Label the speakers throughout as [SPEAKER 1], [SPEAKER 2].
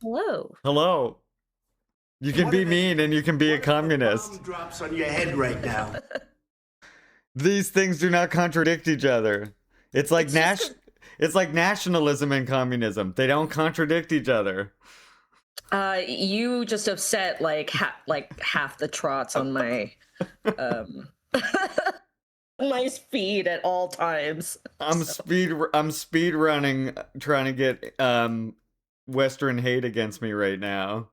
[SPEAKER 1] Hello.
[SPEAKER 2] Hello. You can
[SPEAKER 3] What
[SPEAKER 2] be
[SPEAKER 3] if
[SPEAKER 2] mean and you can be a
[SPEAKER 3] what if the
[SPEAKER 2] communist.
[SPEAKER 3] bomb drops on your head right now?
[SPEAKER 2] These things do not contradict each other. It's like
[SPEAKER 1] It's just
[SPEAKER 2] it's like nationalism and communism. They don't contradict each other.
[SPEAKER 1] you just upset like half the trots on my um my speed at all times. So
[SPEAKER 2] I'm speed running trying to get Western hate against me right now.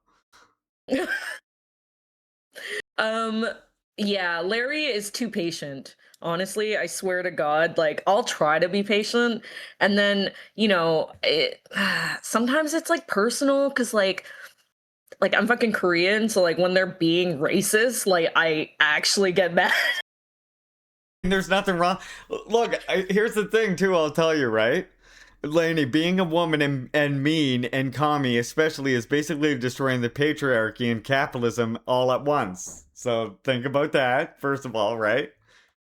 [SPEAKER 1] um yeah, Larry is too patient. Honestly, I swear to God, like I'll try to be patient and then, sometimes it's like personal cuz like I'm fucking Korean, so like when they're being racist, like I actually get mad.
[SPEAKER 2] There's nothing wrong. Look, here's the thing too, I'll tell you, right? Lainey, being a woman and mean and commie especially is basically destroying the patriarchy and capitalism all at once. So think about that, first of all, right?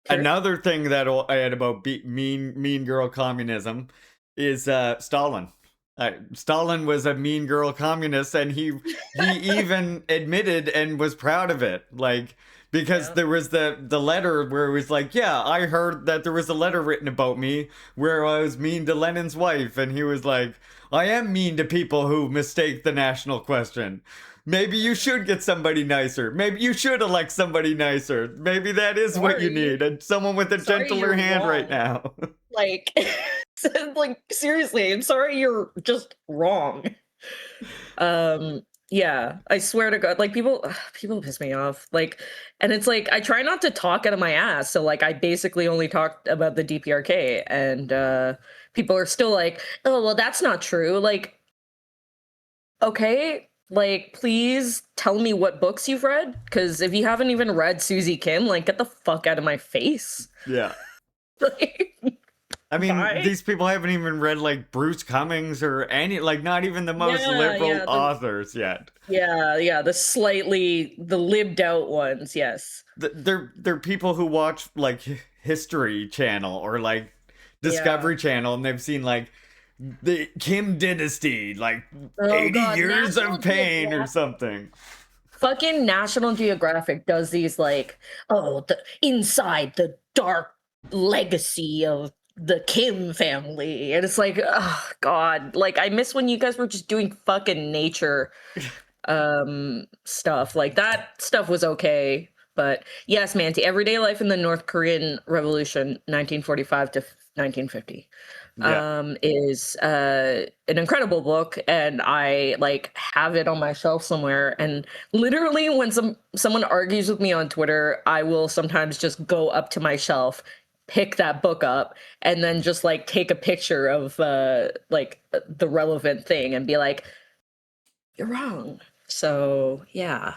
[SPEAKER 1] Sure.
[SPEAKER 2] Another thing that I'll add about mean girl communism is Stalin. Stalin was a mean girl communist, and he even admitted and was proud of it. Like because
[SPEAKER 1] Yeah.
[SPEAKER 2] there was the letter where it was like, yeah, I heard that there was a letter written about me where I was mean to Lenin's wife, and he was like, I am mean to people who mistake the national question. Maybe you should get somebody nicer. Maybe you should elect somebody nicer. Maybe that is what you
[SPEAKER 1] Sorry.
[SPEAKER 2] need. And someone with a
[SPEAKER 1] Sorry
[SPEAKER 2] gentler
[SPEAKER 1] you're
[SPEAKER 2] hand right
[SPEAKER 1] wrong.
[SPEAKER 2] now.
[SPEAKER 1] Like like seriously, I'm sorry you're just wrong. Yeah, I swear to God, like people piss me off. Like and it's like I try not to talk out of my ass. So like I basically only talked about the DPRK and people are still like, "Oh, well that's not true." Like okay, like please tell me what books you've read cuz if you haven't even read Susie Kim, like get the fuck out of my face.
[SPEAKER 2] Yeah.
[SPEAKER 1] Like
[SPEAKER 2] I mean,
[SPEAKER 1] bye.
[SPEAKER 2] these people haven't even read like Bruce Cummings or any, like, not even the most
[SPEAKER 1] Yeah,
[SPEAKER 2] liberal
[SPEAKER 1] yeah,
[SPEAKER 2] authors yet.
[SPEAKER 1] yeah, the libbed out ones, yes.
[SPEAKER 2] They're people who watch like History Channel or like
[SPEAKER 1] Yeah.
[SPEAKER 2] Discovery Channel, and they've seen like the Kim Dynasty, like
[SPEAKER 1] Oh
[SPEAKER 2] 80
[SPEAKER 1] God,
[SPEAKER 2] years
[SPEAKER 1] National
[SPEAKER 2] of pain or
[SPEAKER 1] Geographic,
[SPEAKER 2] something.
[SPEAKER 1] fucking National Geographic does these like, oh, the inside the dark legacy of the Kim family, and it's like, oh God, like I miss when you guys were just doing fucking nature stuff like that stuff was okay. But yes, Manti, Everyday Life in the North Korean Revolution 1945 to 1950
[SPEAKER 2] Yeah.
[SPEAKER 1] is an incredible book, and I like have it on my shelf somewhere, and literally when someone argues with me on Twitter, I will sometimes just go up to my shelf, pick that book up, and then just like take a picture of the relevant thing and be like, you're wrong. So yeah,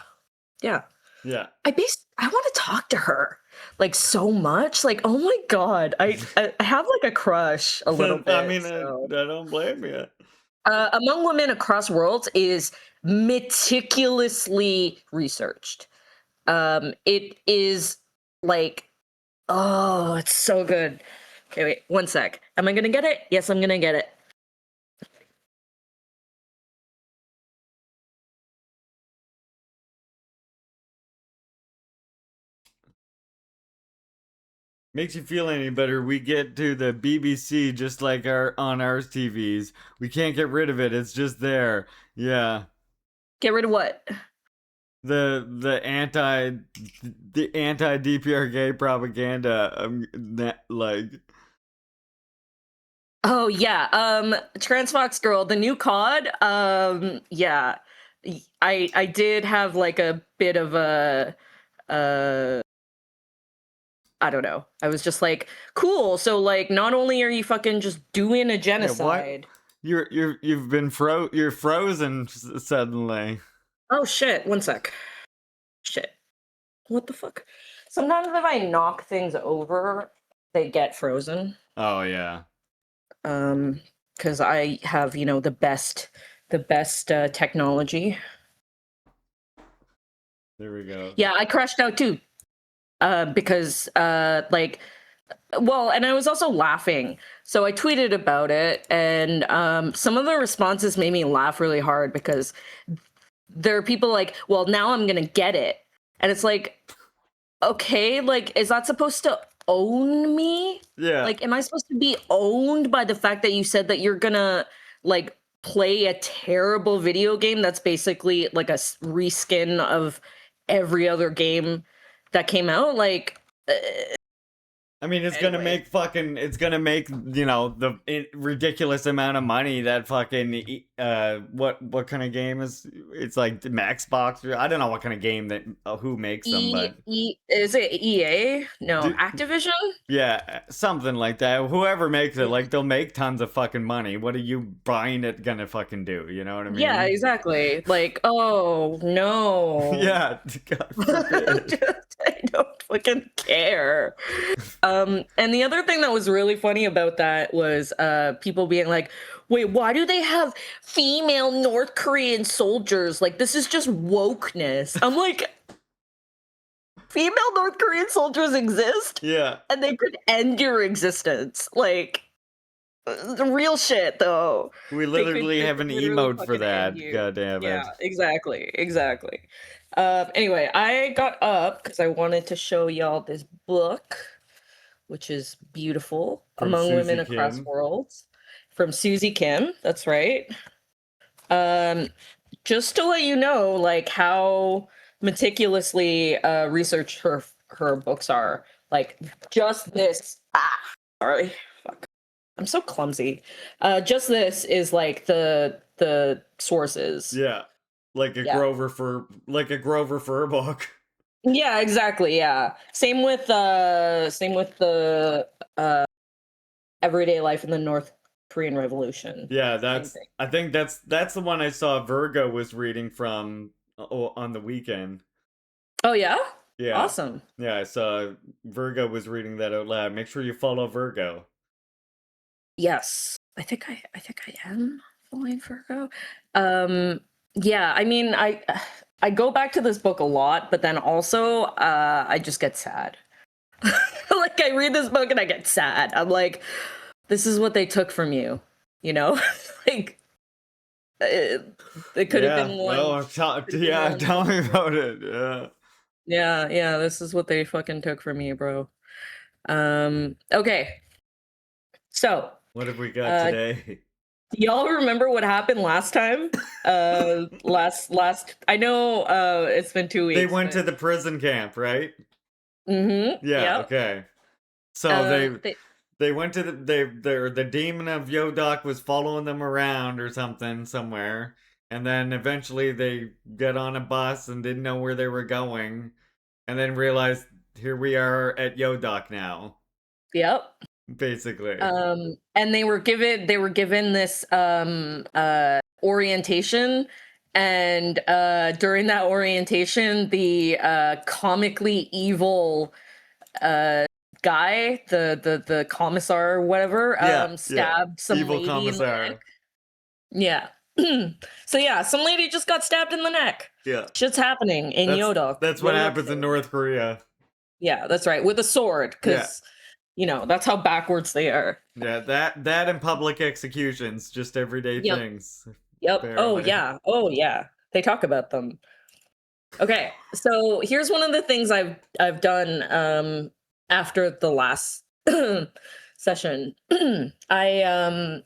[SPEAKER 1] yeah.
[SPEAKER 2] Yeah.
[SPEAKER 1] I want to talk to her like so much. Like oh my god, I have like a crush a little
[SPEAKER 2] I
[SPEAKER 1] bit.
[SPEAKER 2] mean,
[SPEAKER 1] So
[SPEAKER 2] I don't blame you.
[SPEAKER 1] Among Women Across Worlds is meticulously researched. It is like oh, it's so good. Okay, wait, one sec. Am I gonna get it? Yes, I'm gonna get it.
[SPEAKER 2] Makes you feel any better, we get to the BBC just like our on our TVs. We can't get rid of it. It's just there. Yeah.
[SPEAKER 1] Get rid of what?
[SPEAKER 2] The anti DPRK propaganda. Like
[SPEAKER 1] Oh yeah, Transfox Girl, the new COD. Yeah, I did have like a bit of a uh, I don't know. I was just like, cool. So like, not only are you fucking just doing a
[SPEAKER 2] yeah, what?
[SPEAKER 1] genocide.
[SPEAKER 2] You've been you're frozen suddenly.
[SPEAKER 1] Oh shit! One sec. Shit. What the fuck? Sometimes if I knock things over, they get frozen.
[SPEAKER 2] Oh yeah.
[SPEAKER 1] Because I have the best technology.
[SPEAKER 2] There we go.
[SPEAKER 1] Yeah, I crashed out too. Because like well, and I was also laughing. So I tweeted about it, and some of the responses made me laugh really hard because there are people like, well, now I'm gonna get it. And it's like, okay, like, is that supposed to own me?
[SPEAKER 2] Yeah.
[SPEAKER 1] Like, am I supposed to be owned by the fact that you said that you're gonna like play a terrible video game that's basically like a reskin of every other game that came out? Like,
[SPEAKER 2] I mean, it's
[SPEAKER 1] anyway.
[SPEAKER 2] gonna make, you know, the ridiculous amount of money that fucking, what kind of game is, it's like the Xbox, I don't know what kind of game that, who makes them, but.
[SPEAKER 1] Is it EA? No,
[SPEAKER 2] Do,
[SPEAKER 1] Activision?
[SPEAKER 2] yeah, something like that. Whoever makes it,
[SPEAKER 1] Yeah.
[SPEAKER 2] like, they'll make tons of fucking money. What are you buying it gonna fucking do? You know what I
[SPEAKER 1] Yeah,
[SPEAKER 2] mean?
[SPEAKER 1] exactly. Like, oh no.
[SPEAKER 2] Yeah, God forbid.
[SPEAKER 1] I don't fucking care. And the other thing that was really funny about that was people being like, wait, why do they have female North Korean soldiers? Like, this is just wokeness. I'm like, female North Korean soldiers exist
[SPEAKER 2] Yeah.
[SPEAKER 1] and they could end your existence. Like, the real shit though.
[SPEAKER 2] We
[SPEAKER 1] They
[SPEAKER 2] literally have
[SPEAKER 1] could
[SPEAKER 2] an
[SPEAKER 1] literally
[SPEAKER 2] emote for
[SPEAKER 1] fucking end
[SPEAKER 2] that.
[SPEAKER 1] you.
[SPEAKER 2] God damn
[SPEAKER 1] Yeah,
[SPEAKER 2] it.
[SPEAKER 1] exactly. Anyway, I got up because I wanted to show y'all this book, which is beautiful,
[SPEAKER 2] From
[SPEAKER 1] Among Women
[SPEAKER 2] Susie
[SPEAKER 1] Across
[SPEAKER 2] Kim.
[SPEAKER 1] Worlds, from Susie Kim. That's right. Um, just to let you know, like how meticulously researched her books are. Like just this. Sorry, fuck. I'm so clumsy. Just this is like the sources.
[SPEAKER 2] Yeah. Like a
[SPEAKER 1] Yeah.
[SPEAKER 2] Grover Fur book.
[SPEAKER 1] Yeah, exactly. Yeah. Same with the everyday life in the North Korean Revolution.
[SPEAKER 2] Yeah,
[SPEAKER 1] Same thing.
[SPEAKER 2] I think that's the one I saw Virgo was reading from, on the weekend.
[SPEAKER 1] Oh yeah?
[SPEAKER 2] Yeah.
[SPEAKER 1] Awesome.
[SPEAKER 2] Yeah, I saw Virgo was reading that out loud. Make sure you follow Virgo.
[SPEAKER 1] Yes. I think I am following Virgo. Yeah, I mean I go back to this book a lot, but then also I just get sad. Like I read this book and I get sad. I'm like, this is what they took from you, you know? Like it could have
[SPEAKER 2] Yeah.
[SPEAKER 1] been
[SPEAKER 2] Well,
[SPEAKER 1] one. Could have been one
[SPEAKER 2] tell me
[SPEAKER 1] thing.
[SPEAKER 2] about it. Yeah.
[SPEAKER 1] Yeah, this is what they fucking took from me, bro. Okay. So,
[SPEAKER 2] What have we got
[SPEAKER 1] uh
[SPEAKER 2] today?
[SPEAKER 1] y'all remember what happened last time? Last I know it's been 2 weeks,
[SPEAKER 2] They went
[SPEAKER 1] but
[SPEAKER 2] to the prison camp, right? Yeah,
[SPEAKER 1] yep.
[SPEAKER 2] okay. So
[SPEAKER 1] They,
[SPEAKER 2] they went to the demon of Yodok was following them around or something somewhere, and then eventually they get on a bus and didn't know where they were going, and then realized here we are at Yodok now,
[SPEAKER 1] yep.
[SPEAKER 2] basically.
[SPEAKER 1] And they were given this orientation, and during that orientation the comically evil guy, the commissar or whatever,
[SPEAKER 2] Yeah, yeah.
[SPEAKER 1] stabbed some
[SPEAKER 2] Evil
[SPEAKER 1] lady in the neck.
[SPEAKER 2] commissar.
[SPEAKER 1] Yeah. So yeah, some lady just got stabbed in the neck.
[SPEAKER 2] Yeah.
[SPEAKER 1] Shit's happening in Yodok.
[SPEAKER 2] That's what
[SPEAKER 1] Yodok
[SPEAKER 2] happens in
[SPEAKER 1] City.
[SPEAKER 2] North Korea.
[SPEAKER 1] Yeah, that's right. With a sword,
[SPEAKER 2] Yeah.
[SPEAKER 1] because you know that's how backwards they are.
[SPEAKER 2] Yeah, that and public executions, just everyday
[SPEAKER 1] Yep.
[SPEAKER 2] things.
[SPEAKER 1] Yep. Oh
[SPEAKER 2] Apparently.
[SPEAKER 1] yeah. Oh yeah. They talk about them. Okay. So here's one of the things I've done after the last session. I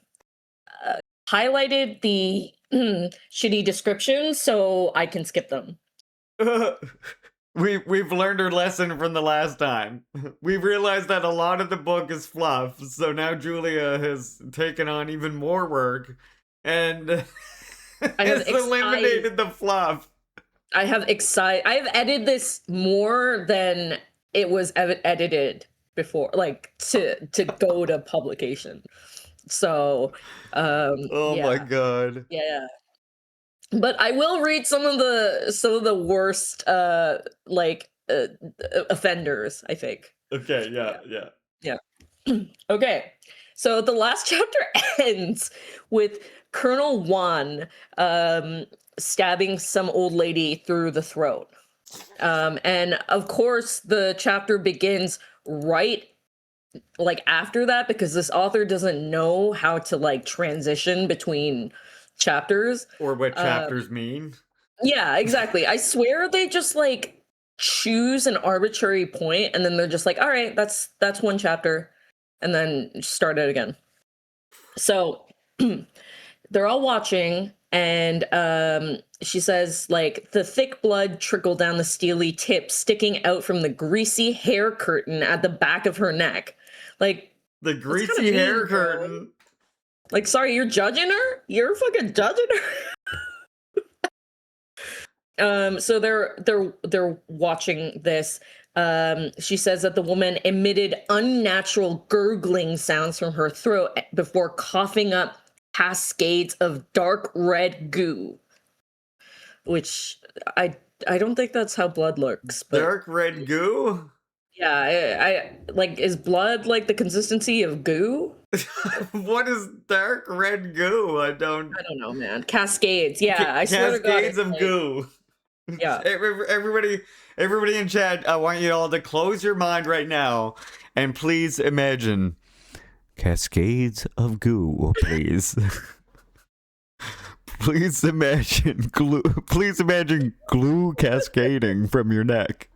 [SPEAKER 1] highlighted the shitty descriptions so I can skip them.
[SPEAKER 2] We've learned our lesson from the last time. We realized that a lot of the book is fluff, so now Julia has taken on even more work and has eliminated the fluff.
[SPEAKER 1] I have edited this more than it was edited before, like to go to publication. So
[SPEAKER 2] Oh
[SPEAKER 1] yeah.
[SPEAKER 2] my god.
[SPEAKER 1] Yeah. But I will read some of the worst offenders, I think.
[SPEAKER 2] Okay, yeah.
[SPEAKER 1] Yeah. Okay. So the last chapter ends with Colonel Wan stabbing some old lady through the throat. And of course the chapter begins right like after that, because this author doesn't know how to like transition between chapters.
[SPEAKER 2] Or what
[SPEAKER 1] Um,
[SPEAKER 2] chapters mean.
[SPEAKER 1] Yeah, exactly. I swear they just like choose an arbitrary point and then they're just like, all right, that's one chapter, and then start it again. So they're all watching, and she says like the thick blood trickled down the steely tip sticking out from the greasy hair curtain at the back of her neck. Like
[SPEAKER 2] The
[SPEAKER 1] that's
[SPEAKER 2] greasy
[SPEAKER 1] kinda
[SPEAKER 2] hair
[SPEAKER 1] mean, bro.
[SPEAKER 2] curtain.
[SPEAKER 1] Like, sorry, you're judging her? You're fucking judging her? So they're watching this. She says that the woman emitted unnatural gurgling sounds from her throat before coughing up cascades of dark red goo, which I don't think that's how blood looks. But
[SPEAKER 2] Dark red goo?
[SPEAKER 1] yeah, I like, is blood like the consistency of goo?
[SPEAKER 2] What is dark red goo? I don't
[SPEAKER 1] know, man. Cascades. Yeah, I swear to God,
[SPEAKER 2] Cascades
[SPEAKER 1] it's
[SPEAKER 2] of
[SPEAKER 1] like,
[SPEAKER 2] goo.
[SPEAKER 1] yeah.
[SPEAKER 2] Everybody in chat, I want you all to close your mind right now and please imagine cascades of goo, please. Please imagine glue cascading from your neck.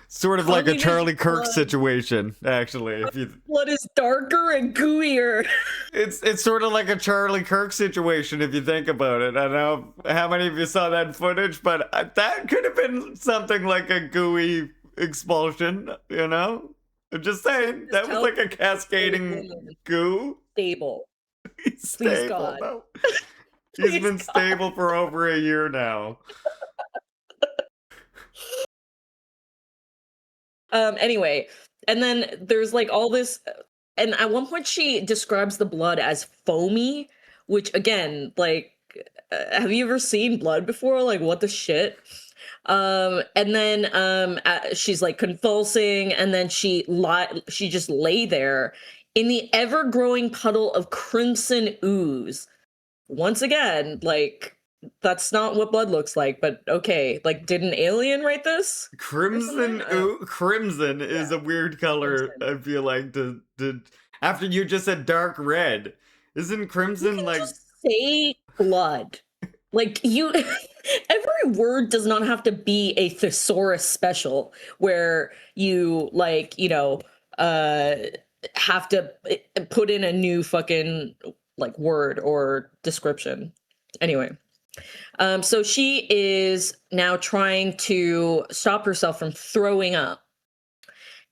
[SPEAKER 2] Sort of like a Charlie Kirk situation, actually. If you,
[SPEAKER 1] blood is darker and gooier.
[SPEAKER 2] it's sort of like a Charlie Kirk situation if you think about it. I don't know how many of you saw that footage, but that could have been something like a gooey expulsion. You know, I'm just saying that was like a cascading goo.
[SPEAKER 1] Stable.
[SPEAKER 2] He's
[SPEAKER 1] Please,
[SPEAKER 2] stable,
[SPEAKER 1] God.
[SPEAKER 2] though. He's been stable for over a year now.
[SPEAKER 1] Anyway, and then there's like all this, and at one point she describes the blood as foamy, which again, like, have you ever seen blood before? Like, what the shit? And then she's like convulsing, and then she just lay there in the ever-growing puddle of crimson ooze. Once again, like, that's not what blood looks like, but okay. Like, did an alien write this?
[SPEAKER 2] Crimson crimson is a weird color.
[SPEAKER 1] Crimson.
[SPEAKER 2] I feel like to after you just said dark red, isn't crimson
[SPEAKER 1] You can
[SPEAKER 2] like
[SPEAKER 1] just say blood. Like, you every word does not have to be a thesaurus special where you like, have to put in a new fucking like word or description. Anyway, so she is now trying to stop herself from throwing up.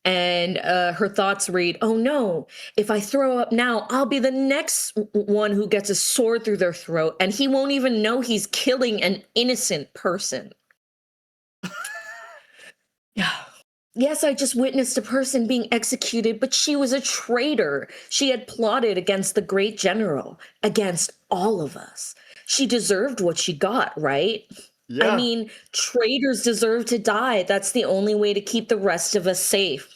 [SPEAKER 1] And her thoughts read, oh no, if I throw up now, I'll be the next one who gets a sword through their throat, and he won't even know he's killing an innocent person. Yeah. Yes, I just witnessed a person being executed, but she was a traitor. She had plotted against the great general, against all of us. She deserved what she got, right?
[SPEAKER 2] yeah.
[SPEAKER 1] I mean, traitors deserve to die. That's the only way to keep the rest of us safe.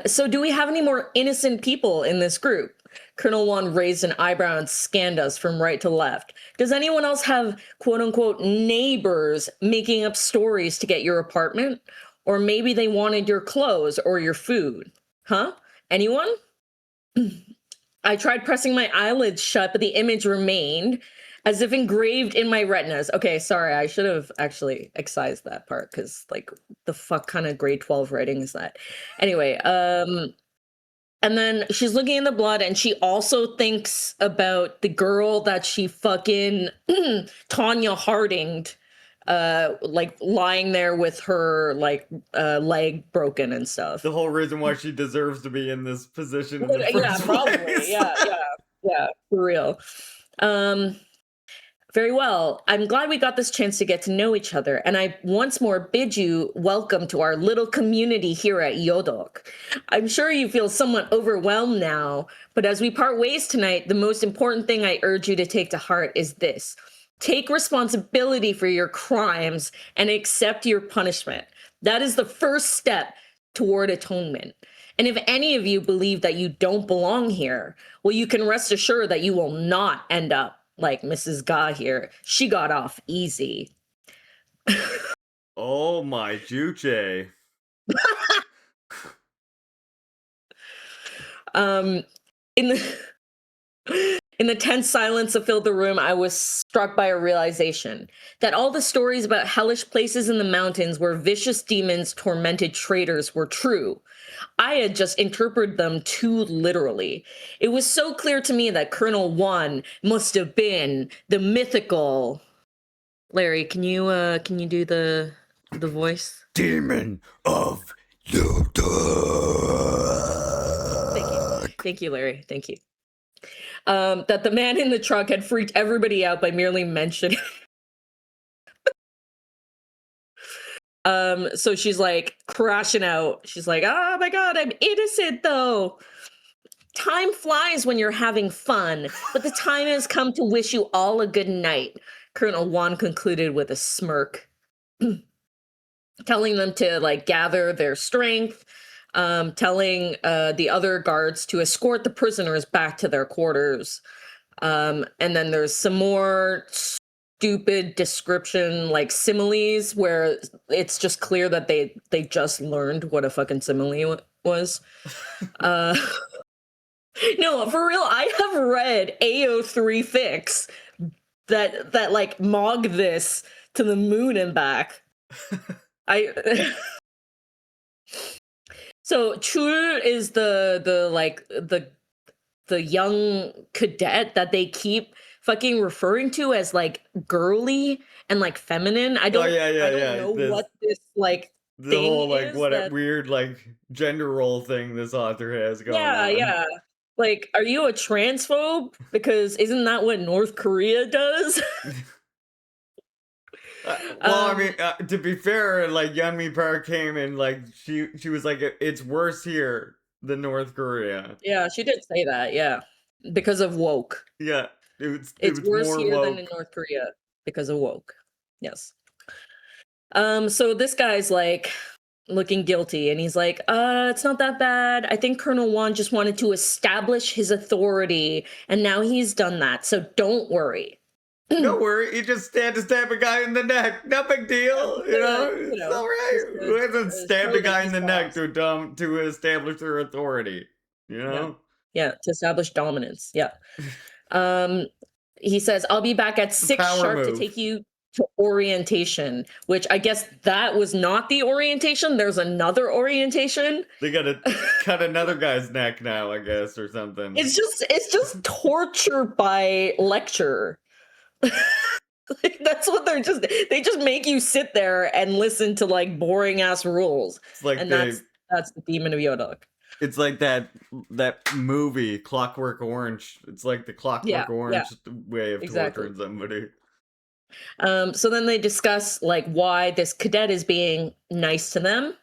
[SPEAKER 1] So do we have any more innocent people in this group? Colonel Wan raised an eyebrow and scanned us from right to left. Does anyone else have quote-unquote neighbors making up stories to get your apartment? Or maybe they wanted your clothes or your food? Huh? Anyone? I tried pressing my eyelids shut, but the image remained as if engraved in my retinas. Okay, sorry, I should have actually excised that part, because like, the fuck kind of grade 12 writing is that? Anyway, and then she's looking in the blood, and she also thinks about the girl that she fucking Tanya Hardinged, like lying there with her like leg broken and stuff.
[SPEAKER 2] The whole reason why she deserves to be in this position in the first
[SPEAKER 1] Yeah, probably.
[SPEAKER 2] place.
[SPEAKER 1] Yeah, for real. Very well. I'm glad we got this chance to get to know each other, and I once more bid you welcome to our little community here at Yodok. I'm sure you feel somewhat overwhelmed now, but as we part ways tonight, the most important thing I urge you to take to heart is this. Take responsibility for your crimes and accept your punishment. That is the first step toward atonement. And if any of you believe that you don't belong here, well, you can rest assured that you will not end up like Mrs. Ga here. She got off easy.
[SPEAKER 2] Oh my Juche.
[SPEAKER 1] In the in the tense silence that filled the room, I was struck by a realization that all the stories about hellish places in the mountains where vicious demons tormented traders were true. I had just interpreted them too literally. It was so clear to me that Colonel One must have been the mythical. Larry, can you do the voice?
[SPEAKER 2] Demon of Yodok.
[SPEAKER 1] Thank you, Larry. Thank you. That the man in the truck had freaked everybody out by merely mentioning. So she's like crashing out. She's like, "Oh my god, I'm innocent though. Time flies when you're having fun, but the time has come to wish you all a good night," Colonel Juan concluded with a smirk, telling them to like gather their strength, telling the other guards to escort the prisoners back to their quarters. And then there's some more stupid description, like similes, where it's just clear that they just learned what a fucking simile was. No, for real, I have read AO3 fics that like mog this to the moon and back. So Chul is the young cadet that they keep fucking referring to as like girly and like feminine. I don't know what this like
[SPEAKER 2] The
[SPEAKER 1] thing
[SPEAKER 2] whole like
[SPEAKER 1] is
[SPEAKER 2] what a
[SPEAKER 1] that,
[SPEAKER 2] weird like gender role thing this author has going on.
[SPEAKER 1] yeah. Like, are you a transphobe? Because isn't that what North Korea does?
[SPEAKER 2] Well, I mean, to be fair, like Yeonmi Park came and like she was like, it's worse here than North Korea.
[SPEAKER 1] Yeah, she did say that. Yeah, because of woke.
[SPEAKER 2] Yeah,
[SPEAKER 1] It's
[SPEAKER 2] was
[SPEAKER 1] worse
[SPEAKER 2] more
[SPEAKER 1] here than in
[SPEAKER 2] woke.
[SPEAKER 1] North Korea because of woke. Yes. So this guy's like looking guilty and he's like, it's not that bad. I think Colonel Wan just wanted to establish his authority and now he's done that. So don't worry.
[SPEAKER 2] Don't worry, he just had to stab a guy in the neck. No big deal, you know. It's all right. Who hasn't stabbed a guy in the neck to establish their authority? You know.
[SPEAKER 1] Yeah, to establish dominance. Yeah. He says, "I'll be back at 6 sharp to take you to orientation," which I guess that was not the orientation. There's another orientation.
[SPEAKER 2] They gotta cut another guy's neck now, I guess, or something.
[SPEAKER 1] It's just torture by lecture. Like, that's what they just make you sit there and listen to like boring ass rules.
[SPEAKER 2] It's like
[SPEAKER 1] and that's the demon of Yodok.
[SPEAKER 2] It's like that movie Clockwork Orange. It's like the Clockwork Orange way of torturing somebody.
[SPEAKER 1] So then they discuss like why this cadet is being nice to them.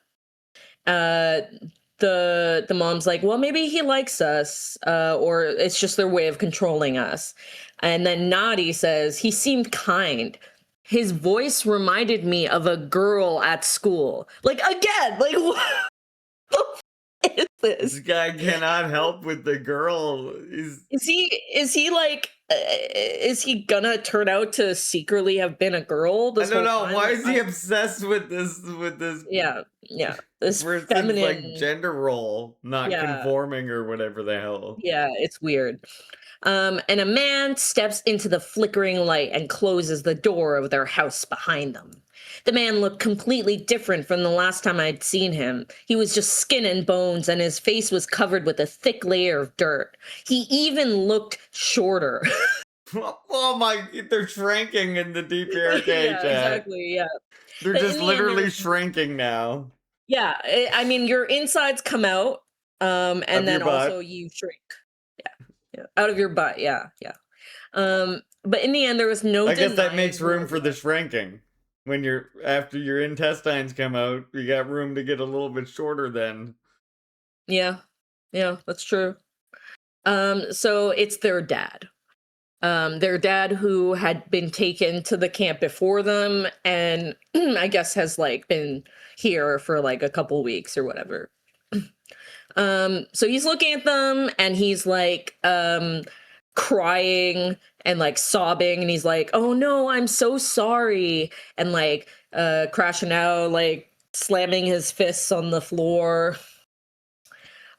[SPEAKER 1] The mom's like, well, maybe he likes us, or it's just their way of controlling us. And then Nadi says, he seemed kind. His voice reminded me of a girl at school. Like, again, like, what the f- is this?
[SPEAKER 2] This guy cannot help with the girl.
[SPEAKER 1] Is he like, is he gonna turn out to secretly have been a girl this
[SPEAKER 2] I don't know.
[SPEAKER 1] whole time?
[SPEAKER 2] Why is he obsessed with this?
[SPEAKER 1] Yeah. This
[SPEAKER 2] feminine, like gender role, not conforming or whatever the hell.
[SPEAKER 1] Yeah, it's weird. And a man steps into the flickering light and closes the door of their house behind them. The man looked completely different from the last time I'd seen him. He was just skin and bones, and his face was covered with a thick layer of dirt. He even looked shorter.
[SPEAKER 2] Oh my, they're shrinking in the DPRK
[SPEAKER 1] Yeah,
[SPEAKER 2] chat.
[SPEAKER 1] exactly, yeah.
[SPEAKER 2] They're just literally shrinking now.
[SPEAKER 1] Yeah, I mean, your insides come out, and then also you shrink. Yeah, out of your butt, yeah. But in the end, there was no.
[SPEAKER 2] I guess that makes room for the shrinking. When after your intestines come out, you got room to get a little bit shorter then.
[SPEAKER 1] Yeah, that's true. So it's their dad. Their dad who had been taken to the camp before them and I guess has like been here for like a couple weeks or whatever. So he's looking at them and he's like crying and like sobbing and he's like, "Oh no, I'm so sorry," and like crashing out, like slamming his fists on the floor.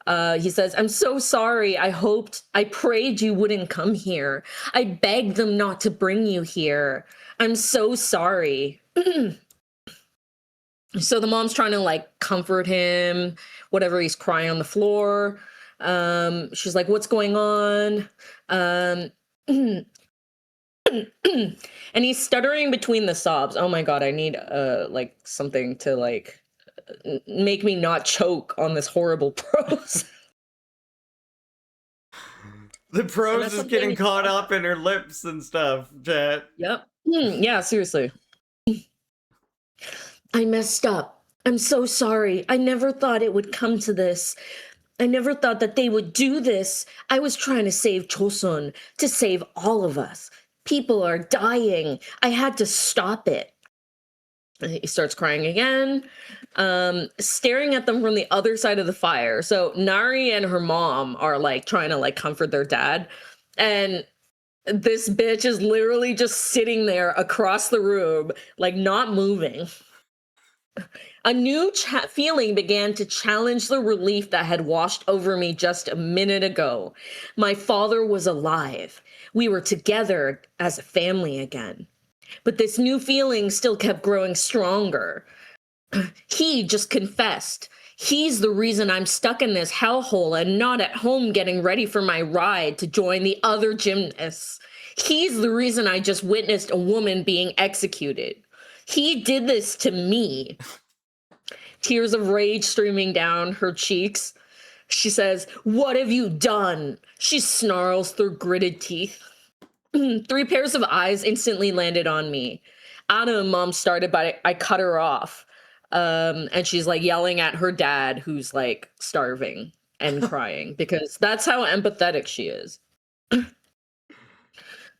[SPEAKER 1] He says, I'm so sorry. I prayed you wouldn't come here. I begged them not to bring you here. I'm so sorry. So the mom's trying to like comfort him, whatever, he's crying on the floor. She's like, what's going on? Um, and he's stuttering between the sobs. Oh my God, I need like something to like make me not choke on this horrible prose.
[SPEAKER 2] The prose is getting caught up in her lips and stuff, chat.
[SPEAKER 1] Yep. Yeah, seriously. I messed up. I'm so sorry. I never thought it would come to this. I never thought that they would do this. I was trying to save Chosun, to save all of us. People are dying. I had to stop it. He starts crying again, staring at them from the other side of the fire. So Nari and her mom are like trying to like comfort their dad. And this bitch is literally just sitting there across the room, like not moving. A new feeling began to challenge the relief that had washed over me just a minute ago. My father was alive. We were together as a family again. But this new feeling still kept growing stronger. He just confessed. He's the reason I'm stuck in this hellhole and not at home getting ready for my ride to join the other gymnasts. He's the reason I just witnessed a woman being executed. He did this to me. Tears of rage streaming down her cheeks. She says, what have you done? She snarls through gritted teeth. 3 pairs of eyes instantly landed on me. Anna and mom started, but I cut her off. And she's like yelling at her dad, who's like starving and crying because that's how empathetic she is.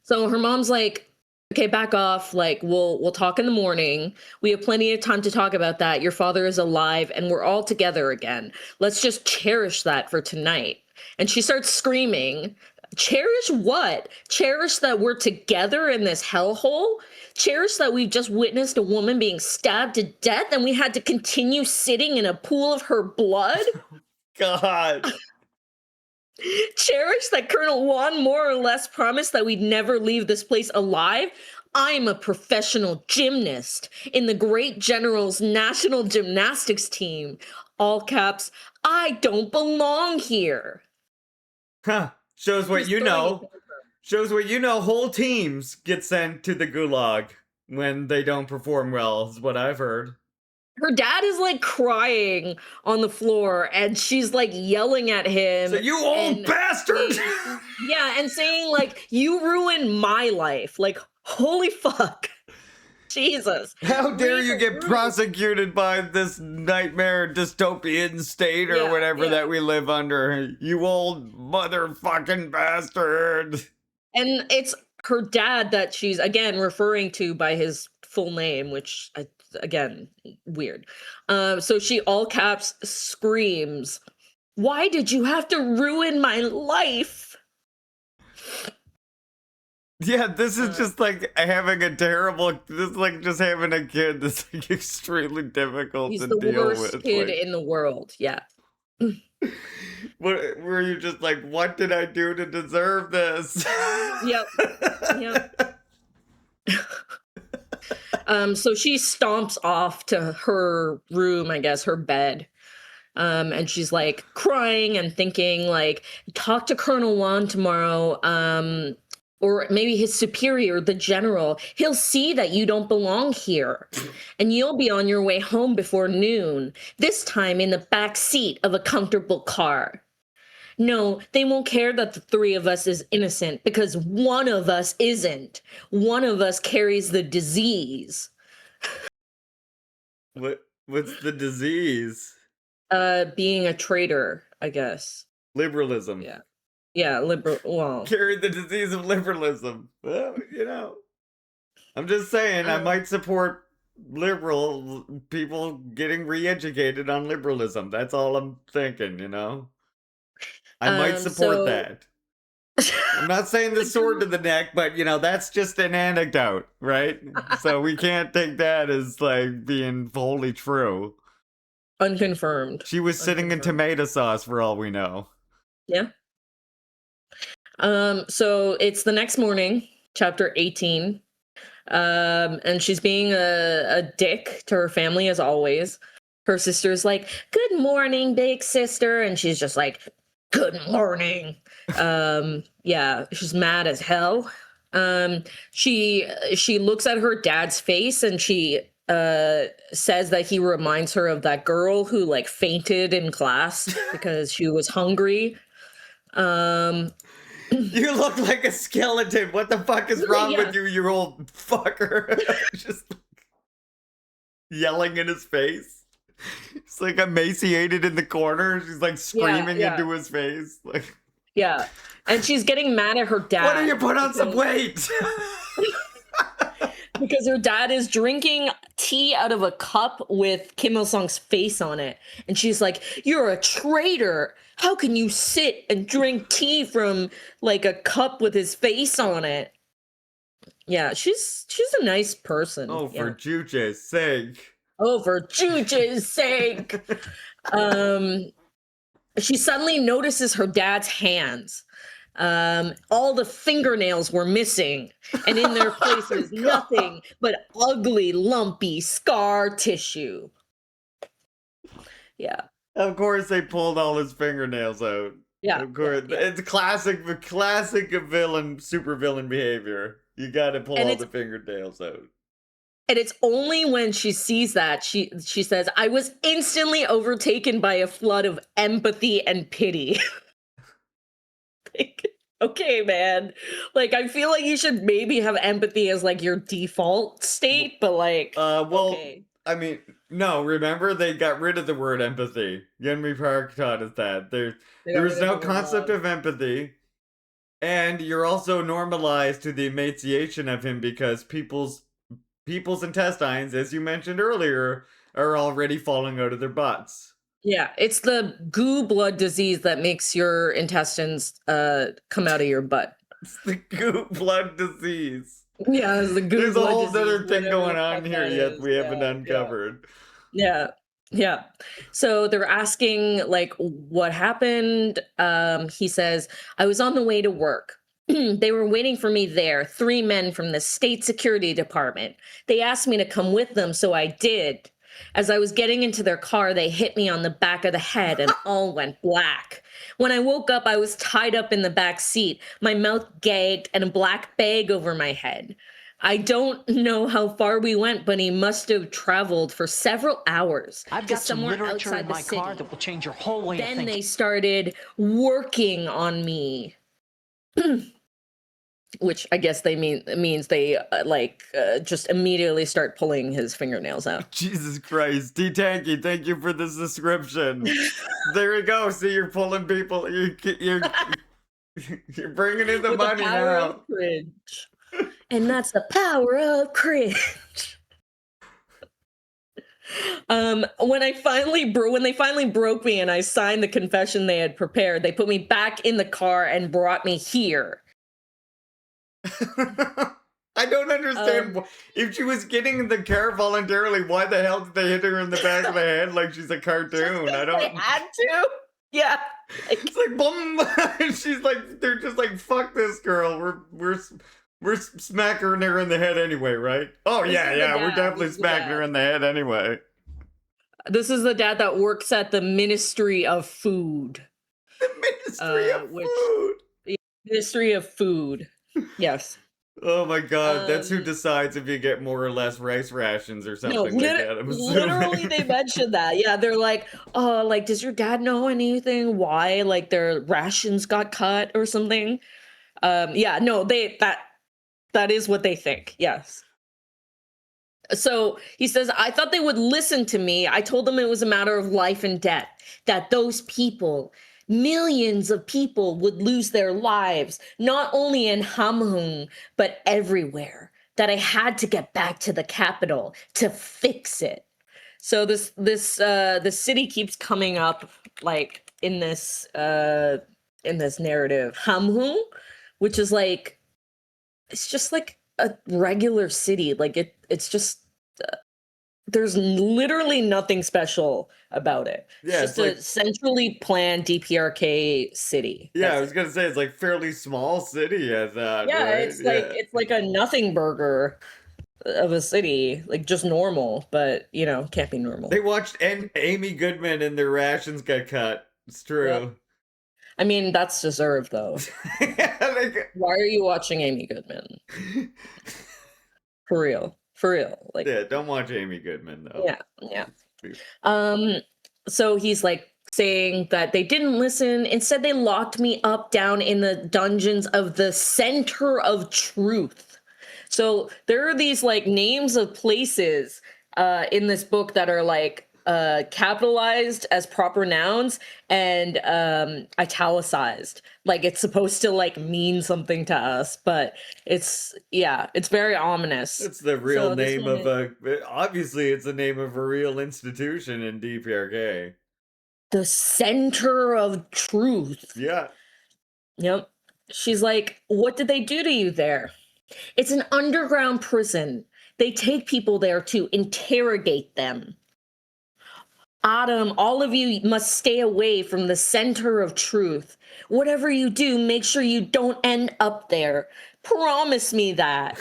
[SPEAKER 1] So her mom's like, okay, back off. Like, we'll talk in the morning. We have plenty of time to talk about that. Your father is alive and we're all together again. Let's just cherish that for tonight. And she starts screaming. Cherish what? Cherish that we're together in this hellhole? Cherish that we've just witnessed a woman being stabbed to death and we had to continue sitting in a pool of her blood?
[SPEAKER 2] God.
[SPEAKER 1] Cherish that Colonel Juan more or less promised that we'd never leave this place alive? I'm a professional gymnast in the great general's national gymnastics team. All caps, I don't belong here.
[SPEAKER 2] Huh. Shows what you know. Shows what you know. Whole teams get sent to the gulag when they don't perform well, is what I've heard.
[SPEAKER 1] Her dad is like crying on the floor and she's like yelling at him.
[SPEAKER 2] So you old bastard!
[SPEAKER 1] Yeah, and saying like, you ruined my life. Like, holy fuck. Jesus.
[SPEAKER 2] How dare you get prosecuted by this nightmare dystopian state or whatever that we live under. You old motherfucking bastard.
[SPEAKER 1] And it's her dad that she's, again, referring to by his full name, which, again, weird. So she all caps screams, why did you have to ruin my life?
[SPEAKER 2] Yeah, this is just like having a terrible. This is like just having a kid that's like extremely difficult to deal with. He's the worst
[SPEAKER 1] kid in the world. Yeah.
[SPEAKER 2] What were you just like? What did I do to deserve this?
[SPEAKER 1] Yep. So she stomps off to her room, I guess, her bed. And she's like crying and thinking like, talk to Colonel Juan tomorrow. Or maybe his superior, the general. He'll see that you don't belong here. And you'll be on your way home before noon, this time in the back seat of a comfortable car. No, they won't care that the 3 of us is innocent because one of us isn't. One of us carries the disease.
[SPEAKER 2] What's the disease?
[SPEAKER 1] Being a traitor, I guess.
[SPEAKER 2] Liberalism.
[SPEAKER 1] Yeah. Yeah, well.
[SPEAKER 2] Carry the disease of liberalism. Well, you know. I'm just saying, I might support liberal people getting re-educated on liberalism. That's all I'm thinking, you know? I might support that. I'm not saying the sword to the neck, but, you know, that's just an anecdote, right? So we can't take that as, like, being wholly true.
[SPEAKER 1] Unconfirmed.
[SPEAKER 2] She was sitting in
[SPEAKER 1] Unconfirmed.
[SPEAKER 2] tomato sauce for all we know.
[SPEAKER 1] Yeah. So it's the next morning, chapter 18. And she's being a dick to her family as always. Her sister's like, "Good morning, big sister," and she's just like, "Good morning." Yeah, she's mad as hell. She looks at her dad's face and she says that he reminds her of that girl who like fainted in class because she was hungry. Um
[SPEAKER 2] You look like a skeleton. What the fuck is wrong
[SPEAKER 1] Yeah.
[SPEAKER 2] with you, you old fucker? Just yelling in his face. He's like emaciated in the corner. She's like screaming
[SPEAKER 1] yeah.
[SPEAKER 2] into his face. Like,
[SPEAKER 1] Yeah. And she's getting mad at her dad.
[SPEAKER 2] why don't you put on some weight?
[SPEAKER 1] Because her dad is drinking tea out of a cup with Kim Il Sung's face on it. And she's like, "You're a traitor. How can you sit and drink tea from like a cup with his face on it?" Yeah, she's a nice person.
[SPEAKER 2] Oh, for
[SPEAKER 1] Yeah.
[SPEAKER 2] Juche's sake.
[SPEAKER 1] Oh, for Juche's sake. She suddenly notices her dad's hands. All the fingernails were missing, and in their place was nothing but ugly, lumpy scar tissue. Yeah.
[SPEAKER 2] Of course, they pulled all his fingernails out.
[SPEAKER 1] Yeah.
[SPEAKER 2] Of course,
[SPEAKER 1] yeah.
[SPEAKER 2] it's classic villain, super villain behavior. You gotta pull
[SPEAKER 1] And
[SPEAKER 2] all
[SPEAKER 1] it's-
[SPEAKER 2] the fingernails out.
[SPEAKER 1] And it's only when she sees that she says, "I was instantly overtaken by a flood of empathy and pity." Like, okay, man. Like, I feel like you should maybe have empathy as like your default state, but like,
[SPEAKER 2] Well,
[SPEAKER 1] okay.
[SPEAKER 2] I mean, no, remember they got rid of the word empathy. Yenmi Park taught us that. There's no concept of empathy. And you're also normalized to the emaciation of him because people's intestines, as you mentioned earlier, are already falling out of their butts.
[SPEAKER 1] Yeah, it's the goo blood disease that makes your intestines come out of your butt.
[SPEAKER 2] It's the goo blood disease.
[SPEAKER 1] Yeah, it's the goo
[SPEAKER 2] There's a
[SPEAKER 1] blood
[SPEAKER 2] whole
[SPEAKER 1] disease,
[SPEAKER 2] other thing
[SPEAKER 1] whatever
[SPEAKER 2] going
[SPEAKER 1] the
[SPEAKER 2] on
[SPEAKER 1] fuck
[SPEAKER 2] here
[SPEAKER 1] that
[SPEAKER 2] yet
[SPEAKER 1] is.
[SPEAKER 2] we haven't
[SPEAKER 1] Yeah,
[SPEAKER 2] uncovered.
[SPEAKER 1] Yeah. Yeah. So they're asking like what happened. He says, "I was on the way to work. They were waiting for me there, 3 men from the state security department. They asked me to come with them, so I did. As I was getting into their car, they hit me on the back of the head and all went black. When I woke up, I was tied up in the back seat, my mouth gagged, and a black bag over my head. I don't know how far we went, but he must have traveled for several hours
[SPEAKER 4] I've
[SPEAKER 1] to
[SPEAKER 4] got some
[SPEAKER 1] somewhere
[SPEAKER 4] literature
[SPEAKER 1] outside
[SPEAKER 4] in
[SPEAKER 1] the
[SPEAKER 4] my
[SPEAKER 1] city.
[SPEAKER 4] car that will change your whole way of
[SPEAKER 1] Then
[SPEAKER 4] thinking.
[SPEAKER 1] they started working on me." Which I guess means they just immediately start pulling his fingernails out.
[SPEAKER 2] Jesus Christ. D-Tanky, thank you for this description. There you go. See, you're pulling people. You're bringing in the
[SPEAKER 1] With
[SPEAKER 2] money
[SPEAKER 1] power
[SPEAKER 2] now.
[SPEAKER 1] of cringe. And that's the power of cringe. When they finally broke me and I signed the confession they had prepared, they put me back in the car and brought me here.
[SPEAKER 2] I don't understand. If she was getting in the car voluntarily, why the hell did they hit her in the back of the head like she's a cartoon? I
[SPEAKER 1] They
[SPEAKER 2] don't.
[SPEAKER 1] had to. Yeah.
[SPEAKER 2] It's like boom. She's like, they're just like, fuck this girl. We're smacking her in the head anyway, right? Oh
[SPEAKER 1] This
[SPEAKER 2] yeah,
[SPEAKER 1] is the
[SPEAKER 2] yeah. We're
[SPEAKER 1] dad.
[SPEAKER 2] definitely
[SPEAKER 1] This is the
[SPEAKER 2] smacking
[SPEAKER 1] dad.
[SPEAKER 2] her in the head anyway.
[SPEAKER 1] This is the dad that works at the Ministry of Food.
[SPEAKER 2] The Ministry of Food.
[SPEAKER 1] Ministry of Food. Yes.
[SPEAKER 2] Oh my god, that's who
[SPEAKER 1] Um,
[SPEAKER 2] decides if you get more or less rice rations or something
[SPEAKER 1] No,
[SPEAKER 2] like that. I'm assuming.
[SPEAKER 1] literally they mentioned that. Yeah, they're like, "Oh, like, does your dad know anything why like their rations got cut or something?" Yeah, no, that is what they think. Yes. So he says, "I thought they would listen to me. I told them it was a matter of life and death, that those people, millions of people, would lose their lives, not only in Hamhung, but everywhere, that I had to get back to the capital to fix it." So the city keeps coming up like in this narrative. Hamhung, which is like, it's just like a regular city. Like it's just there's literally nothing special about it. It's
[SPEAKER 2] Yeah,
[SPEAKER 1] just
[SPEAKER 2] it's like
[SPEAKER 1] a centrally planned DPRK city.
[SPEAKER 2] yeah, I
[SPEAKER 1] That's
[SPEAKER 2] was
[SPEAKER 1] it.
[SPEAKER 2] gonna say it's like fairly small city at that,
[SPEAKER 1] Yeah,
[SPEAKER 2] right? Yeah.
[SPEAKER 1] it's like a nothing burger of a city, like just normal, but can't be
[SPEAKER 2] They
[SPEAKER 1] normal.
[SPEAKER 2] watched Amy Goodman and their rations get cut. It's
[SPEAKER 1] Yep.
[SPEAKER 2] true.
[SPEAKER 1] I mean, that's deserved though.
[SPEAKER 2] Like,
[SPEAKER 1] Why are you watching Amy Goodman? For real. For real. Like,
[SPEAKER 2] yeah, don't watch Amy Goodman though.
[SPEAKER 1] yeah, yeah. Um, so he's like saying that they didn't listen. Instead, they locked me up down in the dungeons of the center of truth. So there are these like names of places in this book that are like capitalized as proper nouns and italicized. Like it's supposed to like mean something to us, but it's very ominous.
[SPEAKER 2] It's the real
[SPEAKER 1] So this
[SPEAKER 2] name
[SPEAKER 1] one
[SPEAKER 2] of obviously it's the name of a real institution in DPRK.
[SPEAKER 1] the center of truth.
[SPEAKER 2] Yeah.
[SPEAKER 1] Yep. She's like, what did they do to you there? It's an underground prison. They take people there to interrogate them. Autumn, all of you must stay away from the center of truth. Whatever you do, make sure you don't end up there. Promise me that.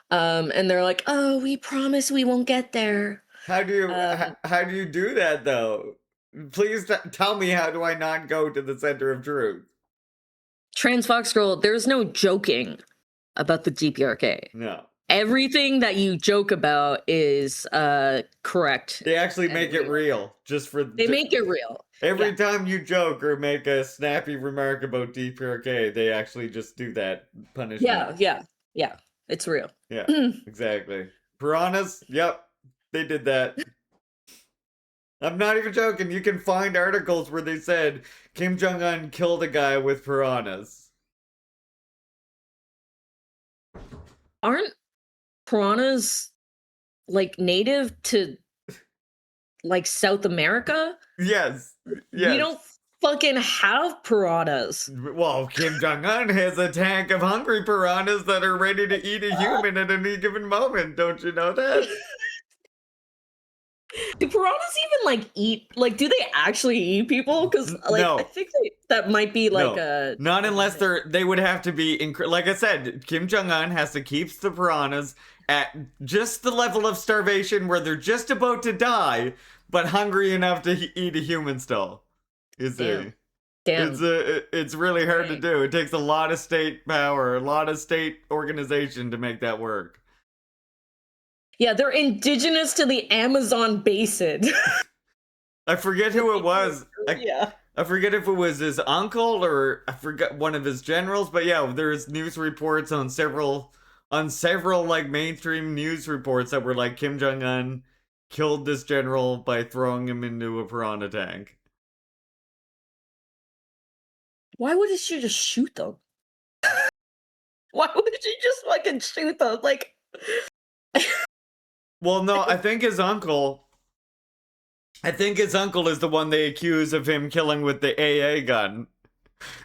[SPEAKER 1] And they're like, oh, we promise we won't get there.
[SPEAKER 2] How do you
[SPEAKER 1] Um,
[SPEAKER 2] how do you do that though? Please tell me, how do I not go to the center of truth?
[SPEAKER 1] Trans Fox Girl, there's no joking about the DPRK.
[SPEAKER 2] No.
[SPEAKER 1] Everything that you joke about is correct.
[SPEAKER 2] They actually make it real just for
[SPEAKER 1] They make it real.
[SPEAKER 2] every
[SPEAKER 1] yeah.
[SPEAKER 2] time you joke or make a snappy remark about DPRK, they actually just do that punishment.
[SPEAKER 1] Yeah. It's real.
[SPEAKER 2] Yeah, exactly. Piranhas, yep, they did that. I'm not even joking. You can find articles where they said Kim Jong-un killed a guy with piranhas.
[SPEAKER 1] Aren't piranhas like native to like South America?
[SPEAKER 2] Yes, yes.
[SPEAKER 1] We don't fucking have piranhas.
[SPEAKER 2] Well, Kim Jong-un has a tank of hungry piranhas that are ready to eat a human at any given moment. Don't you know that?
[SPEAKER 1] Do piranhas even like eat? Like, do they actually eat people? Because like,
[SPEAKER 2] No.
[SPEAKER 1] I think that might be like
[SPEAKER 2] No,
[SPEAKER 1] a
[SPEAKER 2] not unless they would have to be like I said, Kim Jong-un has to keep the piranhas at just the level of starvation where they're just about to die, but hungry enough to eat a human still. You see,
[SPEAKER 1] damn.
[SPEAKER 2] it's really hard to do. It takes a lot of state power, a lot of state organization to make that work.
[SPEAKER 1] Yeah, they're indigenous to the Amazon basin.
[SPEAKER 2] I forget who it was.
[SPEAKER 1] Yeah.
[SPEAKER 2] I forget if it was his uncle or I forgot one of his generals, but yeah, there's news reports on several like mainstream news reports that were like Kim Jong-un killed this general by throwing him into a piranha tank.
[SPEAKER 1] Why wouldn't she just shoot them? Why would she just fucking shoot them? Like,
[SPEAKER 2] Well, no, I think his uncle is the one they accuse of him killing with the AA gun.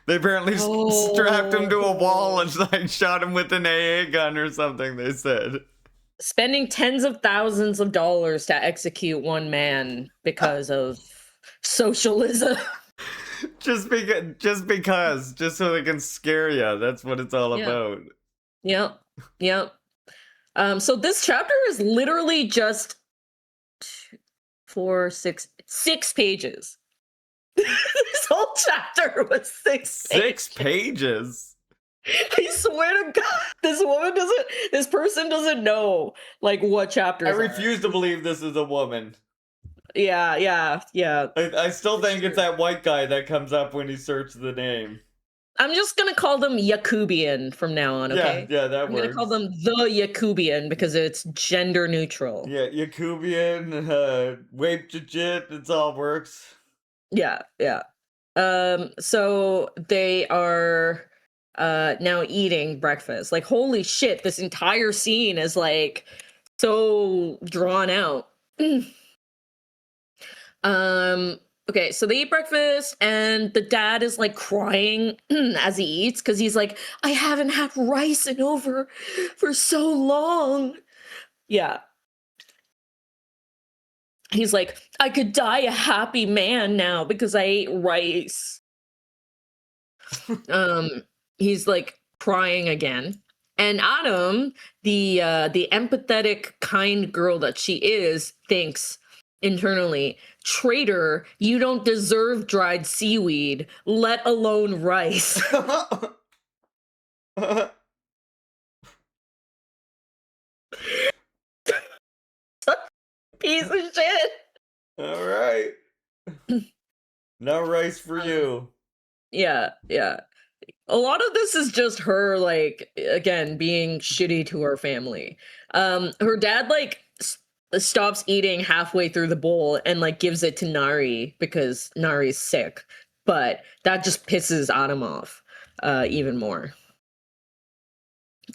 [SPEAKER 2] They apparently strapped him to a wall and like shot him with an AA gun or something, they said.
[SPEAKER 1] spending tens of thousands of dollars to execute one man because of socialism.
[SPEAKER 2] Just so they can scare you. That's what it's all about.
[SPEAKER 1] Yep. So this chapter is literally just 6 pages. This whole chapter was 6 pages.
[SPEAKER 2] 6 pages.
[SPEAKER 1] I swear to God, this person doesn't know like what chapters.
[SPEAKER 2] I refuse to believe this is a woman.
[SPEAKER 1] Yeah.
[SPEAKER 2] I still think it's that white guy that comes up when you search the name.
[SPEAKER 1] I'm just gonna call them Yakubian from now on, okay?
[SPEAKER 2] Yeah, that
[SPEAKER 1] I'm
[SPEAKER 2] works.
[SPEAKER 1] gonna call them the Yakubian because it's gender neutral.
[SPEAKER 2] Yeah, Yakubian, Wape Jit, it all works.
[SPEAKER 1] Yeah. So they are now eating breakfast. Like, holy shit, this entire scene is like so drawn out. Okay, so they eat breakfast and the dad is like crying as he eats because he's like, I haven't had rice for so long. Yeah. He's like, I could die a happy man now because I ate rice. Um, he's like crying again. And Autumn, the empathetic, kind girl that she is, thinks internally, traitor, you don't deserve dried seaweed, let alone rice. Piece of shit.
[SPEAKER 2] All right. No rice for you.
[SPEAKER 1] Yeah, yeah. A lot of this is just her, like, again, being shitty to her family. Her dad, like, stops eating halfway through the bowl and, like, gives it to Nari because Nari's sick. But that just pisses Autumn off even more.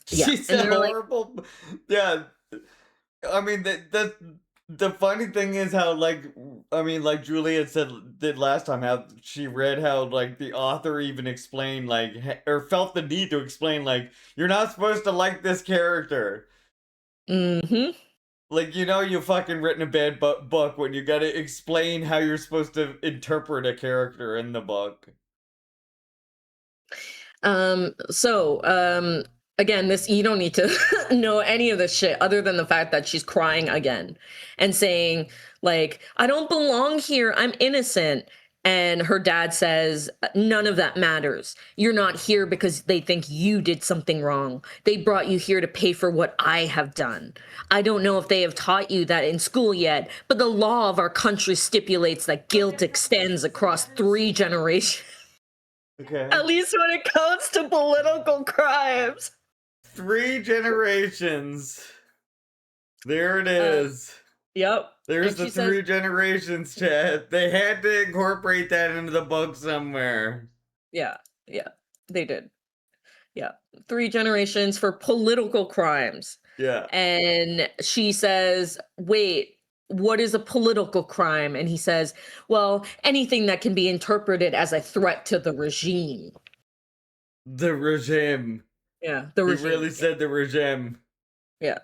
[SPEAKER 1] Yeah,
[SPEAKER 2] She's
[SPEAKER 1] and
[SPEAKER 2] a
[SPEAKER 1] they're like,
[SPEAKER 2] horrible. Yeah, I mean the funny thing is how like I mean like Juliet did last time how she read how like the author even explained like or felt the need to explain like you're not supposed to like this character.
[SPEAKER 1] mm-hmm.
[SPEAKER 2] Like you fucking written a bad book when you gotta explain how you're supposed to interpret a character in the book.
[SPEAKER 1] Again, this, you don't need to know any of this shit other than the fact that she's crying again and saying, like, I don't belong here, I'm innocent. And her dad says, none of that matters. You're not here because they think you did something wrong. They brought you here to pay for what I have done. I don't know if they have taught you that in school yet, but the law of our country stipulates that guilt extends across 3 generations.
[SPEAKER 2] Okay.
[SPEAKER 1] At least when it comes to political crimes.
[SPEAKER 2] 3 generations. There it is.
[SPEAKER 1] Yep.
[SPEAKER 2] There's
[SPEAKER 1] And
[SPEAKER 2] the
[SPEAKER 1] she
[SPEAKER 2] 3
[SPEAKER 1] says,
[SPEAKER 2] generations, chat. They had to incorporate that into the book somewhere.
[SPEAKER 1] yeah, yeah, they did. Yeah. 3 generations for political crimes.
[SPEAKER 2] Yeah.
[SPEAKER 1] And she says, wait, what is a political crime? And he says, well, anything that can be interpreted as a threat to the regime.
[SPEAKER 2] The regime.
[SPEAKER 1] Yeah, the
[SPEAKER 2] He
[SPEAKER 1] regime.
[SPEAKER 2] really said the regime.
[SPEAKER 1] Yeah.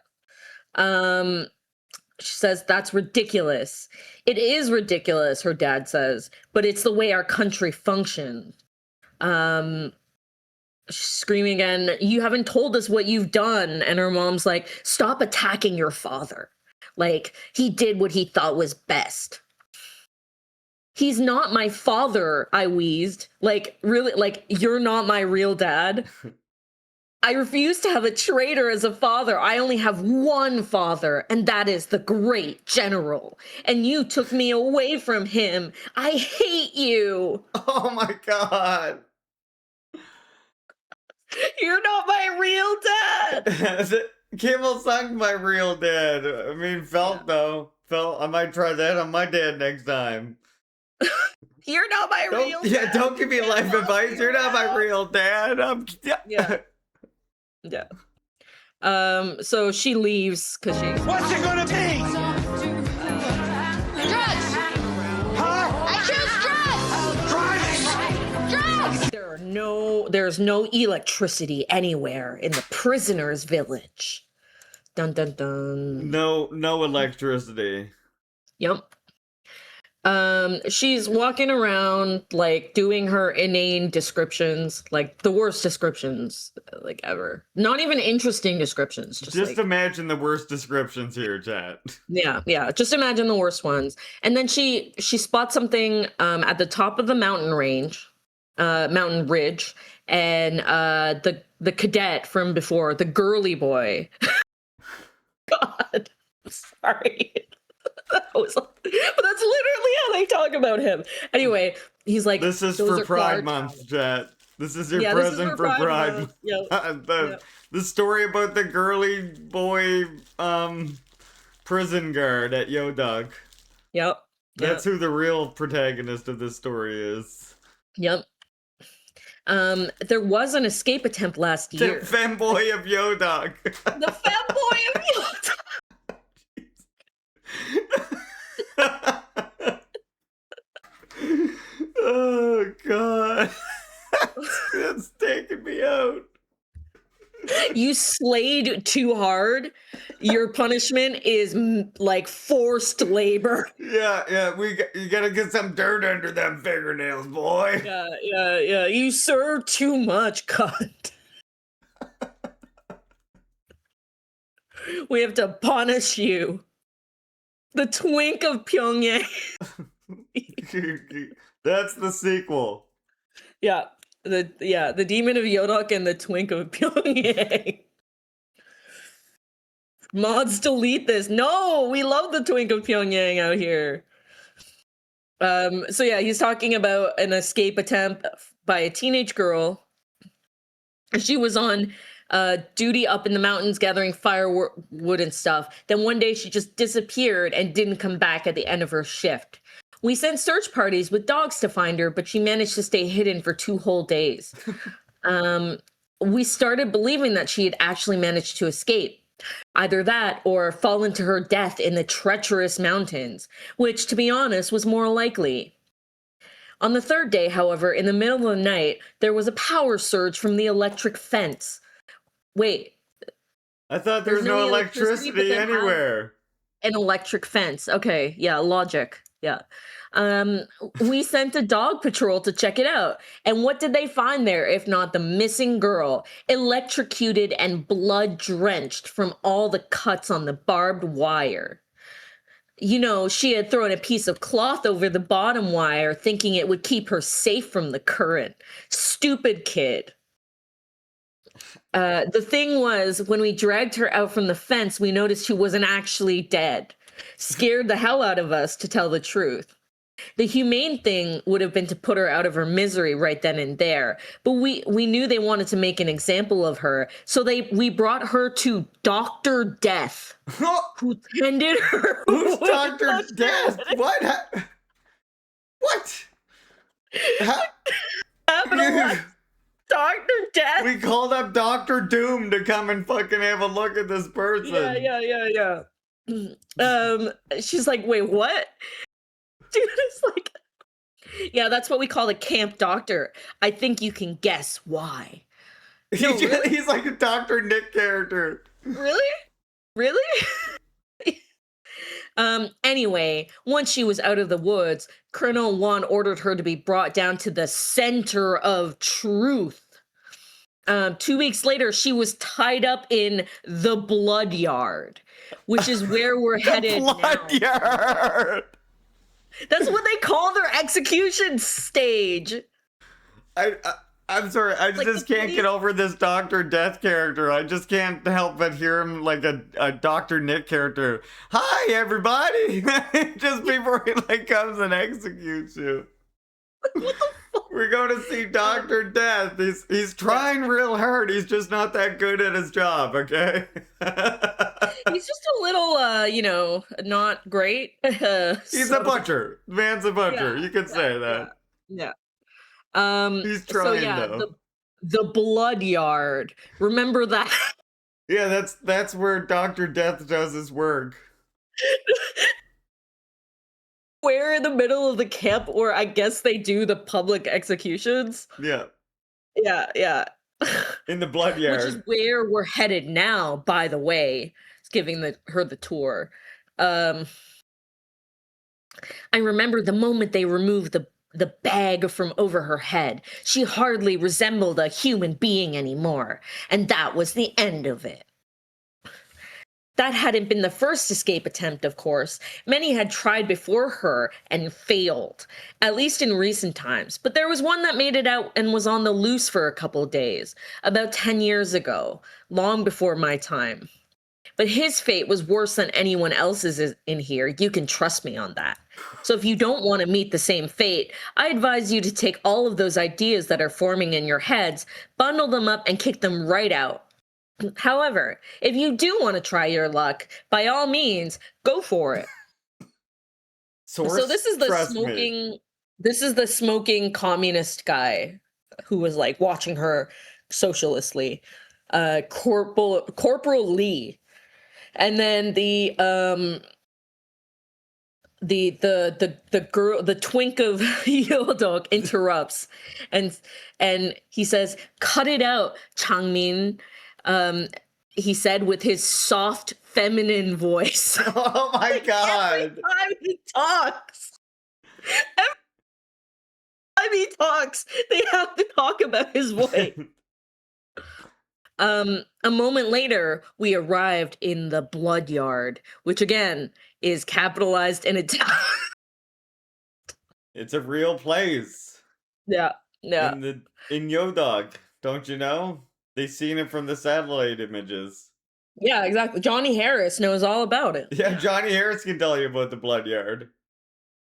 [SPEAKER 1] She says, that's ridiculous. It is ridiculous, her dad says, but it's the way our country functions. She's screaming again, you haven't told us what you've done. And her mom's like, stop attacking your father. Like, he did what he thought was best. He's not my father, I wheezed. Like, really, like, you're not my real dad. I refuse to have a traitor as a father. I only have one father, and that is the great general. And you took me away from him. I hate you.
[SPEAKER 2] Oh my god.
[SPEAKER 1] You're not my real dad.
[SPEAKER 2] Kim Il-sung's my real dad. I mean, though. Felt, I might try that on my dad next time.
[SPEAKER 1] You're not my real dad.
[SPEAKER 2] Yeah, don't give me life advice. You're not my real dad.
[SPEAKER 1] Yeah. Yeah. So she leaves because she's.
[SPEAKER 3] What's it gonna be?
[SPEAKER 4] Drugs!
[SPEAKER 3] Huh?
[SPEAKER 4] I choose drugs! Drugs!
[SPEAKER 1] There's no electricity anywhere in the prisoners' village. Dun dun dun.
[SPEAKER 2] No electricity.
[SPEAKER 1] Yep. She's walking around like doing her inane descriptions, like the worst descriptions like ever. Not even interesting descriptions. Just like,
[SPEAKER 2] imagine the worst descriptions here, chat.
[SPEAKER 1] yeah. Just imagine the worst ones. And then she spots something at the top of the mountain ridge, and the cadet from before, the girly boy. God, sorry. But that's literally how they talk about him. Anyway, he's like,
[SPEAKER 2] This is
[SPEAKER 1] "Those
[SPEAKER 2] for
[SPEAKER 1] are
[SPEAKER 2] Pride
[SPEAKER 1] guard
[SPEAKER 2] Month,
[SPEAKER 1] towels."
[SPEAKER 2] chat. This is your
[SPEAKER 1] Yeah, this is
[SPEAKER 2] present
[SPEAKER 1] for
[SPEAKER 2] for Pride
[SPEAKER 1] Month.
[SPEAKER 2] Month.
[SPEAKER 1] Yep.
[SPEAKER 2] The story about the girly boy prison guard at Yodok.
[SPEAKER 1] Yep.
[SPEAKER 2] That's who the real protagonist of this story is.
[SPEAKER 1] Yep. There was an escape attempt last year.
[SPEAKER 2] The femboy of Yodok.
[SPEAKER 1] The femboy of Yodok.
[SPEAKER 2] Oh god. That's taking me out.
[SPEAKER 1] You slayed too hard. Your punishment is like forced labor.
[SPEAKER 2] Yeah, you gotta get some dirt under them fingernails, boy.
[SPEAKER 1] Yeah. You serve too much, cunt. We have to punish you. The Twink of Pyongyang.
[SPEAKER 2] That's the sequel.
[SPEAKER 1] Yeah. The Demon of Yodok and the Twink of Pyongyang. Mods delete this. No, we love the Twink of Pyongyang out here. So yeah, he's talking about an escape attempt by a teenage girl. She was on duty up in the mountains gathering firewood and stuff. Then one day she just disappeared and didn't come back at the end of her shift. We sent search parties with dogs to find her, but she managed to stay hidden for 2 whole days. We started believing that she had actually managed to escape. Either that or fallen to her death in the treacherous mountains, which, to be honest, was more likely. On the 3rd day, however, in the middle of the night, there was a power surge from the electric fence. Wait.
[SPEAKER 2] I thought there was no electricity anywhere.
[SPEAKER 1] An electric fence. Okay, yeah, logic. Yeah. We sent a dog patrol to check it out. And what did they find there if not the missing girl, electrocuted and blood drenched from all the cuts on the barbed wire? You know, she had thrown a piece of cloth over the bottom wire, thinking it would keep her safe from the current. Stupid kid. The thing was, when we dragged her out from the fence, we noticed she wasn't actually dead. Scared the hell out of us, to tell the truth. The humane thing would have been to put her out of her misery right then and there, but we knew they wanted to make an example of her, so we brought her to Dr. Death, who tended her.
[SPEAKER 2] Who's Dr. Death? What? What?
[SPEAKER 1] Dr. Death.
[SPEAKER 2] We called up Dr. Doom to come and fucking have a look at this person.
[SPEAKER 1] Yeah. She's like, wait, what? Dude, it's like, yeah, that's what we call the camp doctor. I think you can guess why. No, really?
[SPEAKER 2] He's like a Dr. Nick character.
[SPEAKER 1] Really? Anyway, once she was out of the woods, Colonel Wan ordered her to be brought down to the center of truth. 2 weeks later, she was tied up in the blood yard, which is where we're headed
[SPEAKER 2] blood
[SPEAKER 1] now.
[SPEAKER 2] Yard.
[SPEAKER 1] That's what they call their execution stage.
[SPEAKER 2] I'm sorry, I like just can't get over this Dr. Death character. I just can't help but hear him like a Dr. Nick character. Hi, everybody! Just before he like comes and executes you.
[SPEAKER 1] What the fuck?
[SPEAKER 2] We're going to see Dr. Death. He's trying real hard. He's just not that good at his job, okay?
[SPEAKER 1] He's just a little, not great.
[SPEAKER 2] He's a butcher. Man's a butcher.
[SPEAKER 1] Yeah,
[SPEAKER 2] you could say that.
[SPEAKER 1] Yeah.
[SPEAKER 2] He's trying though.
[SPEAKER 1] The blood yard. Remember that?
[SPEAKER 2] Yeah, that's where Dr. Death does his work.
[SPEAKER 1] Where in the middle of the camp where I guess they do the public executions.
[SPEAKER 2] Yeah.
[SPEAKER 1] Yeah.
[SPEAKER 2] In the blood yard.
[SPEAKER 1] Which is where we're headed now, by the way. It's giving her the tour. I remember the moment they removed the bag from over her head. She hardly resembled a human being anymore, and that was the end of it. That hadn't been the first escape attempt, of course. Many had tried before her and failed, at least in recent times. But there was one that made it out and was on the loose for a couple of days, about 10 years ago, long before my time. But his fate was worse than anyone else's in here. You can trust me on that. So if you don't want to meet the same fate, I advise you to take all of those ideas that are forming in your heads, bundle them up, and kick them right out. However, if you do want to try your luck, by all means, go for it.
[SPEAKER 2] Source,
[SPEAKER 1] so this is the smoking communist guy who was like watching her socialistly. Corporal Lee. And then the girl, the Twink of Yodok interrupts and he says, "Cut it out, Changmin. He said with his soft feminine voice.
[SPEAKER 2] Oh my
[SPEAKER 1] Every
[SPEAKER 2] god.
[SPEAKER 1] time he talks, they have to talk about his voice. A moment later, we arrived in the blood yard, which again is capitalized in Italian.
[SPEAKER 2] It's a real place.
[SPEAKER 1] Yeah.
[SPEAKER 2] In Yodok, don't you know? They seen it from the satellite images.
[SPEAKER 1] Yeah, exactly. Johnny Harris knows all about it.
[SPEAKER 2] Yeah, Johnny Harris can tell you about the blood yard.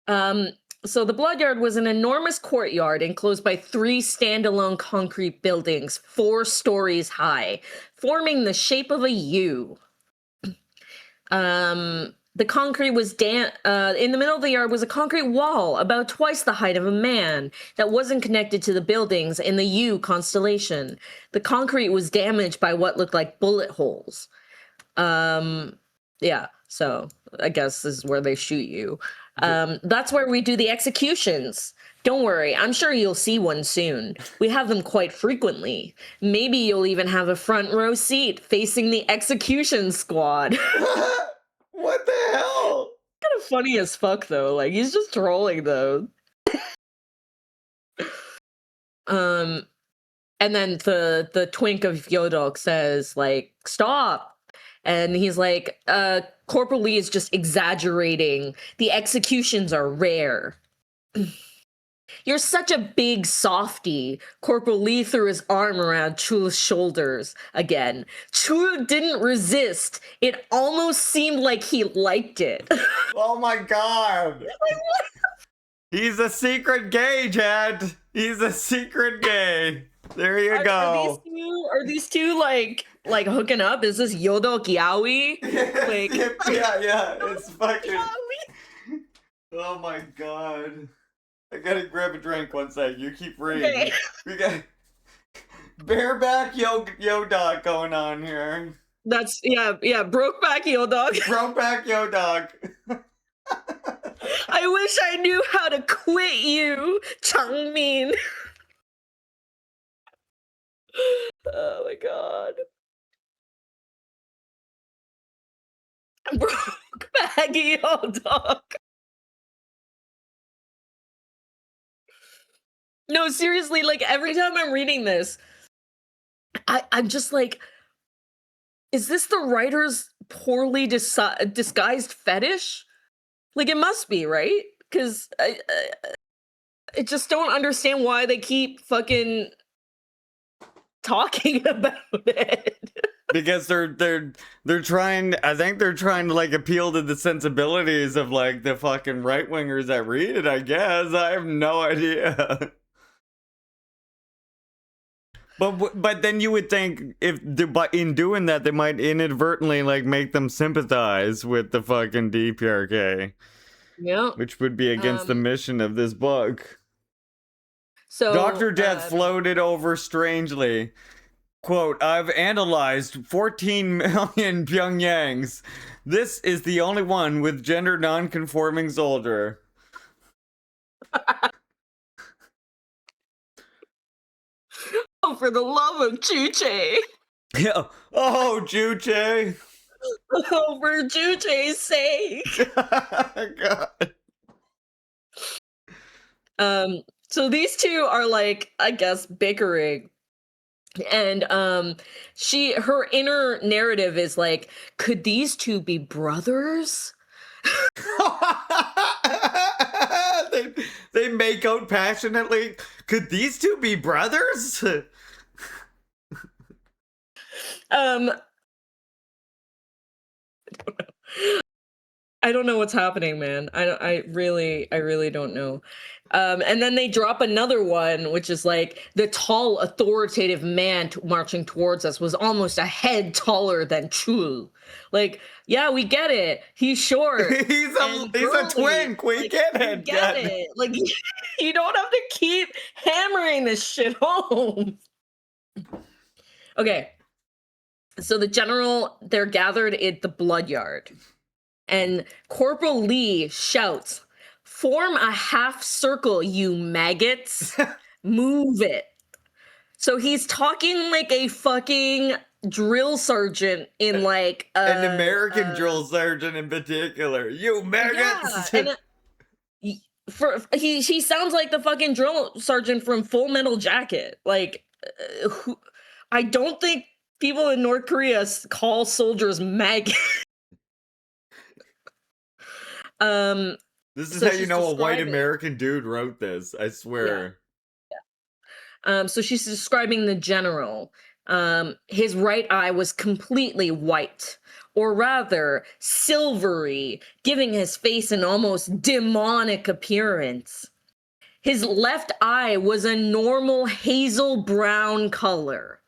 [SPEAKER 1] So the blood yard was an enormous courtyard enclosed by 3 standalone concrete buildings, 4 stories high, forming the shape of a U. The concrete was in the middle of the yard was a concrete wall about twice the height of a man that wasn't connected to the buildings in the U constellation. The concrete was damaged by what looked like bullet holes. Yeah, so I guess this is where they shoot you. That's where we do the executions. Don't worry, I'm sure you'll see one soon. We have them quite frequently. Maybe you'll even have a front row seat facing the execution squad.
[SPEAKER 2] What the hell?
[SPEAKER 1] Kind of funny as fuck though. Like he's just trolling though. And then the twink of Yodok says like, "Stop." And he's like, Corporal Lee is just exaggerating. The executions are rare. You're such a big softy. Corporal Lee threw his arm around Chul's shoulders again. Chul didn't resist. It almost seemed like he liked it.
[SPEAKER 2] Oh my god. He's a secret gay, Chad. He's a secret gay. There you go.
[SPEAKER 1] Are these two like hooking up? Is this Yodok Yaoi? Like,
[SPEAKER 2] yeah, it's fucking. Oh my god. I gotta grab a drink 1 sec. You keep reading.
[SPEAKER 1] Okay.
[SPEAKER 2] We got bareback Yodok going on here.
[SPEAKER 1] That's broke back Yodok.
[SPEAKER 2] Brokeback Yodok.
[SPEAKER 1] I wish I knew how to quit you, Changmin. Oh my god. Broke back Yodok. No, seriously, like every time I'm reading this, I'm just like, is this the writer's poorly disguised fetish? Like it must be, right? Because I just don't understand why they keep fucking talking about it.
[SPEAKER 2] Because they're trying. I think they're trying to like appeal to the sensibilities of like the fucking right wingers that read it. I guess I have no idea. But then you would think but in doing that they might inadvertently like make them sympathize with the fucking DPRK.
[SPEAKER 1] Yeah.
[SPEAKER 2] Which would be against the mission of this book.
[SPEAKER 1] So
[SPEAKER 2] Dr. Death floated over strangely. Quote, I've analyzed 14 million Pyongyangs. This is the only one with gender non-conforming soldier.
[SPEAKER 1] Oh, for the love of Juche.
[SPEAKER 2] Yeah. Oh, Juche.
[SPEAKER 1] Oh, for Juche's sake.
[SPEAKER 2] God.
[SPEAKER 1] So these two are like, I guess, bickering. And her inner narrative is like, could these two be brothers?
[SPEAKER 2] they make out passionately. Could these two be brothers?
[SPEAKER 1] I don't know what's happening, man. I really don't know. And then they drop another one, which is like the tall, authoritative man marching towards us was almost a head taller than Chul. Like, yeah, we get it. He's short.
[SPEAKER 2] he's a twink. We get it.
[SPEAKER 1] We get it. Like, you don't have to keep hammering this shit home. Okay. So they're gathered at the blood yard. And Corporal Lee shouts, form a half circle, you maggots. Move it. So he's talking like a fucking drill sergeant in like
[SPEAKER 2] An American drill sergeant in particular. You maggots!
[SPEAKER 1] Yeah, and he sounds like the fucking drill sergeant from Full Metal Jacket. Like, I don't think people in North Korea call soldiers maggot.
[SPEAKER 2] This is
[SPEAKER 1] So
[SPEAKER 2] how you
[SPEAKER 1] she's
[SPEAKER 2] know a white
[SPEAKER 1] describing-
[SPEAKER 2] American dude wrote this. I swear.
[SPEAKER 1] So she's describing the general. His right eye was completely white, or rather silvery, giving his face an almost demonic appearance. His left eye was a normal hazel brown color.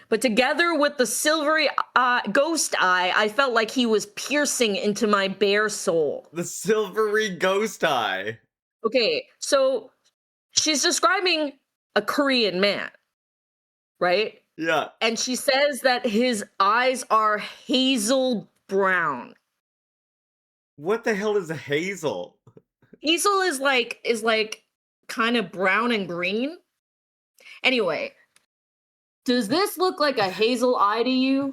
[SPEAKER 1] But together with the silvery ghost eye, I felt like he was piercing into my bare soul.
[SPEAKER 2] The silvery ghost eye.
[SPEAKER 1] Okay, so she's describing a Korean man, right?
[SPEAKER 2] Yeah.
[SPEAKER 1] And she says that his eyes are hazel brown.
[SPEAKER 2] What the hell is a hazel?
[SPEAKER 1] Hazel is like kind of brown and green. Anyway, does this look like a hazel eye to you?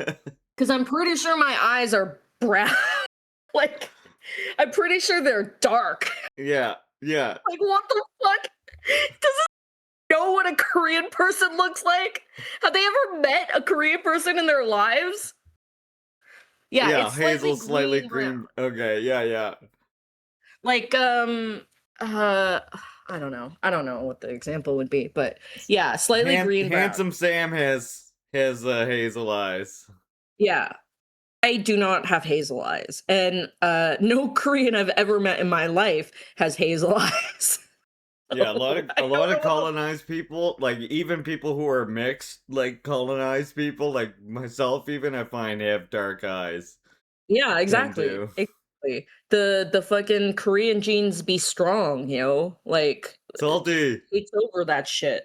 [SPEAKER 1] Because I'm pretty sure my eyes are brown. Like, I'm pretty sure they're dark.
[SPEAKER 2] Yeah.
[SPEAKER 1] Like, what the fuck? Does this know what a Korean person looks like? Have they ever met a Korean person in their lives? Yeah, it's
[SPEAKER 2] hazel, slightly green.
[SPEAKER 1] brown.
[SPEAKER 2] Okay, yeah.
[SPEAKER 1] Like, I don't know. I don't know what the example would be, but yeah, slightly green brown.
[SPEAKER 2] Handsome Sam has hazel eyes.
[SPEAKER 1] Yeah. I do not have hazel eyes, and no Korean I've ever met in my life has hazel eyes.
[SPEAKER 2] Yeah, a lot of colonized people, like even people who are mixed, like colonized people, like myself even, I find have dark eyes.
[SPEAKER 1] Yeah, exactly. Exactly. The fucking Korean genes be strong, you know? Like,
[SPEAKER 2] Salty.
[SPEAKER 1] takes over that shit.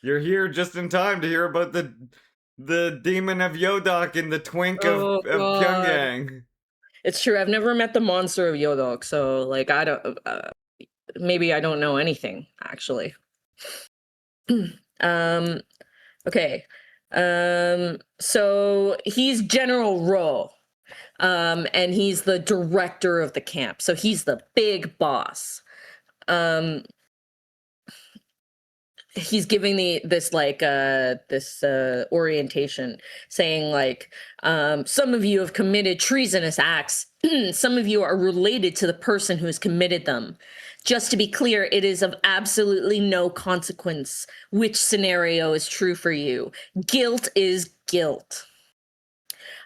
[SPEAKER 2] You're here just in time to hear about the demon of Yodok and the Twink of Pyongyang.
[SPEAKER 1] It's true. I've never met the monster of Yodok, so like I don't maybe I don't know anything actually. Okay. So he's General Ro. And he's the director of the camp. So he's the big boss. He's giving this orientation saying like, some of you have committed treasonous acts. Some of you are related to the person who has committed them. Just to be clear, it is of absolutely no consequence which scenario is true for you. Guilt is guilt.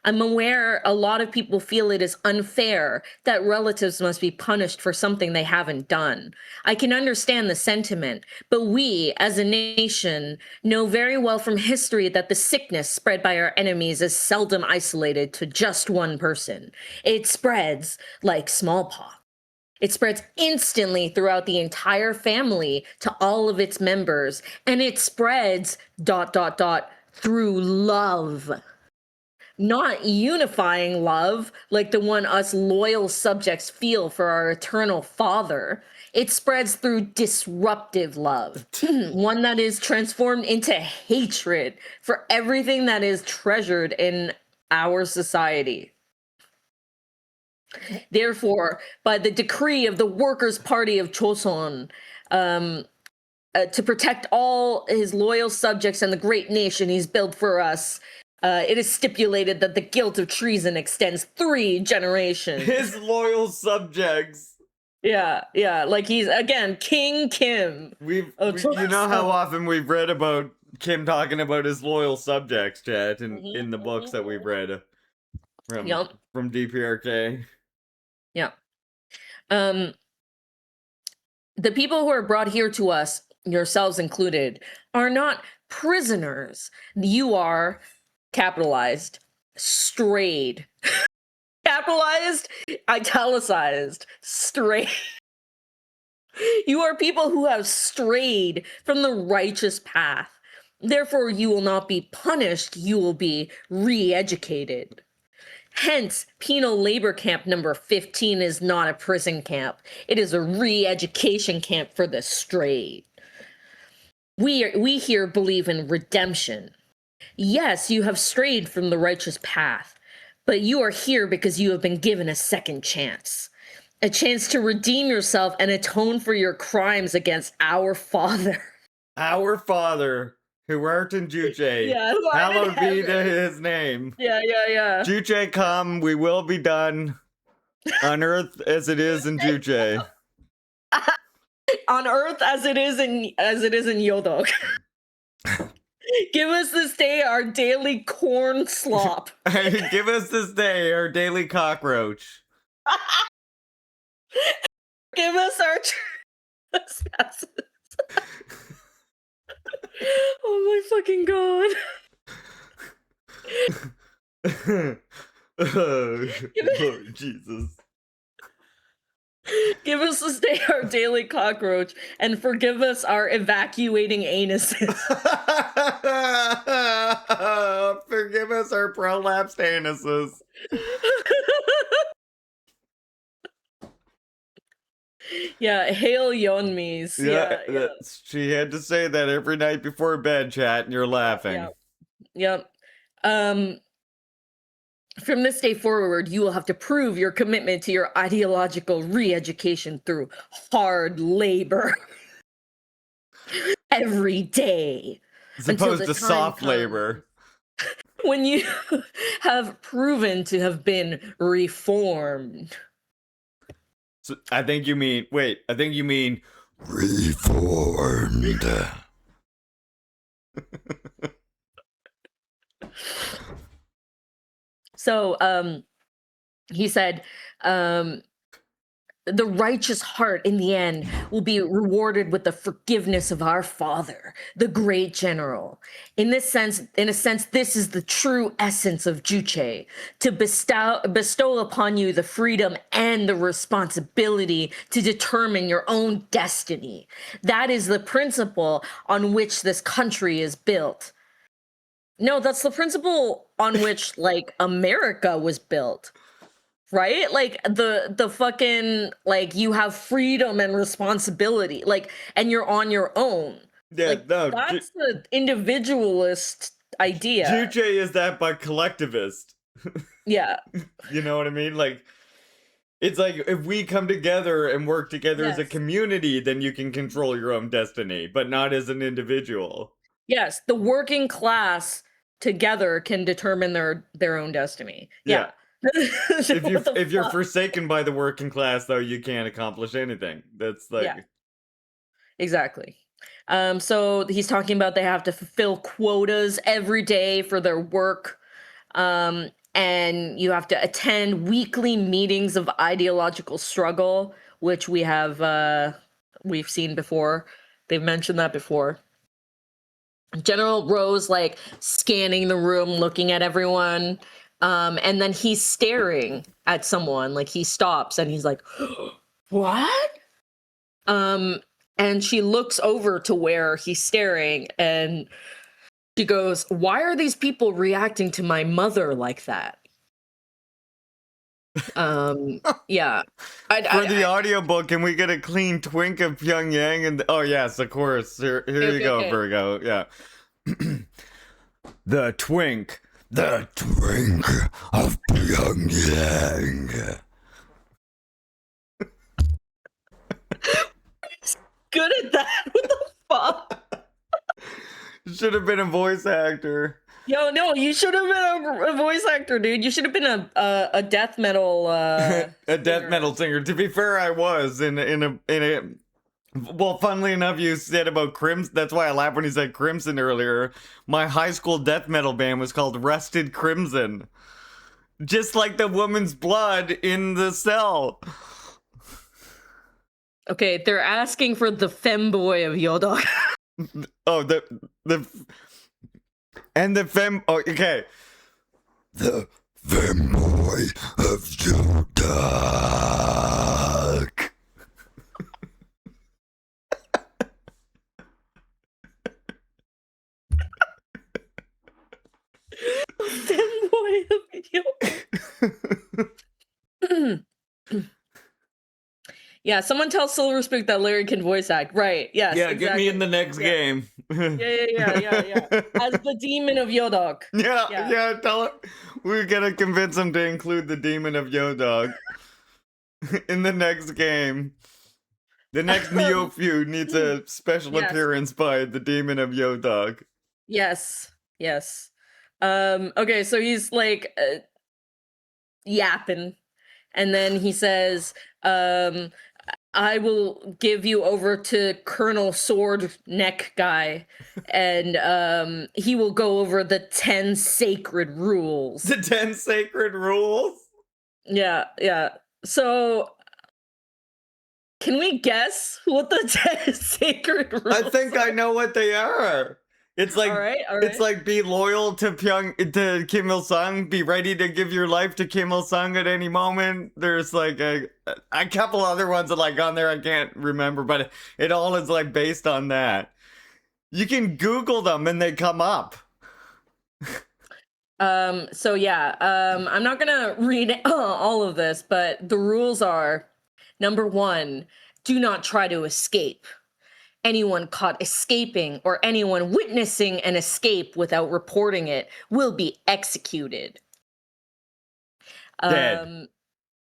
[SPEAKER 1] I'm aware a lot of people feel it is unfair that relatives must be punished for something they haven't done. I can understand the sentiment, but we, as a nation, know very well from history that the sickness spread by our enemies is seldom isolated to just one person. It spreads like smallpox. It spreads instantly throughout the entire family to all of its members, and it spreads ... through love. Not unifying love like the one us loyal subjects feel for our eternal father. It spreads through disruptive love, one that is transformed into hatred for everything that is treasured in our society. Therefore, by the decree of the Workers' Party of Choson, to protect all his loyal subjects and the great nation he's built for us, it is stipulated that the guilt of treason extends 3 generations.
[SPEAKER 2] His loyal subjects.
[SPEAKER 1] Yeah, like he's, again, King Kim.
[SPEAKER 2] You know how often we've read about Kim talking about his loyal subjects, chat, in the books that we've read from DPRK.
[SPEAKER 1] Yeah. The people who are brought here to us, yourselves included, are not prisoners. You are... capitalized, strayed. Capitalized, italicized, strayed. You are people who have strayed from the righteous path. Therefore, you will not be punished, you will be re-educated. Hence, penal labor camp number 15 is not a prison camp. It is a re-education camp for the strayed. We here believe in redemption. Yes, you have strayed from the righteous path, but you are here because you have been given a second chance. A chance to redeem yourself and atone for your crimes against our Father.
[SPEAKER 2] Our Father, who art in Juche,
[SPEAKER 1] Yeah, who art in
[SPEAKER 2] hallowed be to
[SPEAKER 1] heaven.
[SPEAKER 2] his name.
[SPEAKER 1] Yeah.
[SPEAKER 2] Juche come, we will be done on earth as it is in Juche.
[SPEAKER 1] On earth as it is in Yodok. Give us this day our daily corn slop.
[SPEAKER 2] Give us this day our daily cockroach.
[SPEAKER 1] Give us our trespasses. Oh my fucking god.
[SPEAKER 2] Oh, Lord Jesus.
[SPEAKER 1] Give us this day our daily cockroach and forgive us our evacuating anuses.
[SPEAKER 2] Forgive us our prolapsed anuses.
[SPEAKER 1] Yeah, hail Yeonmis. Yeah.
[SPEAKER 2] She had to say that every night before bed, chat, and you're laughing.
[SPEAKER 1] Yep. From this day forward, you will have to prove your commitment to your ideological re-education through hard labor. Every day.
[SPEAKER 2] As opposed to soft labor.
[SPEAKER 1] When you have proven to have been reformed.
[SPEAKER 2] So I think you mean reformed.
[SPEAKER 1] So, he said, the righteous heart in the end will be rewarded with the forgiveness of our Father, the great general. In a sense, this is the true essence of Juche, to bestow upon you the freedom and the responsibility to determine your own destiny. That is the principle on which this country is built. No, that's the principle on which, like, America was built. Right? Like the fucking, like, you have freedom and responsibility, like, and you're on your own.
[SPEAKER 2] Yeah,
[SPEAKER 1] like,
[SPEAKER 2] no,
[SPEAKER 1] that's the individualist idea.
[SPEAKER 2] Juche is that, but collectivist.
[SPEAKER 1] Yeah.
[SPEAKER 2] You know what I mean? Like, it's like, if we come together and work together as a community, then you can control your own destiny, but not as an individual.
[SPEAKER 1] Yes, the working class together can determine their own destiny. Yeah.
[SPEAKER 2] If you're forsaken by the working class, though, you can't accomplish anything. That's like...
[SPEAKER 1] Yeah. Exactly. So he's talking about they have to fulfill quotas every day for their work. And you have to attend weekly meetings of ideological struggle, which we've seen before. They've mentioned that before. General Rose, like, scanning the room, looking at everyone. And then he's staring at someone, like, he stops and he's like, what? And she looks over to where he's staring and she goes, why are these people reacting to my mother like that? Yeah.
[SPEAKER 2] For the audiobook, can we get a clean Twink of Pyongyang? And oh yes, of course. Here you go, Virgo. Yeah. The Twink of Pyongyang.
[SPEAKER 1] Good at that. What the fuck?
[SPEAKER 2] Should have been a voice actor.
[SPEAKER 1] Yo, no, you should have been a voice actor, dude. You should have been a death metal
[SPEAKER 2] a death metal singer. To be fair, I was in a. Well, funnily enough, you said about Crimson. That's why I laughed when you said Crimson earlier. My high school death metal band was called Rusted Crimson. Just like the woman's blood in the cell.
[SPEAKER 1] Okay, they're asking for the femboy of Yodok.
[SPEAKER 2] Oh, okay. The femboy of Yodok.
[SPEAKER 1] Femboy of Yodok. Yeah, someone tell Silver Spook that Larry can voice act. Right, yes.
[SPEAKER 2] Yeah,
[SPEAKER 1] exactly.
[SPEAKER 2] get me in the next game.
[SPEAKER 1] Yeah. As the demon of Yodok.
[SPEAKER 2] Yeah, tell him. We're gonna convince him to include the demon of Yodok in the next game. The next Neo feud needs a special
[SPEAKER 1] Yes.
[SPEAKER 2] appearance by the demon of Yodok.
[SPEAKER 1] Yes. Okay, so he's like yapping, and then he says, I will give you over to Colonel Sword Neck Guy, and he will go over the 10 sacred rules.
[SPEAKER 2] The 10 sacred rules?
[SPEAKER 1] Yeah. So, can we guess what the 10 sacred rules
[SPEAKER 2] I think I know what they are. It's like
[SPEAKER 1] All right.
[SPEAKER 2] it's like be loyal to Kim Il Sung, be ready to give your life to Kim Il Sung at any moment. There's like a couple other ones that like on there I can't remember, but it all is like based on that. You can Google them and they come up.
[SPEAKER 1] So yeah, I'm not gonna read all of this, but the rules are: number 1, do not try to escape. Anyone caught escaping or anyone witnessing an escape without reporting it will be executed.
[SPEAKER 2] Dead.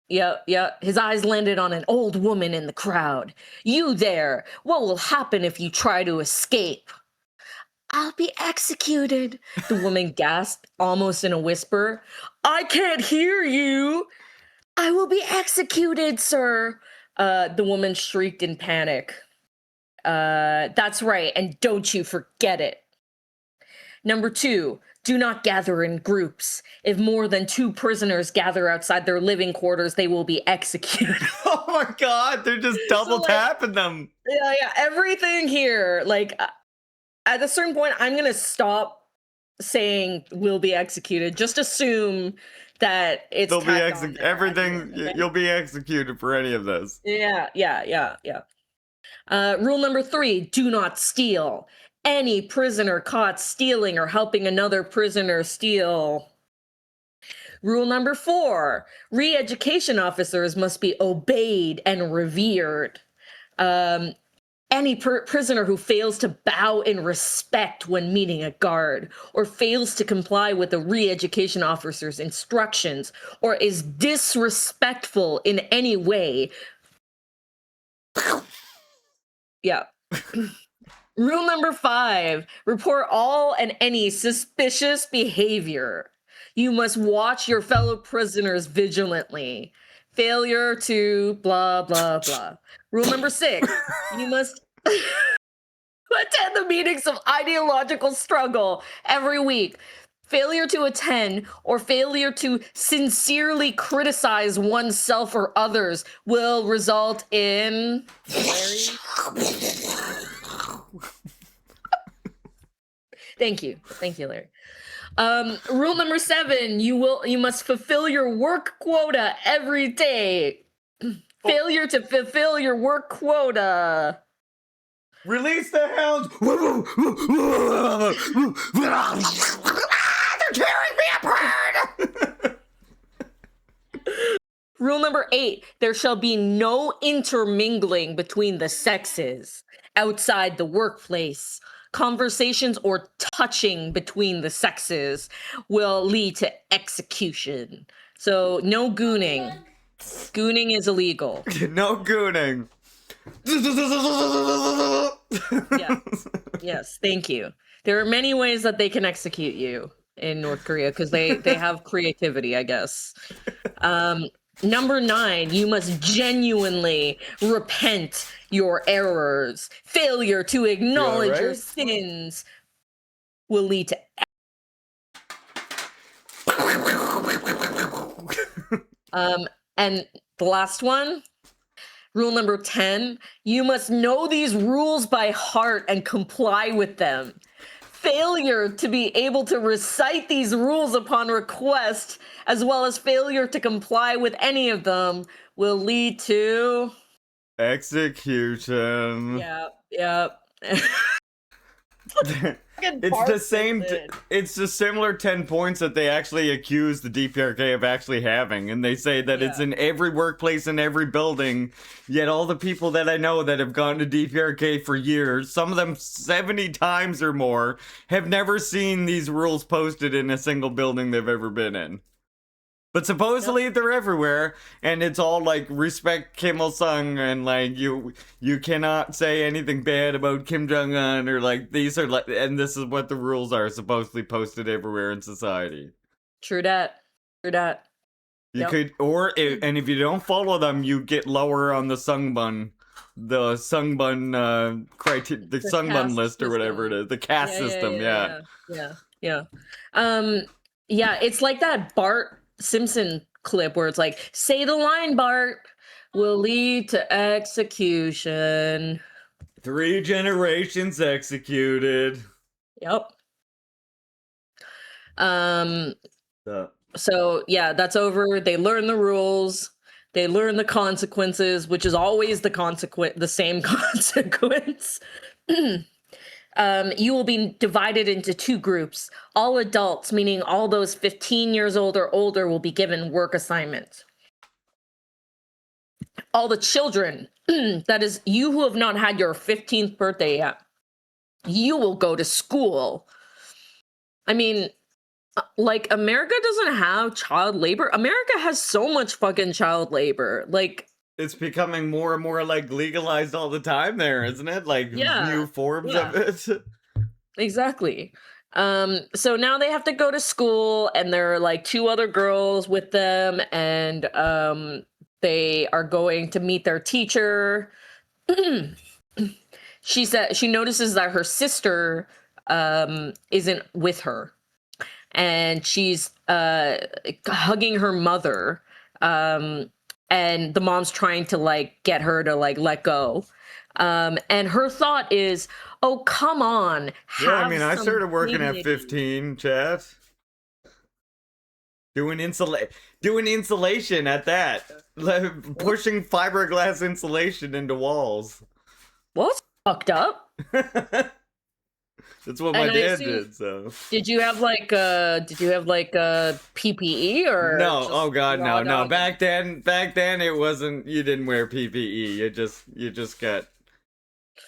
[SPEAKER 1] Yeah. His eyes landed on an old woman in the crowd. You there, what will happen if you try to escape? I'll be executed, the woman gasped, almost in a whisper. I can't hear you. I will be executed, sir, the woman shrieked in panic. That's right, and don't you forget it. Number 2, do not gather in groups. If more than 2 prisoners gather outside their living quarters, they will be executed.
[SPEAKER 2] Oh my god, they're just double tapping them.
[SPEAKER 1] Yeah, everything here, like, at a certain point, I'm gonna stop saying will be executed. Just assume that it's
[SPEAKER 2] They'll be
[SPEAKER 1] everything.
[SPEAKER 2] Okay? You'll be executed for any of this.
[SPEAKER 1] Yeah. Rule number 3, do not steal. Any prisoner caught stealing or helping another prisoner steal. Rule number 4, re-education officers must be obeyed and revered. Any prisoner who fails to bow in respect when meeting a guard, or fails to comply with the re-education officer's instructions, or is disrespectful in any way. Yeah. Rule number 5, report all and any suspicious behavior. You must watch your fellow prisoners vigilantly. Failure to blah, blah, blah. Rule number 6, you must attend the meetings of ideological struggle every week. Failure to attend or failure to sincerely criticize oneself or others will result in... Thank you, Larry. Rule number 7, you must fulfill your work quota every day. Failure to fulfill your work quota.
[SPEAKER 2] Release the hounds! They're tearing me apart!
[SPEAKER 1] Rule number 8, there shall be no intermingling between the sexes outside the workplace. Conversations or touching between the sexes will lead to execution. So no gooning. Gooning is illegal.
[SPEAKER 2] No gooning.
[SPEAKER 1] Yes, thank you. There are many ways that they can execute you in North Korea because they have creativity, I guess. Number 9, you must genuinely repent your errors. Failure to acknowledge your sins will lead to... and the last one, rule number 10, you must know these rules by heart and comply with them. Failure to be able to recite these rules upon request, as well as failure to comply with any of them, will lead to...
[SPEAKER 2] execution.
[SPEAKER 1] Yeah.
[SPEAKER 2] It's the same. It's the similar 10 points that they actually accuse the DPRK of actually having, and they say that it's in every workplace in every building. Yet all the people that I know that have gone to DPRK for years, some of them 70 times or more, have never seen these rules posted in a single building they've ever been in. But supposedly they're everywhere, and it's all like respect Kim Il Sung, and like you cannot say anything bad about Kim Jong Un, or like these are like, and this is what the rules are supposedly posted everywhere in society.
[SPEAKER 1] True that. True that.
[SPEAKER 2] You could, and if you don't follow them, you get lower on the Sungbun, the Sungbun list or whatever it is, the caste system. Yeah.
[SPEAKER 1] Yeah, it's like that Bart Simpson clip where it's like, say the line, Bart, will lead to execution.
[SPEAKER 2] 3 generations executed.
[SPEAKER 1] Yep. So yeah, that's over. They learn the rules. They learn the consequences, which is always the same consequence. You will be divided into 2 groups. All adults, meaning all those 15 years old or older, will be given work assignments. All the children, that is, you who have not had your 15th birthday yet, you will go to school. I mean, like, America doesn't have child labor. America has so much fucking child labor. Like,
[SPEAKER 2] it's becoming more and more like legalized all the time there, isn't it? Like new forms of it.
[SPEAKER 1] Exactly. So now they have to go to school, and there are like 2 other girls with them, and they are going to meet their teacher. She notices that her sister isn't with her, and she's hugging her mother, and the mom's trying to like get her to like let go, and her thought is, oh, come on,
[SPEAKER 2] I mean, I started working at 15, chat, doing insulation at that, like, pushing fiberglass insulation into walls.
[SPEAKER 1] Well, it's fucked up.
[SPEAKER 2] That's what my dad did. So,
[SPEAKER 1] did you have like PPE or
[SPEAKER 2] no? Oh god, no. Back then it wasn't. You didn't wear PPE.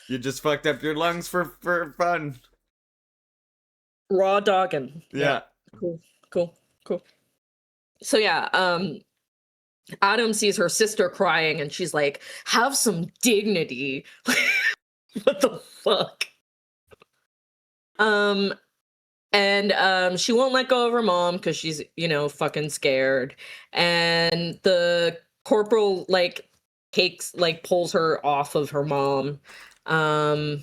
[SPEAKER 2] You just fucked up your lungs for fun.
[SPEAKER 1] Raw dogging.
[SPEAKER 2] Yeah.
[SPEAKER 1] Cool. So yeah, Adam sees her sister crying, and she's like, "Have some dignity." What the fuck? And she won't let go of her mom because she's, fucking scared. And the corporal pulls her off of her mom. The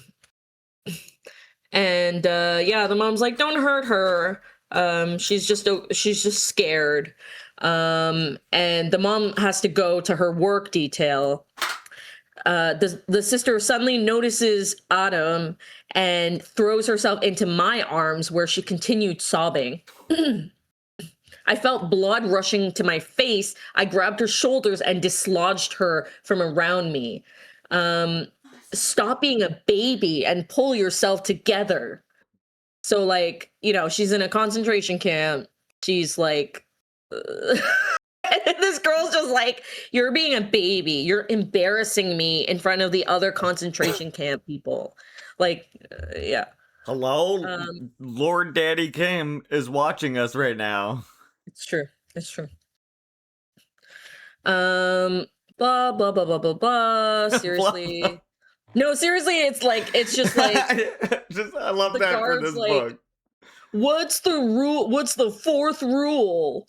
[SPEAKER 1] mom's like, don't hurt her. She's just scared. And the mom has to go to her work detail. The sister suddenly notices Adam and throws herself into my arms, where she continued sobbing. I felt blood rushing to my face. I grabbed her shoulders and dislodged her from around me. Stop being a baby and pull yourself together. So, she's in a concentration camp. She's like... And this girl's just like, you're being a baby. You're embarrassing me in front of the other concentration camp people. Yeah.
[SPEAKER 2] Hello? Lord Daddy Kim is watching us right now.
[SPEAKER 1] It's true. Blah, blah, blah, blah, blah, blah. Seriously. No, seriously, it's just like...
[SPEAKER 2] I love that for this book.
[SPEAKER 1] What's the rule? What's the 4th rule?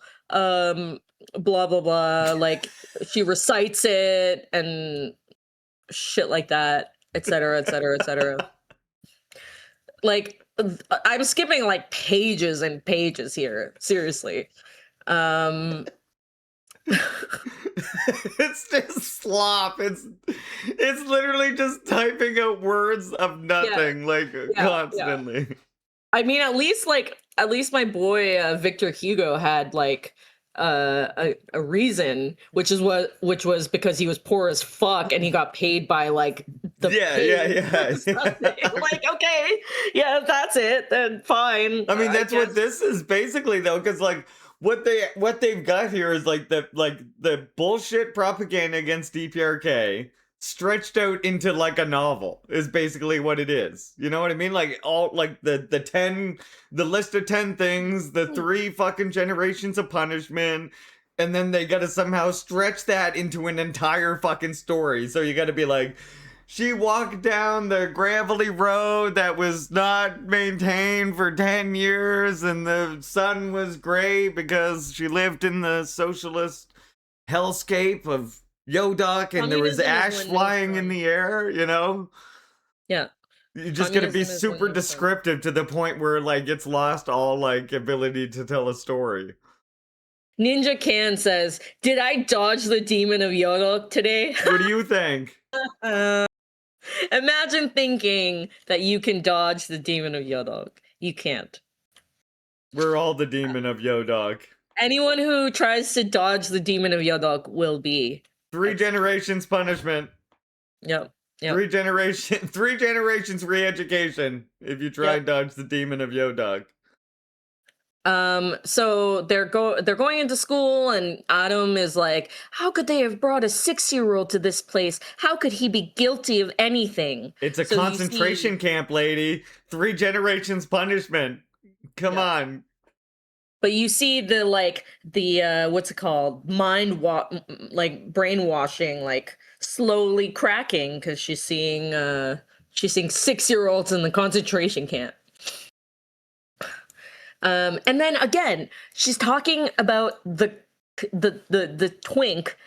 [SPEAKER 1] Blah blah blah, like she recites it and shit like that, etc. Like, I'm skipping like pages and pages here, seriously.
[SPEAKER 2] It's just slop. It's literally just typing out words of nothing, constantly.
[SPEAKER 1] I mean, at least my boy Victor Hugo had like a reason, which was because he was poor as fuck and he got paid by like the
[SPEAKER 2] Yeah.
[SPEAKER 1] or something. Like, okay, yeah, if that's it, then fine.
[SPEAKER 2] I mean, that's
[SPEAKER 1] guess.
[SPEAKER 2] what this is basically, though, because like what they've got here is like the bullshit propaganda against DPRK stretched out into like a novel is basically what it is. You know what I mean? Like all like the list of 10 things, the 3 fucking generations of punishment. And then they gotta somehow stretch that into an entire fucking story. So you gotta be like, she walked down the gravelly road that was not maintained for 10 years, and the sun was gray because she lived in the socialist hellscape of Yodok, and there was
[SPEAKER 1] Communism is
[SPEAKER 2] ash
[SPEAKER 1] when
[SPEAKER 2] flying
[SPEAKER 1] no
[SPEAKER 2] in
[SPEAKER 1] sun.
[SPEAKER 2] the air, you know?
[SPEAKER 1] Yeah.
[SPEAKER 2] You're just gonna be
[SPEAKER 1] Communism is when
[SPEAKER 2] super
[SPEAKER 1] no sun.
[SPEAKER 2] descriptive to the point where, like, it's lost all, like, ability to tell a story.
[SPEAKER 1] Ninja Can says, "Did I dodge the demon of Yodok today?"
[SPEAKER 2] What do you think?
[SPEAKER 1] Imagine thinking that you can dodge the demon of Yodok. You can't.
[SPEAKER 2] We're all the demon of Yodok.
[SPEAKER 1] Anyone who tries to dodge the demon of Yodok will be
[SPEAKER 2] 3 generations punishment.
[SPEAKER 1] Yep.
[SPEAKER 2] 3 generations re-education if you try and dodge the demon of Yodok.
[SPEAKER 1] So they're going into school, and Adam is like, how could they have brought a 6-year-old to this place? How could he be guilty of anything?
[SPEAKER 2] It's a
[SPEAKER 1] So you
[SPEAKER 2] concentration camp, lady. 3 generations punishment. Come on.
[SPEAKER 1] But you see the what's it called? Brainwashing, like slowly cracking because she's seeing 6-year-olds in the concentration camp. And then again, she's talking about the Twink,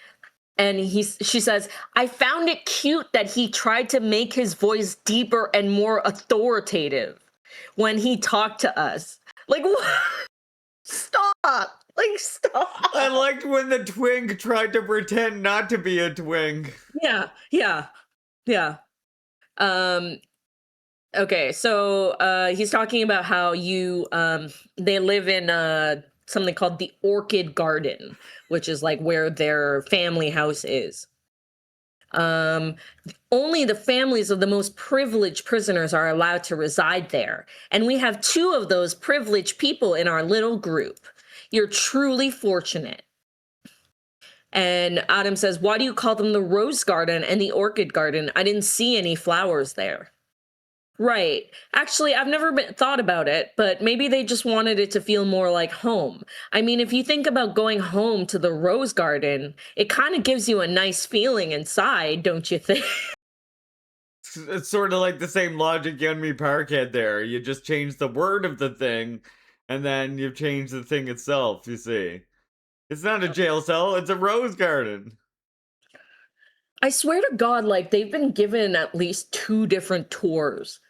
[SPEAKER 1] and she says, I found it cute that he tried to make his voice deeper and more authoritative when he talked to us. Like, what? Stop! Like, stop!
[SPEAKER 2] I liked when the Twink tried to pretend not to be a Twink.
[SPEAKER 1] Yeah. Okay, so he's talking about how they live in something called the Orchid Garden, which is like where their family house is. Only the families of the most privileged prisoners are allowed to reside there, and we have 2 of those privileged people in our little group. You're truly fortunate. And Adam says, why do you call them the Rose Garden and the Orchid Garden? I didn't see any flowers there. Right. Actually, I've never thought about it, but maybe they just wanted it to feel more like home. I mean, if you think about going home to the Rose Garden, it kind of gives you a nice feeling inside, don't you think?
[SPEAKER 2] It's sort of like the same logic Yeonmi Park had there. You just change the word of the thing, and then you've changed the thing itself, you see. It's not a jail cell, it's a rose garden.
[SPEAKER 1] I swear to God, like, they've been given at least 2 different tours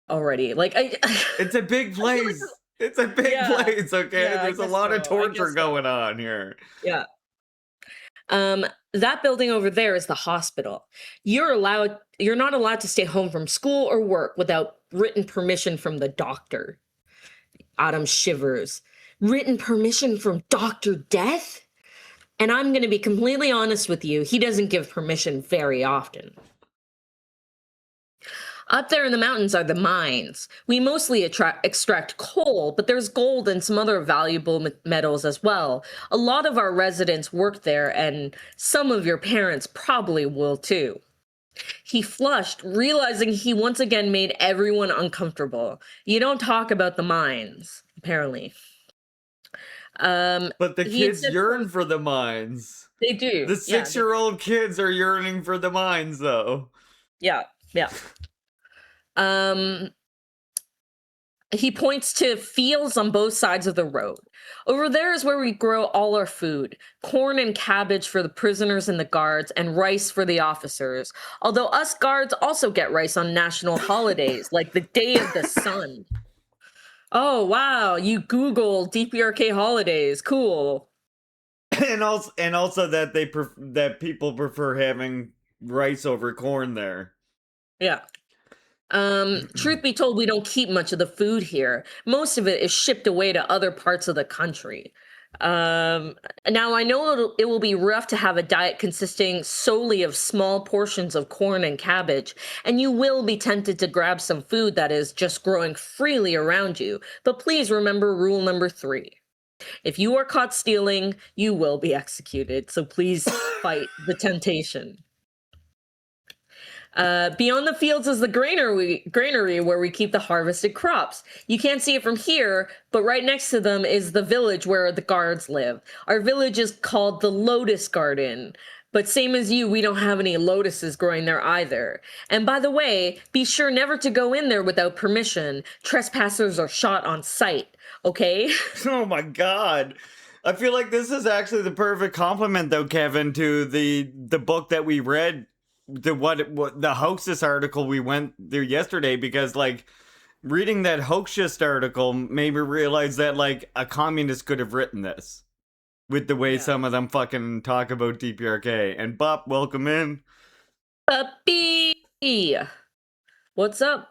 [SPEAKER 1] already. Like,
[SPEAKER 2] it's a big place. It's a big place, okay?
[SPEAKER 1] Yeah,
[SPEAKER 2] there's a lot of torture going on here.
[SPEAKER 1] Yeah. That building over there is the hospital. You're not allowed to stay home from school or work without written permission from the doctor. Adam shivers. Written permission from Dr. Death? And I'm going to be completely honest with you, he doesn't give permission very often. Up there in the mountains are the mines. We mostly extract coal, but there's gold and some other valuable metals as well. A lot of our residents work there, and some of your parents probably will too. He flushed, realizing he once again made everyone uncomfortable. You don't talk about the mines, apparently.
[SPEAKER 2] But the kids yearn for the mines.
[SPEAKER 1] They do.
[SPEAKER 2] The 6-year-old kids are yearning for the mines, though.
[SPEAKER 1] Yeah. He points to fields on both sides of the road. Over there is where we grow all our food. Corn and cabbage for the prisoners and the guards, and rice for the officers. Although us guards also get rice on national holidays, like the Day of the Sun. Oh, wow, you Google DPRK holidays. Cool.
[SPEAKER 2] And also that that people prefer having rice over corn there.
[SPEAKER 1] Yeah. Truth be told, we don't keep much of the food here. Most of it is shipped away to other parts of the country. Now I know it will be rough to have a diet consisting solely of small portions of corn and cabbage, and you will be tempted to grab some food that is just growing freely around you. But please remember rule number 3. If you are caught stealing, you will be executed. So please fight the temptation. Beyond the fields is the granary where we keep the harvested crops. You can't see it from here, but right next to them is the village where the guards live. Our village is called the Lotus Garden, but same as you, we don't have any lotuses growing there either. And by the way, be sure never to go in there without permission. Trespassers are shot on sight, okay?
[SPEAKER 2] Oh my god. I feel like this is actually the perfect compliment, though, Kevin, to the book that we read, the Hoaxist article we went through yesterday, because like reading that Hoaxist article made me realize that like a communist could have written this with the way some of them fucking talk about DPRK. And Bop, welcome in.
[SPEAKER 1] Puppy! What's up?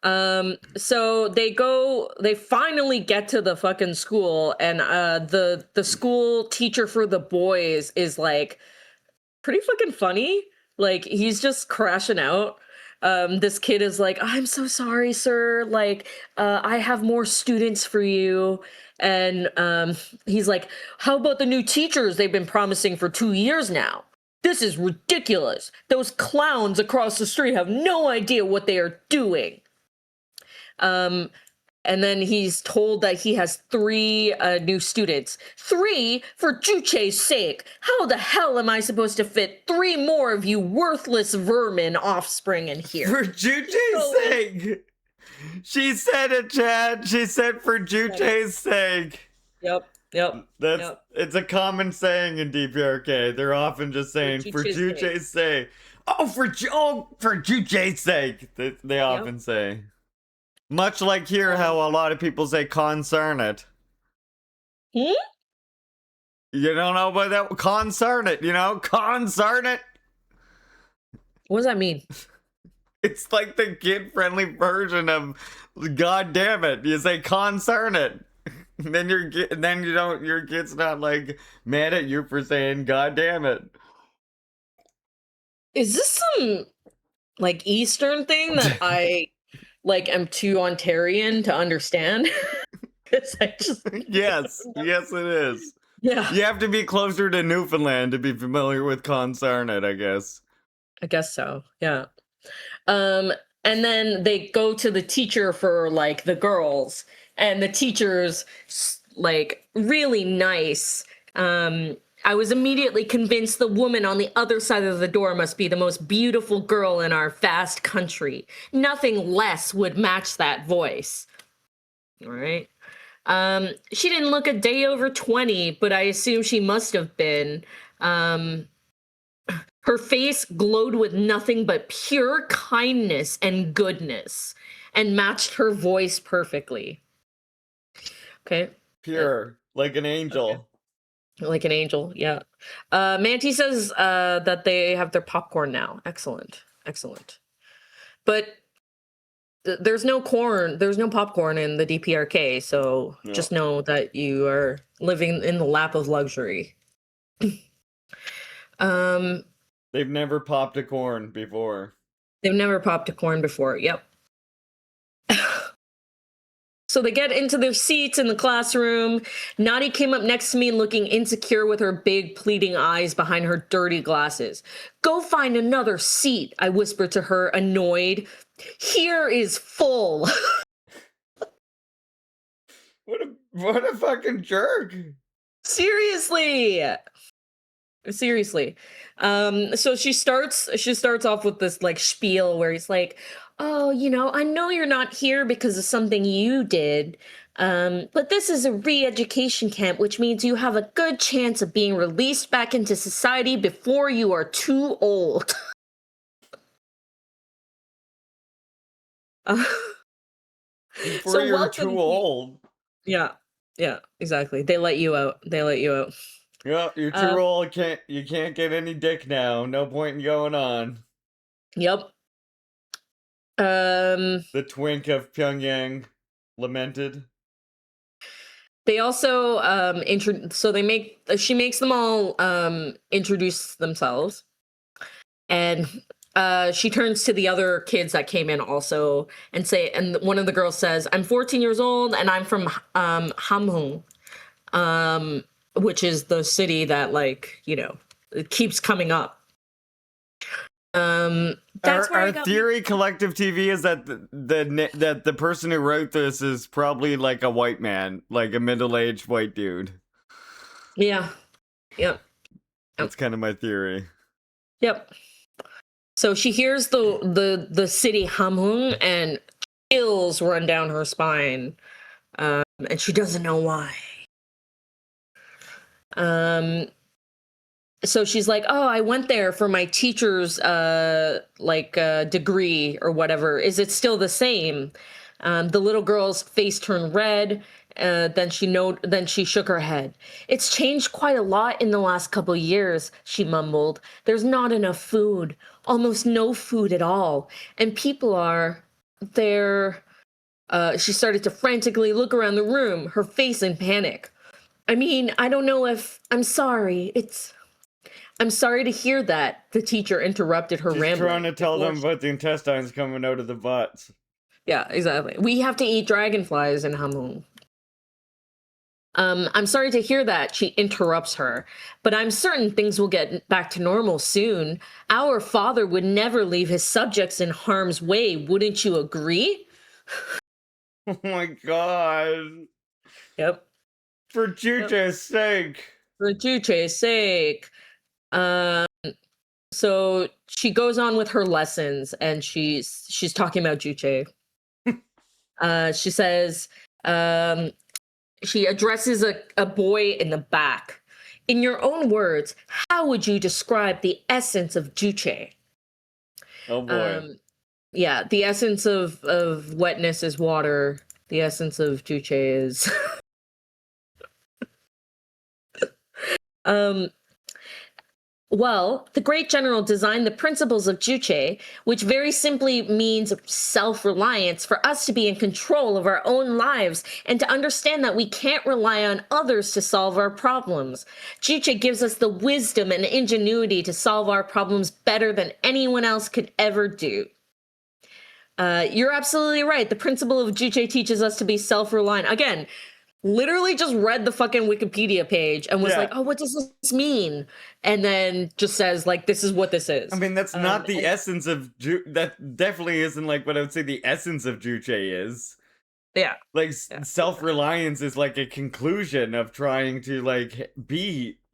[SPEAKER 1] So they finally get to the fucking school, and the school teacher for the boys is like pretty fucking funny. Like, he's just crashing out. This kid is like, I'm so sorry, sir. Like, I have more students for you. And he's like, how about the new teachers they've been promising for 2 years now? This is ridiculous. Those clowns across the street have no idea what they are doing. And then he's told that he has 3 new students. 3 for Juche's sake. How the hell am I supposed to fit 3 more of you worthless vermin offspring in here?
[SPEAKER 2] For Juche's sake. She said it, Chad. She said for Juche's sake.
[SPEAKER 1] Yep.
[SPEAKER 2] It's a common saying in DPRK. They're often just saying for Juche's sake. Oh, for Juche's sake. They often say. Much like here, how a lot of people say concern it.
[SPEAKER 1] Hmm?
[SPEAKER 2] You don't know about that? Concern it, you know? Concern it.
[SPEAKER 1] What does that mean?
[SPEAKER 2] It's like the kid-friendly version of God damn it. You say concern it. Then your kid's not like mad at you for saying God damn it.
[SPEAKER 1] Is this some like Eastern thing that I like am too Ontarian to understand?
[SPEAKER 2] Yes, it is.
[SPEAKER 1] Yeah.
[SPEAKER 2] You have to be closer to Newfoundland to be familiar with concern it, I guess.
[SPEAKER 1] I guess so. Yeah. And then they go to the teacher for like the girls, and the teacher's like really nice. I was immediately convinced the woman on the other side of the door must be the most beautiful girl in our vast country. Nothing less would match that voice. All right. She didn't look a day over 20, but I assume she must have been. Her face glowed with nothing but pure kindness and goodness, and matched her voice perfectly. Okay.
[SPEAKER 2] Pure, like an angel.
[SPEAKER 1] Okay. Like an angel, yeah. Manti says that they have their popcorn now. Excellent. But there's no popcorn in the DPRK, so just know that you are living in the lap of luxury.
[SPEAKER 2] They've never popped a corn before.
[SPEAKER 1] Yep. So they get into their seats in the classroom. Nadi came up next to me looking insecure with her big pleading eyes behind her dirty glasses. Go find another seat, I whispered to her, annoyed. Here is full.
[SPEAKER 2] What a fucking jerk.
[SPEAKER 1] Seriously. So she starts off with this like spiel where he's like, oh, you know, I know you're not here because of something you did, but this is a re-education camp, which means you have a good chance of being released back into society before you are too old.
[SPEAKER 2] Before you're too old.
[SPEAKER 1] Yeah, exactly. They let you out.
[SPEAKER 2] Yeah, you're too old. You can't get any dick now. No point in going on.
[SPEAKER 1] Yep.
[SPEAKER 2] The twink of Pyongyang lamented.
[SPEAKER 1] They also she makes them all introduce themselves, and she turns to the other kids that came in also and one of the girls says, "I'm 14 years old and I'm from Hamhung," which is the city that, like, it keeps coming up. That's where
[SPEAKER 2] our theory, Collective TV, is that that the person who wrote this is probably like a white man, like a middle-aged white dude.
[SPEAKER 1] Yeah. Yep.
[SPEAKER 2] That's kind of my theory.
[SPEAKER 1] Yep. So she hears the city Hamhung and chills run down her spine, and she doesn't know why. So she's like, "Oh, I went there for my teacher's degree or whatever. Is it still the same?" The little girl's face turned red. Then she shook her head. "It's changed quite a lot in the last couple years," she mumbled. "There's not enough food, almost no food at all, and people are there." She started to frantically look around the room, her face in panic. "I mean, I don't know if I'm sorry. I'm sorry to hear that," the teacher interrupted her rambling.
[SPEAKER 2] Trying to tell them about the intestines coming out of the butts.
[SPEAKER 1] Yeah, exactly. "We have to eat dragonflies in Hamhung." "I'm sorry to hear that," she interrupts her, "but I'm certain things will get back to normal soon. Our father would never leave his subjects in harm's way, wouldn't you agree?"
[SPEAKER 2] Oh my god.
[SPEAKER 1] Yep.
[SPEAKER 2] For Juche's sake.
[SPEAKER 1] For Juche's sake. So she goes on with her lessons, and she's talking about Juche. She says, she addresses a boy in the back. "In your own words, how would you describe the essence of Juche?"
[SPEAKER 2] Oh boy.
[SPEAKER 1] Yeah, the essence of wetness is water. The essence of Juche is well, the great general designed the principles of Juche, which very simply means self-reliance, for us to be in control of our own lives and to understand that we can't rely on others to solve our problems. Juche gives us the wisdom and ingenuity to solve our problems better than anyone else could ever do. You're absolutely right. The principle of Juche teaches us to be self-reliant. Again, literally just read the fucking Wikipedia page and was like, "Oh, what does this mean?" And then just says, like, "This is what this is."
[SPEAKER 2] I mean, that's not the essence of that definitely isn't like what I would say the essence of Juche is.
[SPEAKER 1] Yeah.
[SPEAKER 2] Like, self-reliance is like a conclusion of trying to like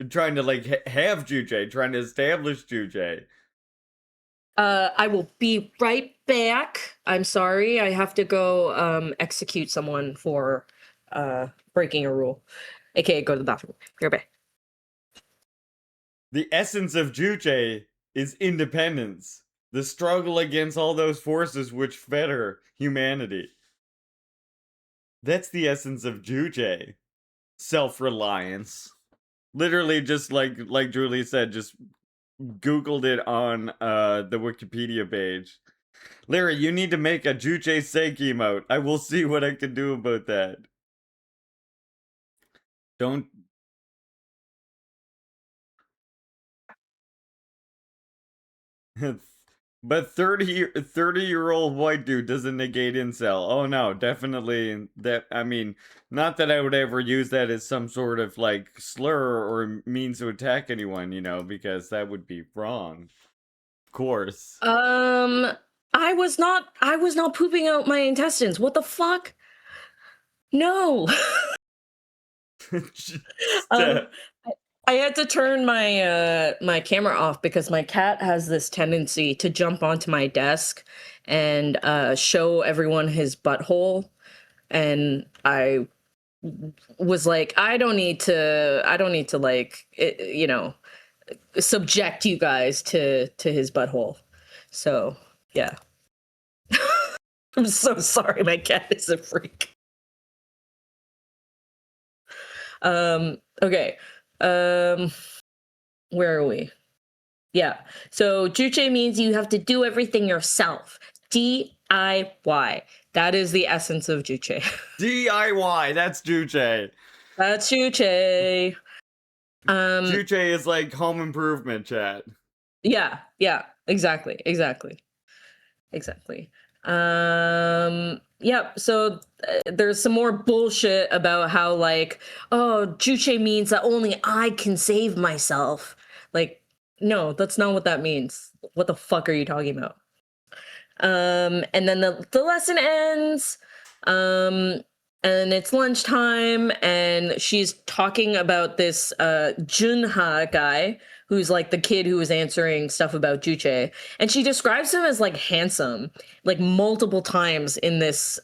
[SPEAKER 2] trying to have Juche, trying to establish Juche.
[SPEAKER 1] I will be right back. I'm sorry. I have to go execute someone for breaking a rule, aka go to the bathroom. Be right back.
[SPEAKER 2] The essence of Juche is independence, the struggle against all those forces which fetter humanity. That's the essence of Juche. Self-reliance. Literally, just like Julie said, just Googled it on the Wikipedia page. Larry, you need to make a Juche sake emote. I will see what I can do about that. Don't. But 30-year-old white dude doesn't negate incel. Oh no, definitely that. I mean, not that I would ever use that as some sort of like slur or means to attack anyone, because that would be wrong. Of course.
[SPEAKER 1] I was not pooping out my intestines. What the fuck? No. I had to turn my my camera off because my cat has this tendency to jump onto my desk and show everyone his butthole, and I was like, I don't need to like subject you guys to his butthole. So yeah. I'm so sorry, my cat is a freak. Okay. Where are we? Yeah. So Juche means you have to do everything yourself. DIY. That is the essence of Juche.
[SPEAKER 2] DIY, that's Juche.
[SPEAKER 1] That's Juche.
[SPEAKER 2] Juche is like home improvement chat.
[SPEAKER 1] Yeah, exactly. Yep, so there's some more bullshit about how like, oh, Juche means that only I can save myself. Like, no, that's not what that means. What the fuck are you talking about? And then the lesson ends. And it's lunchtime, and she's talking about this Junha guy who's like the kid who was answering stuff about Juche, and she describes him as like handsome, like multiple times in this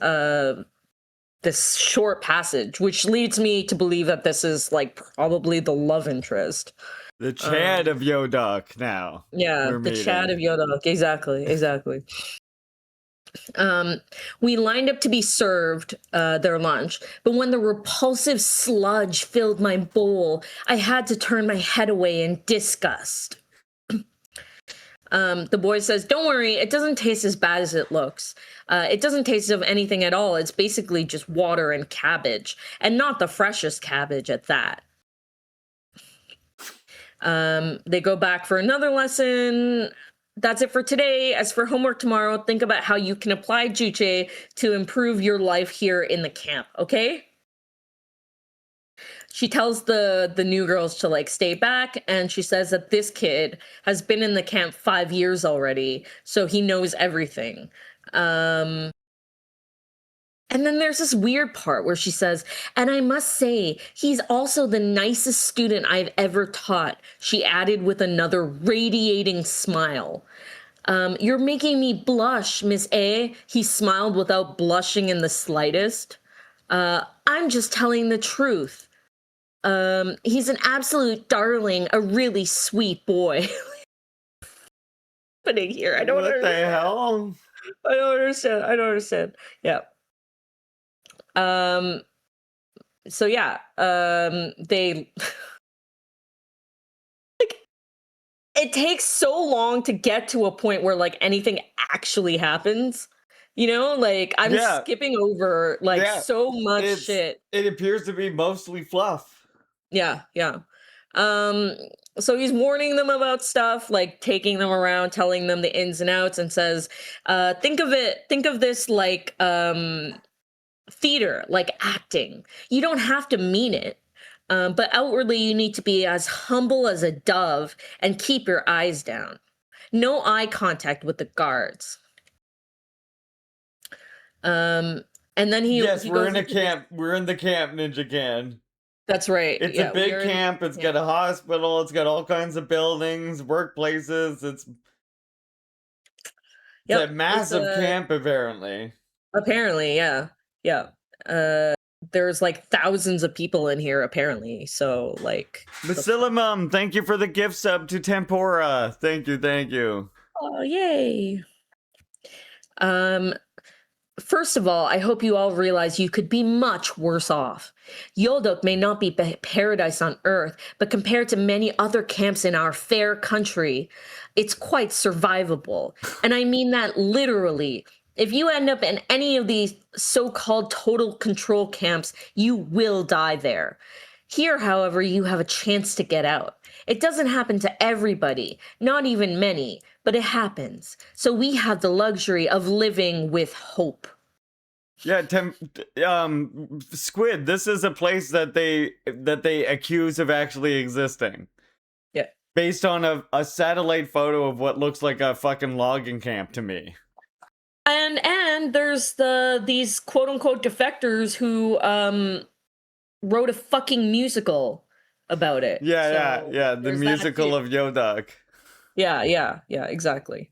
[SPEAKER 1] this short passage, which leads me to believe that this is like probably the love interest.
[SPEAKER 2] The Chad of Yodok now.
[SPEAKER 1] Yeah,
[SPEAKER 2] we're
[SPEAKER 1] the
[SPEAKER 2] meeting.
[SPEAKER 1] Chad of Yodok. Exactly. We lined up to be served their lunch, but when the repulsive sludge filled my bowl, I had to turn my head away in disgust. The boy says, "Don't worry, it doesn't taste as bad as it looks. It doesn't taste of anything at all. It's basically just water and cabbage, and not the freshest cabbage at that." They go back for another lesson. That's it for today. As for homework tomorrow, think about how you can apply Juche to improve your life here in the camp, okay? She tells the new girls to like stay back, and she says that this kid has been in the camp 5 years already, so he knows everything. And then there's this weird part where she says, "And I must say, he's also the nicest student I've ever taught," she added with another radiating smile. "You're making me blush, Miss A." He smiled without blushing in the slightest. "I'm just telling the truth. He's an absolute darling, a really sweet boy." Happening here? I don't
[SPEAKER 2] What
[SPEAKER 1] understand.
[SPEAKER 2] the hell?
[SPEAKER 1] I don't understand. Yeah. So yeah, they like, it takes so long to get to a point where like anything actually happens. You know, like I'm
[SPEAKER 2] Yeah.
[SPEAKER 1] skipping over like
[SPEAKER 2] Yeah.
[SPEAKER 1] so much shit.
[SPEAKER 2] It appears to be mostly fluff.
[SPEAKER 1] Yeah. So he's warning them about stuff, like taking them around, telling them the ins and outs, and says, think of this like theater, like acting. You don't have to mean it, but outwardly you need to be as humble as a dove and keep your eyes down. No eye contact with the guards. And then he
[SPEAKER 2] we're
[SPEAKER 1] goes
[SPEAKER 2] in a
[SPEAKER 1] into
[SPEAKER 2] camp. We're in the camp, Ninja Can.
[SPEAKER 1] That's right.
[SPEAKER 2] It's
[SPEAKER 1] Yeah,
[SPEAKER 2] a big
[SPEAKER 1] we are in-
[SPEAKER 2] camp. It's
[SPEAKER 1] yeah.
[SPEAKER 2] got a hospital. It's got all kinds of buildings, workplaces. It's
[SPEAKER 1] Yep,
[SPEAKER 2] a massive
[SPEAKER 1] it's,
[SPEAKER 2] camp, apparently.
[SPEAKER 1] Apparently, yeah. There's like thousands of people in here apparently, so like
[SPEAKER 2] Basilimum, thank you for the gift sub to Tempura. Thank you.
[SPEAKER 1] Oh, yay. First of all, I hope you all realize you could be much worse off. Yodok may not be paradise on earth, but compared to many other camps in our fair country, it's quite survivable. And I mean that literally. If you end up in any of these so-called total control camps, you will die there. Here, however, you have a chance to get out. It doesn't happen to everybody, not even many, but it happens. So we have the luxury of living with hope.
[SPEAKER 2] Yeah, Squid, this is a place that they accuse of actually existing.
[SPEAKER 1] Yeah.
[SPEAKER 2] Based on a satellite photo of what looks like a fucking logging camp to me.
[SPEAKER 1] And there's these quote unquote defectors who wrote a fucking musical about it.
[SPEAKER 2] Yeah. The musical of Yodok.
[SPEAKER 1] Yeah, exactly.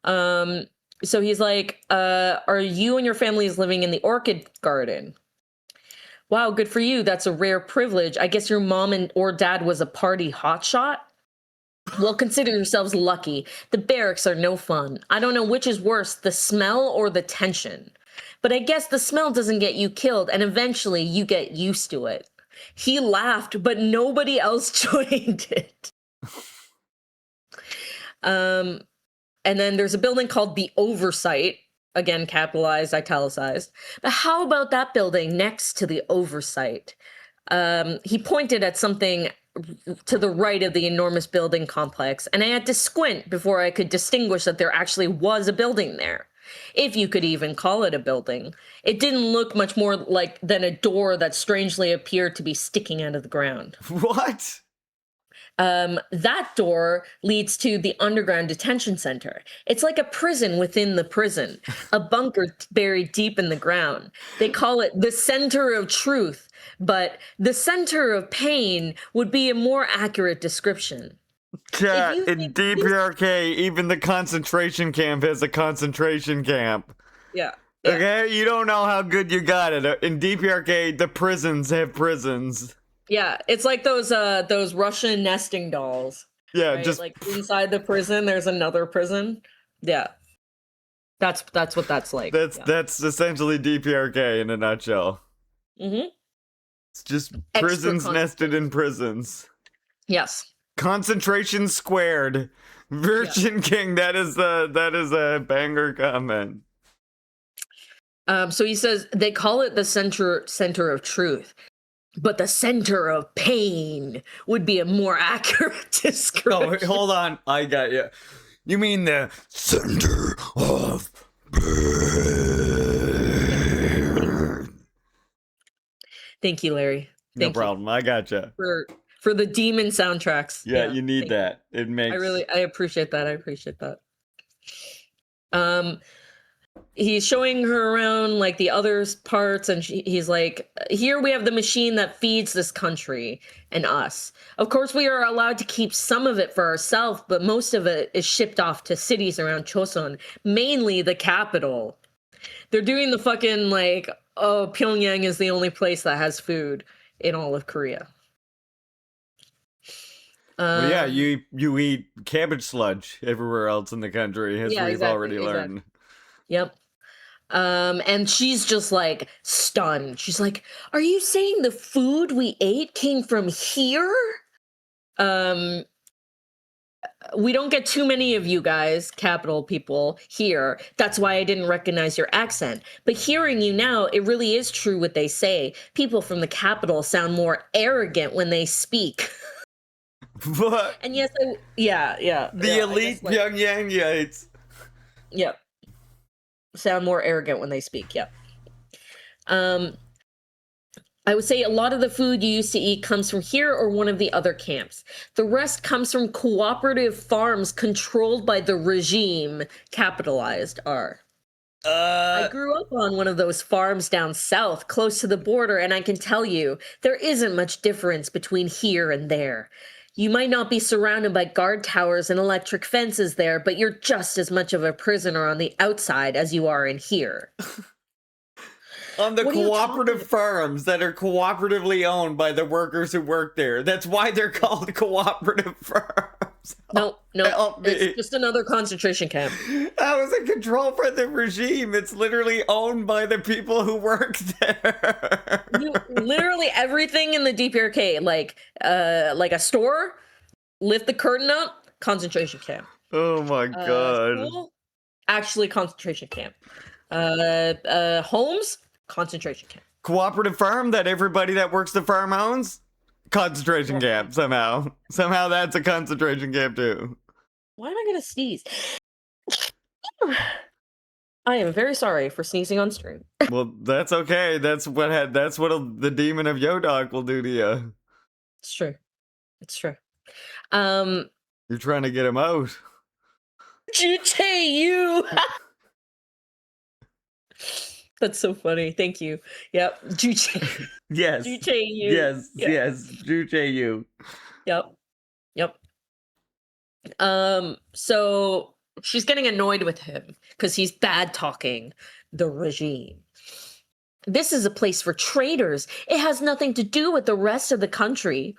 [SPEAKER 1] So he's like, are you and your families living in the orchid garden? Wow, good for you. That's a rare privilege. I guess your mom or dad was a party hotshot? Well, consider yourselves lucky. The barracks are no fun. I don't know which is worse, the smell or the tension. But I guess the smell doesn't get you killed, and eventually you get used to it. He laughed, but nobody else joined it. And then there's a building called the Oversight. Again, capitalized, italicized. But how about that building next to the Oversight? He pointed at something to the right of the enormous building complex, and I had to squint before I could distinguish that there actually was a building there. If you could even call it a building. It didn't look much more like than a door that strangely appeared to be sticking out of the ground.
[SPEAKER 2] What?
[SPEAKER 1] That door leads to the underground detention center. It's like a prison within the prison, a bunker buried deep in the ground. They call it the center of truth, but the center of pain would be a more accurate description.
[SPEAKER 2] Chat,
[SPEAKER 1] If you
[SPEAKER 2] in
[SPEAKER 1] think
[SPEAKER 2] DPRK, even the concentration camp has a concentration camp.
[SPEAKER 1] Yeah.
[SPEAKER 2] Okay? You don't know how good you got it. In DPRK, the prisons have prisons.
[SPEAKER 1] Yeah, it's like those Russian nesting dolls.
[SPEAKER 2] Yeah,
[SPEAKER 1] Right?
[SPEAKER 2] just
[SPEAKER 1] Like inside the prison, there's another prison. Yeah, that's what that's like.
[SPEAKER 2] that's essentially DPRK in a nutshell.
[SPEAKER 1] Mm-hmm.
[SPEAKER 2] It's just
[SPEAKER 1] Extra
[SPEAKER 2] prisons nested in prisons.
[SPEAKER 1] Yes.
[SPEAKER 2] Concentration squared. Virgin King, that is a banger comment.
[SPEAKER 1] So he says they call it the center of truth, but the center of pain would be a more accurate description.
[SPEAKER 2] Oh, wait, hold on. I got you. You mean the center of pain.
[SPEAKER 1] Thank you, Larry.
[SPEAKER 2] No
[SPEAKER 1] Thank you
[SPEAKER 2] problem. I gotcha.
[SPEAKER 1] for the demon soundtracks.
[SPEAKER 2] Yeah, you need that. It makes.
[SPEAKER 1] I appreciate that. I appreciate that. He's showing her around like the other parts, and he's like, here we have the machine that feeds this country and us. Of course, we are allowed to keep some of it for ourselves, but most of it is shipped off to cities around Chosun, mainly the capital. They're doing the fucking like, oh, Pyongyang is the only place that has food in all of Korea.
[SPEAKER 2] Well, yeah, you eat cabbage sludge everywhere else in the country, as we've already learned.
[SPEAKER 1] Yep. And she's just like stunned. She's like, "Are you saying the food we ate came from here?" We don't get too many of you guys, capital people, here. That's why I didn't recognize your accent. But hearing you now, it really is true what they say. People from the capital sound more arrogant when they speak.
[SPEAKER 2] What?
[SPEAKER 1] And yes, yeah.
[SPEAKER 2] The elite Pyongyangites.
[SPEAKER 1] Yep. Sound more arrogant when they speak, yep. I would say a lot of the food you used to eat comes from here or one of the other camps. The rest comes from cooperative farms controlled by the regime, capitalized R. I grew up on one of those farms down south, close to the border, and I can tell you, there isn't much difference between here and there. You might not be surrounded by guard towers and electric fences there, but you're just as much of a prisoner on the outside as you are in here.
[SPEAKER 2] On the cooperative farms that are cooperatively owned by the workers who work there. That's why they're called cooperative farms.
[SPEAKER 1] No, it's just another concentration camp.
[SPEAKER 2] That was a control for the regime. It's literally owned by the people who work there.
[SPEAKER 1] Literally everything in the DPRK, like a store, lift the curtain up, concentration camp.
[SPEAKER 2] Oh my god.
[SPEAKER 1] School, actually concentration camp. Homes, concentration camp.
[SPEAKER 2] Cooperative farm that everybody that works the farm owns? Concentration camp, somehow. Somehow that's a concentration camp too.
[SPEAKER 1] Why am I gonna sneeze? I am very sorry for sneezing on stream.
[SPEAKER 2] Well, that's okay. That's what the demon of Yodok will do to you.
[SPEAKER 1] It's true. It's true.
[SPEAKER 2] You're trying to get him out.
[SPEAKER 1] Juche, you! That's so funny. Thank you. Yep. Juche.
[SPEAKER 2] Yes.
[SPEAKER 1] Juche, you.
[SPEAKER 2] Yes. Juche, you.
[SPEAKER 1] Yep. So she's getting annoyed with him because he's bad talking the regime. This is a place for traders. It has nothing to do with the rest of the country.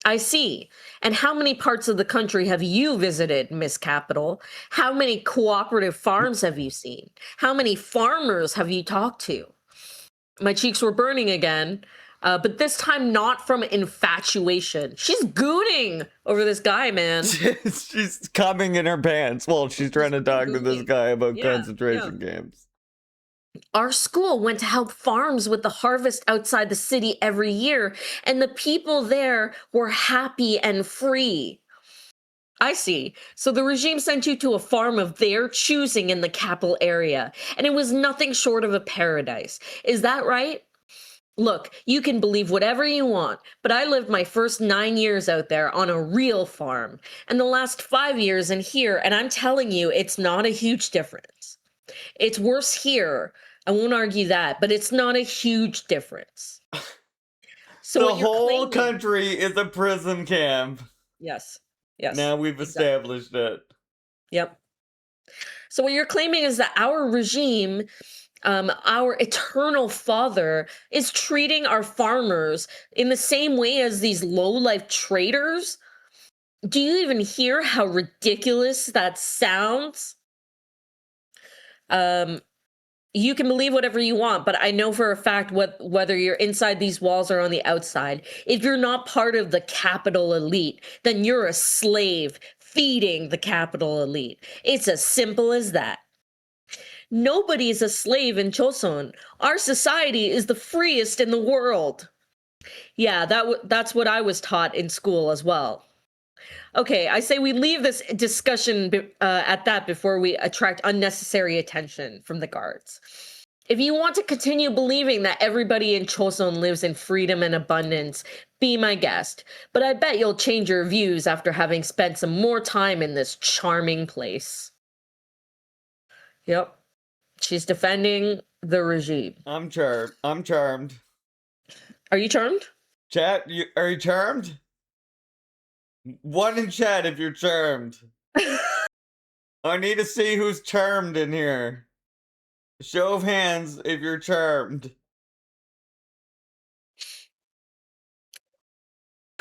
[SPEAKER 1] I see. And how many parts of the country have you visited, Miss Capital? How many cooperative farms have you seen? How many farmers have you talked to? My cheeks were burning again, but this time not from infatuation. She's gooning over this guy, man.
[SPEAKER 2] She's coming in her pants while she's trying to talk to this guy about concentration camps.
[SPEAKER 1] Our school went to help farms with the harvest outside the city every year, and the people there were happy and free. I see. So the regime sent you to a farm of their choosing in the capital area, and it was nothing short of a paradise. Is that right? Look, you can believe whatever you want, but I lived my first 9 years out there on a real farm, and the last 5 years in here, and I'm telling you, it's not a huge difference. It's worse here. I won't argue that, but it's not a huge difference. So
[SPEAKER 2] The
[SPEAKER 1] what you're
[SPEAKER 2] whole
[SPEAKER 1] claiming-
[SPEAKER 2] country is a prison camp.
[SPEAKER 1] Yes. Yes.
[SPEAKER 2] Now we've
[SPEAKER 1] exactly.
[SPEAKER 2] established it.
[SPEAKER 1] Yep. So what you're claiming is that our regime, our eternal father, is treating our farmers in the same way as these low-life traders? Do you even hear how ridiculous that sounds? You can believe whatever you want, but I know for a fact whether you're inside these walls or on the outside, if you're not part of the capital elite, then you're a slave feeding the capital elite. It's as simple as that. Nobody is a slave in Chosun. Our society is the freest in the world. Yeah, that's what I was taught in school as well. Okay, I say we leave this discussion at that before we attract unnecessary attention from the guards. If you want to continue believing that everybody in Chosun lives in freedom and abundance, be my guest. But I bet you'll change your views after having spent some more time in this charming place. Yep. She's defending the regime.
[SPEAKER 2] I'm charmed.
[SPEAKER 1] Are you charmed?
[SPEAKER 2] Chat, are you charmed? One in chat if you're charmed. I need to see who's charmed in here. Show of hands if you're charmed.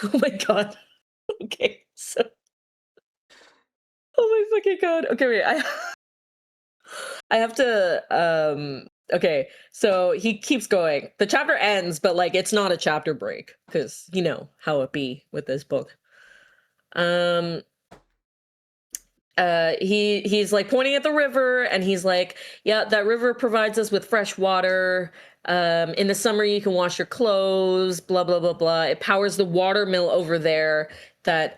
[SPEAKER 1] Oh my god. Okay, so. Oh my fucking god. Okay, wait. I have to. Okay, so he keeps going. The chapter ends, but like it's not a chapter break because you know how it be with this book. He's like pointing at the river and he's like, yeah, that river provides us with fresh water. In the summer you can wash your clothes, blah blah blah blah. It powers the water mill over there that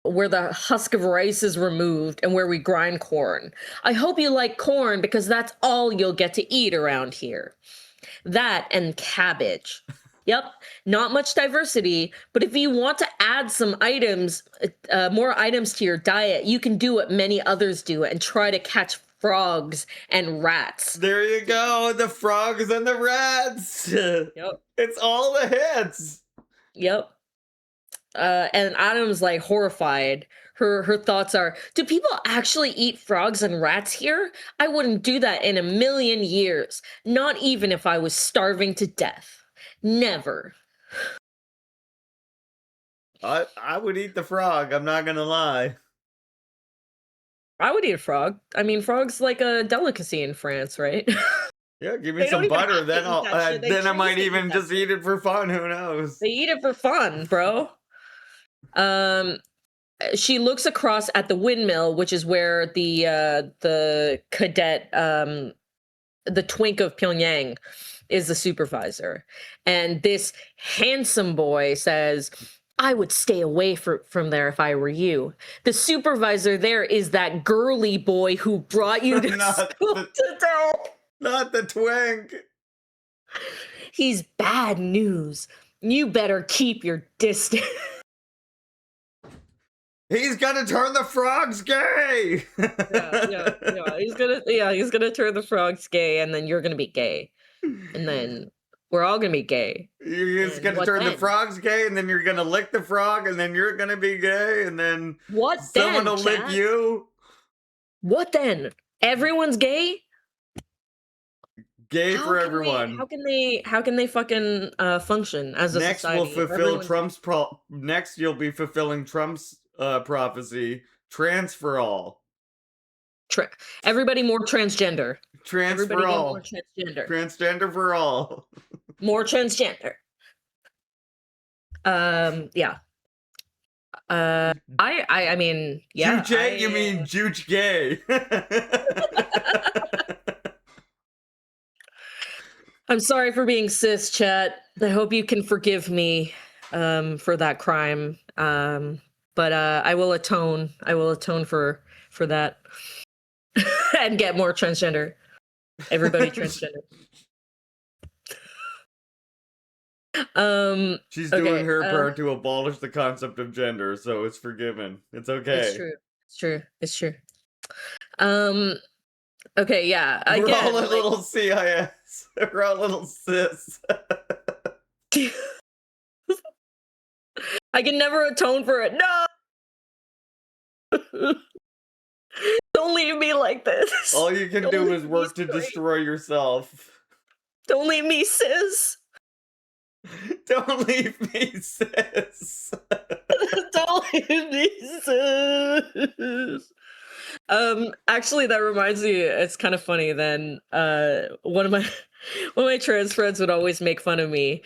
[SPEAKER 1] where the husk of rice is removed and where we grind corn. I hope you like corn because that's all you'll get to eat around here. That and cabbage. Yep, not much diversity, but if you want to add some items, more items to your diet, you can do what many others do and try to catch frogs and rats.
[SPEAKER 2] There you go, the frogs and the rats.
[SPEAKER 1] Yep.
[SPEAKER 2] It's all the hits.
[SPEAKER 1] Yep. And Adam's like horrified. Her thoughts are, do people actually eat frogs and rats here? I wouldn't do that in a million years. Not even if I was starving to death. Never.
[SPEAKER 2] I would eat the frog, I'm not gonna lie.
[SPEAKER 1] I would eat a frog. I mean, frog's like a delicacy in France, right?
[SPEAKER 2] Yeah, give me
[SPEAKER 1] They
[SPEAKER 2] some
[SPEAKER 1] don't even
[SPEAKER 2] butter,
[SPEAKER 1] have to
[SPEAKER 2] then
[SPEAKER 1] eat
[SPEAKER 2] I'll
[SPEAKER 1] that shit. They
[SPEAKER 2] then I
[SPEAKER 1] choose
[SPEAKER 2] might
[SPEAKER 1] to eat
[SPEAKER 2] even
[SPEAKER 1] that
[SPEAKER 2] just eat it for fun, who knows?
[SPEAKER 1] They eat it for fun, bro. She looks across at the windmill, which is where the cadet, the Twink of Pyongyang, is the supervisor. And this handsome boy says, I would stay away from there if I were you. The supervisor there is that girly boy who brought you to school today.
[SPEAKER 2] Not the Twink.
[SPEAKER 1] He's bad news. You better keep your distance.
[SPEAKER 2] He's gonna turn the frogs gay.
[SPEAKER 1] Yeah. He's gonna turn the frogs gay, and then you're gonna be gay, and then we're all gonna be gay.
[SPEAKER 2] You're just
[SPEAKER 1] And
[SPEAKER 2] gonna turn
[SPEAKER 1] then?
[SPEAKER 2] the frogs gay, and then you're gonna lick the frog, and then you're gonna be gay, and then
[SPEAKER 1] What
[SPEAKER 2] someone
[SPEAKER 1] then,
[SPEAKER 2] will lick
[SPEAKER 1] chat?
[SPEAKER 2] you.
[SPEAKER 1] What then? Everyone's gay?
[SPEAKER 2] Gay for
[SPEAKER 1] can
[SPEAKER 2] everyone.
[SPEAKER 1] how can they fucking function as a
[SPEAKER 2] Next
[SPEAKER 1] society?
[SPEAKER 2] will
[SPEAKER 1] if
[SPEAKER 2] fulfill
[SPEAKER 1] everyone's-
[SPEAKER 2] Next, you'll be fulfilling Trump's prophecy. Trans for all.
[SPEAKER 1] Everybody more transgender.
[SPEAKER 2] Trans
[SPEAKER 1] Everybody
[SPEAKER 2] for
[SPEAKER 1] get
[SPEAKER 2] all.
[SPEAKER 1] more transgender.
[SPEAKER 2] Transgender for all.
[SPEAKER 1] More transgender. Yeah. I mean, yeah.
[SPEAKER 2] Juche? You mean Juche gay?
[SPEAKER 1] I'm sorry for being cis, chat. I hope you can forgive me for that crime. But I will atone. I will atone for that and get more transgender. Everybody transgender.
[SPEAKER 2] She's
[SPEAKER 1] Okay,
[SPEAKER 2] doing her part to abolish the concept of gender, so it's forgiven. It's okay.
[SPEAKER 1] It's true. It's true. It's true. Okay, yeah.
[SPEAKER 2] We're
[SPEAKER 1] Again,
[SPEAKER 2] all a little CIS. We're all a little cis.
[SPEAKER 1] I can never atone for it. No! Don't leave me like this.
[SPEAKER 2] All you can
[SPEAKER 1] Don't
[SPEAKER 2] do
[SPEAKER 1] leave
[SPEAKER 2] is
[SPEAKER 1] me
[SPEAKER 2] work to
[SPEAKER 1] straight.
[SPEAKER 2] destroy yourself.
[SPEAKER 1] Don't leave me, sis.
[SPEAKER 2] Don't leave me, sis.
[SPEAKER 1] Don't leave me, sis. Actually, that reminds me. It's kind of funny. Then, one of my trans friends would always make fun of me,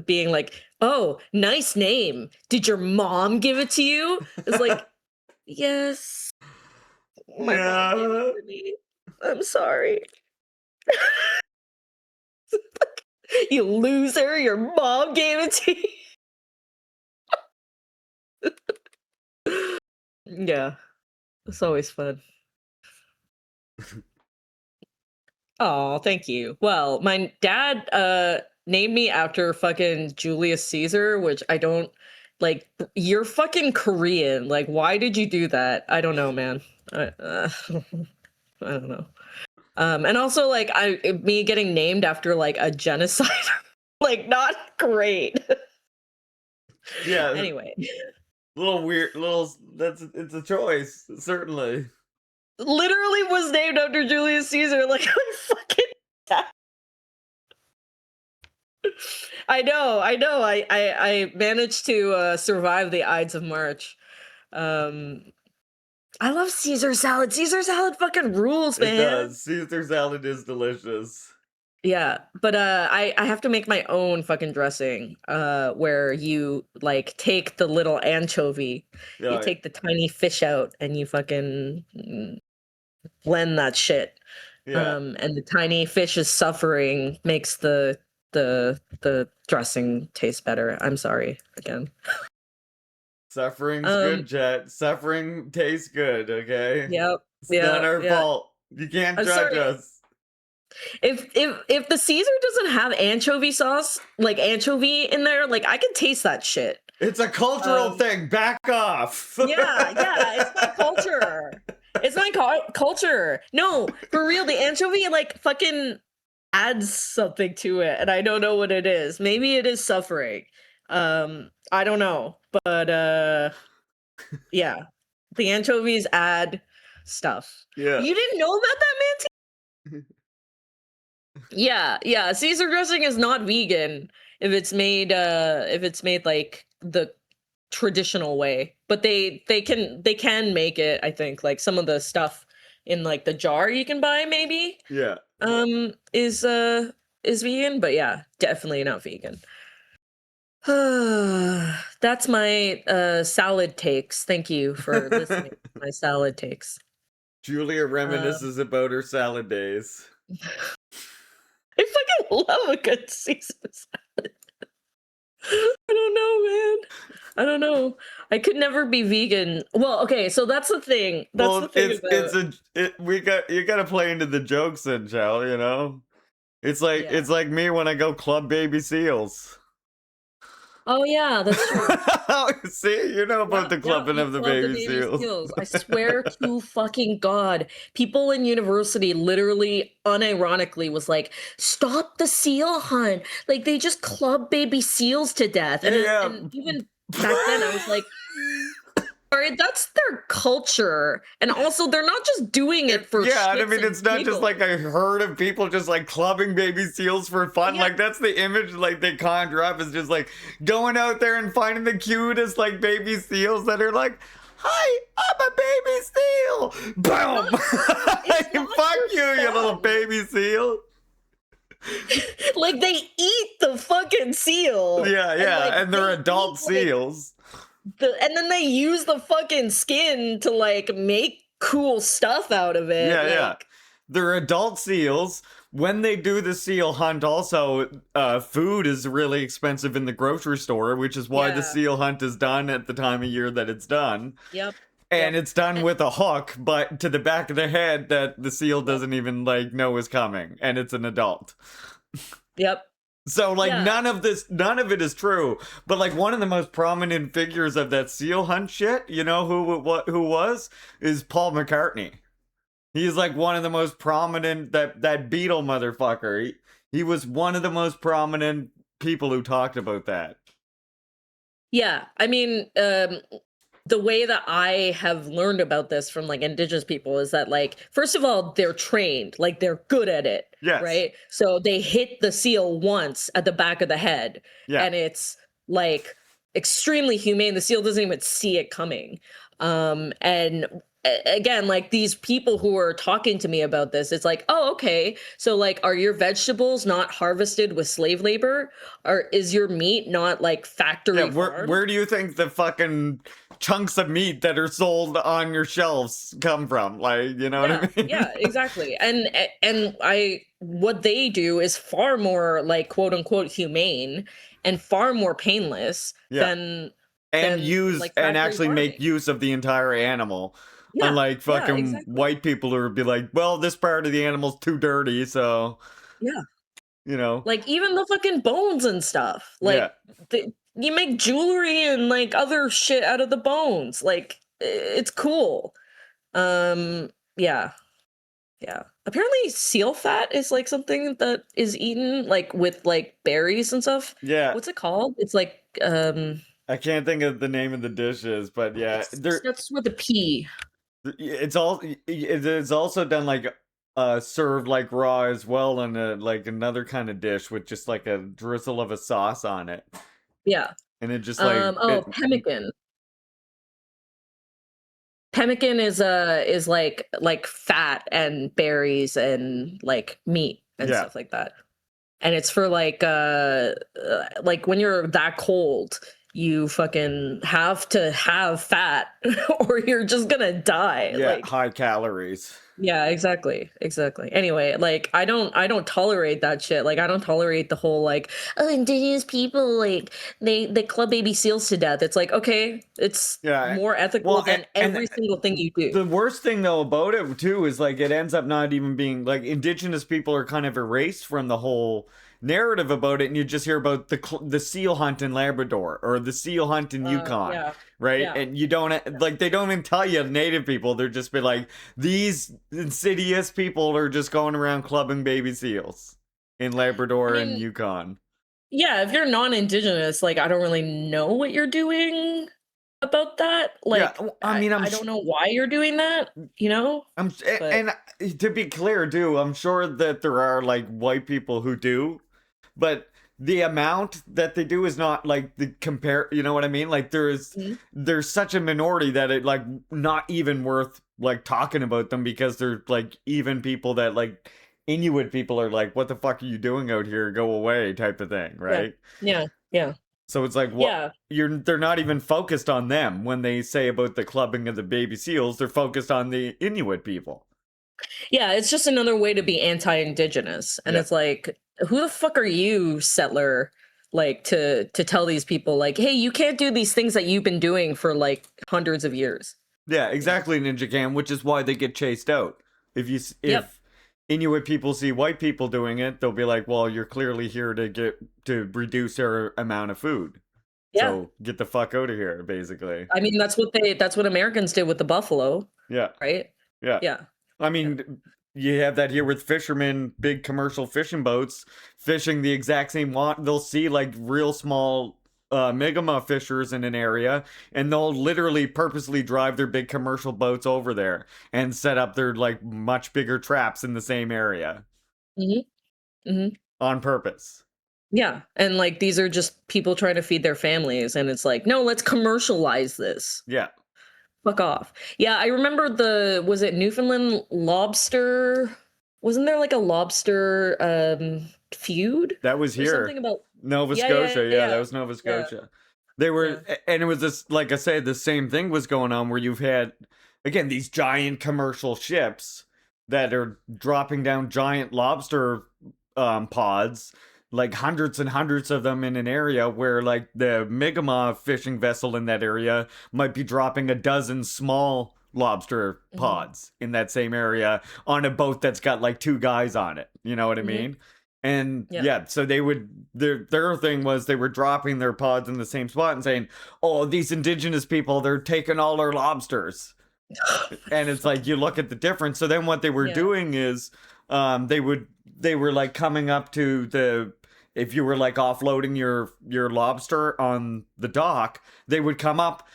[SPEAKER 1] being like, "Oh, nice name. Did your mom give it to you?" It's like, yes, my mom gave it to me. I'm sorry. You loser, your mom gave it to you. Yeah, it's always fun. Oh, thank you. Well, my dad named me after fucking Julius Caesar, which I don't like. You're fucking Korean. Like, why did you do that? I don't know, man. I don't know. And also, like, me getting named after like a genocide, like, not great.
[SPEAKER 2] Yeah.
[SPEAKER 1] Anyway,
[SPEAKER 2] Little weird. It's a choice, certainly.
[SPEAKER 1] literally was named after Julius Caesar. Like, I fucking. I know. I managed to survive the Ides of March. I love Caesar salad. Caesar salad fucking rules, man.
[SPEAKER 2] It does. Caesar salad is delicious.
[SPEAKER 1] Yeah, but I have to make my own fucking dressing. Where you like take the little anchovy, you
[SPEAKER 2] Yeah.
[SPEAKER 1] take the tiny fish out, and you fucking blend that shit.
[SPEAKER 2] Yeah.
[SPEAKER 1] And the tiny fish's suffering makes the dressing taste better. I'm sorry again.
[SPEAKER 2] Suffering's good, Jet. Suffering tastes good, okay?
[SPEAKER 1] Yep.
[SPEAKER 2] It's not our fault. You can't
[SPEAKER 1] I'm
[SPEAKER 2] judge
[SPEAKER 1] sorry.
[SPEAKER 2] us.
[SPEAKER 1] If the Caesar doesn't have anchovy sauce, like anchovy in there, like I can taste that shit.
[SPEAKER 2] It's a cultural thing. Back off.
[SPEAKER 1] Yeah, it's my culture. It's my culture. No, for real, the anchovy like fucking adds something to it, and I don't know what it is. Maybe it is suffering. I don't know, but yeah, the anchovies add stuff.
[SPEAKER 2] Yeah.
[SPEAKER 1] You didn't know about that, Manti? Yeah. Caesar dressing is not vegan if it's made like the traditional way, but they can make it. I think like some of the stuff in like the jar you can buy maybe
[SPEAKER 2] Yeah.
[SPEAKER 1] is vegan, but yeah, definitely not vegan. That's my salad takes. Thank you for listening to my salad takes.
[SPEAKER 2] Julia reminisces about her salad days.
[SPEAKER 1] I fucking love a good Caesar salad. I don't know, man. I don't know. I could never be vegan. Well, okay, so that's the thing.
[SPEAKER 2] You gotta play into the jokes then, Chow, you know? It's like me when I go club baby seals.
[SPEAKER 1] Oh yeah, that's true.
[SPEAKER 2] See, you know about the clubbing of the baby seals.
[SPEAKER 1] I swear to fucking God, people in university literally unironically was like, "Stop the seal hunt!" Like they just club baby seals to death. And, and even back then, I was like, "All right, that's their culture." And also, they're not just doing it for
[SPEAKER 2] I mean, it's not just like a herd of people just like clubbing baby seals for fun. Yeah. Like that's the image like they conjure up is just like going out there and finding the cutest like baby seals that are like, "Hi, I'm a baby seal." Boom! Fuck you little baby seal.
[SPEAKER 1] Like they eat the fucking seal.
[SPEAKER 2] Yeah, and they're adult seals.
[SPEAKER 1] And then they use the fucking skin to like make cool stuff out of it.
[SPEAKER 2] Yeah. They're adult seals when they do the seal hunt, also, food is really expensive in the grocery store, which is why the
[SPEAKER 1] Yeah.
[SPEAKER 2] seal hunt is done at the time of year that it's done.
[SPEAKER 1] Yep.
[SPEAKER 2] And
[SPEAKER 1] Yep.
[SPEAKER 2] it's done with a hook, but to the back of the head that the seal doesn't even like know is coming, and it's an adult.
[SPEAKER 1] Yep.
[SPEAKER 2] So like
[SPEAKER 1] Yeah.
[SPEAKER 2] none of it is true. But like one of the most prominent figures of that seal hunt shit, you know who was is Paul McCartney. He's like one of the most prominent that Beatle motherfucker. He was one of the most prominent people who talked about that.
[SPEAKER 1] Yeah. I mean, the way that I have learned about this from like indigenous people is that like first of all they're trained, like they're good at it,
[SPEAKER 2] Yes.
[SPEAKER 1] right? So they hit the seal once at the back of the head,
[SPEAKER 2] Yeah.
[SPEAKER 1] and it's like extremely humane. The seal doesn't even see it coming. And again, like these people who are talking to me about this, it's like, oh, okay, so like are your vegetables not harvested with slave labor, or is your meat not like factory
[SPEAKER 2] Yeah,
[SPEAKER 1] farmed?
[SPEAKER 2] where do you think the fucking chunks of meat that are sold on your shelves come from? Like, you know what I mean?
[SPEAKER 1] Yeah, exactly. And I what they do is far more like quote unquote humane and far more painless
[SPEAKER 2] Yeah.
[SPEAKER 1] than
[SPEAKER 2] And
[SPEAKER 1] than like
[SPEAKER 2] and
[SPEAKER 1] factory
[SPEAKER 2] actually make
[SPEAKER 1] farming.
[SPEAKER 2] use of the entire animal.
[SPEAKER 1] Yeah,
[SPEAKER 2] Unlike
[SPEAKER 1] yeah,
[SPEAKER 2] fucking
[SPEAKER 1] exactly.
[SPEAKER 2] white people who would be like, well, this part of the animal's too dirty, so,
[SPEAKER 1] Yeah.
[SPEAKER 2] you know.
[SPEAKER 1] Like even the fucking bones and stuff.
[SPEAKER 2] Yeah.
[SPEAKER 1] Like you make jewelry and like other shit out of the bones. Like it's cool. Yeah. Yeah. Apparently seal fat is like something that is eaten like with like berries and stuff.
[SPEAKER 2] Yeah.
[SPEAKER 1] What's it called? It's like
[SPEAKER 2] I can't think of the name of the dishes, but yeah,
[SPEAKER 1] starts with a P.
[SPEAKER 2] it's also done like served like raw as well on a like another kind of dish with just like a drizzle of a sauce on it.
[SPEAKER 1] Yeah.
[SPEAKER 2] And it just like
[SPEAKER 1] Pemmican. Pemmican is like fat and berries and like meat and
[SPEAKER 2] Yeah.
[SPEAKER 1] stuff like that. And it's for like when you're that cold, you fucking have to have fat or you're just gonna die.
[SPEAKER 2] Yeah,
[SPEAKER 1] Like
[SPEAKER 2] high calories.
[SPEAKER 1] yeah, exactly. Exactly. Anyway, like I don't tolerate that shit. Like I don't tolerate the whole like, oh, indigenous people like they club baby seals to death. It's like, okay, it's
[SPEAKER 2] Yeah.
[SPEAKER 1] more ethical
[SPEAKER 2] Well,
[SPEAKER 1] than
[SPEAKER 2] and
[SPEAKER 1] every single thing you do.
[SPEAKER 2] the worst thing though about it too is like it ends up not even being like indigenous people are kind of erased from the whole narrative about it, and you just hear about the seal hunt in Labrador or the seal hunt in Yukon,
[SPEAKER 1] Yeah.
[SPEAKER 2] right?
[SPEAKER 1] Yeah.
[SPEAKER 2] And you don't like they don't even tell you native people. They're just be like these insidious people are just going around clubbing baby seals in Labrador
[SPEAKER 1] I
[SPEAKER 2] and
[SPEAKER 1] mean,
[SPEAKER 2] Yukon.
[SPEAKER 1] yeah, if you're non-indigenous, like I don't really know what you're doing about that.
[SPEAKER 2] Yeah,
[SPEAKER 1] Like
[SPEAKER 2] I mean,
[SPEAKER 1] I don't know why you're doing that, you know? But
[SPEAKER 2] and to be clear, too, I'm sure that there are like white people who do, but the amount that they do is not like the compare. You know what I mean? Like
[SPEAKER 1] Mhm.
[SPEAKER 2] there's such a minority that it like not even worth like talking about them because they're like even people that like Inuit people are like, what the fuck are you doing out here? Go away, type of thing,
[SPEAKER 1] Yeah.
[SPEAKER 2] right?
[SPEAKER 1] Yeah. Yeah.
[SPEAKER 2] So it's like what
[SPEAKER 1] Yeah.
[SPEAKER 2] they're not even focused on them when they say about the clubbing of the baby seals. They're focused on the Inuit people.
[SPEAKER 1] Yeah, it's just another way to be anti-indigenous. And
[SPEAKER 2] Yeah.
[SPEAKER 1] it's like, who the fuck are you, settler, like to tell these people like, hey, you can't do these things that you've been doing for like hundreds of years.
[SPEAKER 2] Yeah, exactly, Ninja Cam, which is why they get chased out. If
[SPEAKER 1] Yep.
[SPEAKER 2] Inuit people see white people doing it, they'll be like, "Well, you're clearly here to reduce our amount of food.
[SPEAKER 1] Yeah.
[SPEAKER 2] So get the fuck out of here," basically.
[SPEAKER 1] I mean, that's what Americans did with the buffalo,
[SPEAKER 2] Yeah.
[SPEAKER 1] right?
[SPEAKER 2] Yeah.
[SPEAKER 1] Yeah.
[SPEAKER 2] I mean, you have that here with fishermen, big commercial fishing boats, fishing the exact same one. They'll see like real small megama fishers in an area, and they'll literally purposely drive their big commercial boats over there and set up their like much bigger traps in the same area
[SPEAKER 1] Mm-hmm. Mm-hmm.
[SPEAKER 2] on purpose.
[SPEAKER 1] Yeah. And like these are just people trying to feed their families, and it's like, no, let's commercialize this.
[SPEAKER 2] Yeah.
[SPEAKER 1] Fuck off. Yeah, I remember was it Newfoundland lobster? Wasn't there like a lobster feud?
[SPEAKER 2] That was
[SPEAKER 1] Or
[SPEAKER 2] here.
[SPEAKER 1] something about
[SPEAKER 2] Nova
[SPEAKER 1] Yeah,
[SPEAKER 2] Scotia,
[SPEAKER 1] yeah.
[SPEAKER 2] that was Nova
[SPEAKER 1] Yeah.
[SPEAKER 2] Scotia. They were, and it was this, like I said, the same thing was going on where you've had, again, these giant commercial ships that are dropping down giant lobster pods, like hundreds and hundreds of them in an area where like the Mi'kmaq fishing vessel in that area might be dropping a dozen small lobster pods in that same area on a boat that's got like 2 guys on it. You know what I mean? And yeah, so they would their thing was they were dropping their pods in the same spot and saying, "Oh, these indigenous people, they're taking all our lobsters." And it's like you look at the difference. So then what they were doing is they were like coming up to the, if you were like offloading your lobster on the dock, they would come up,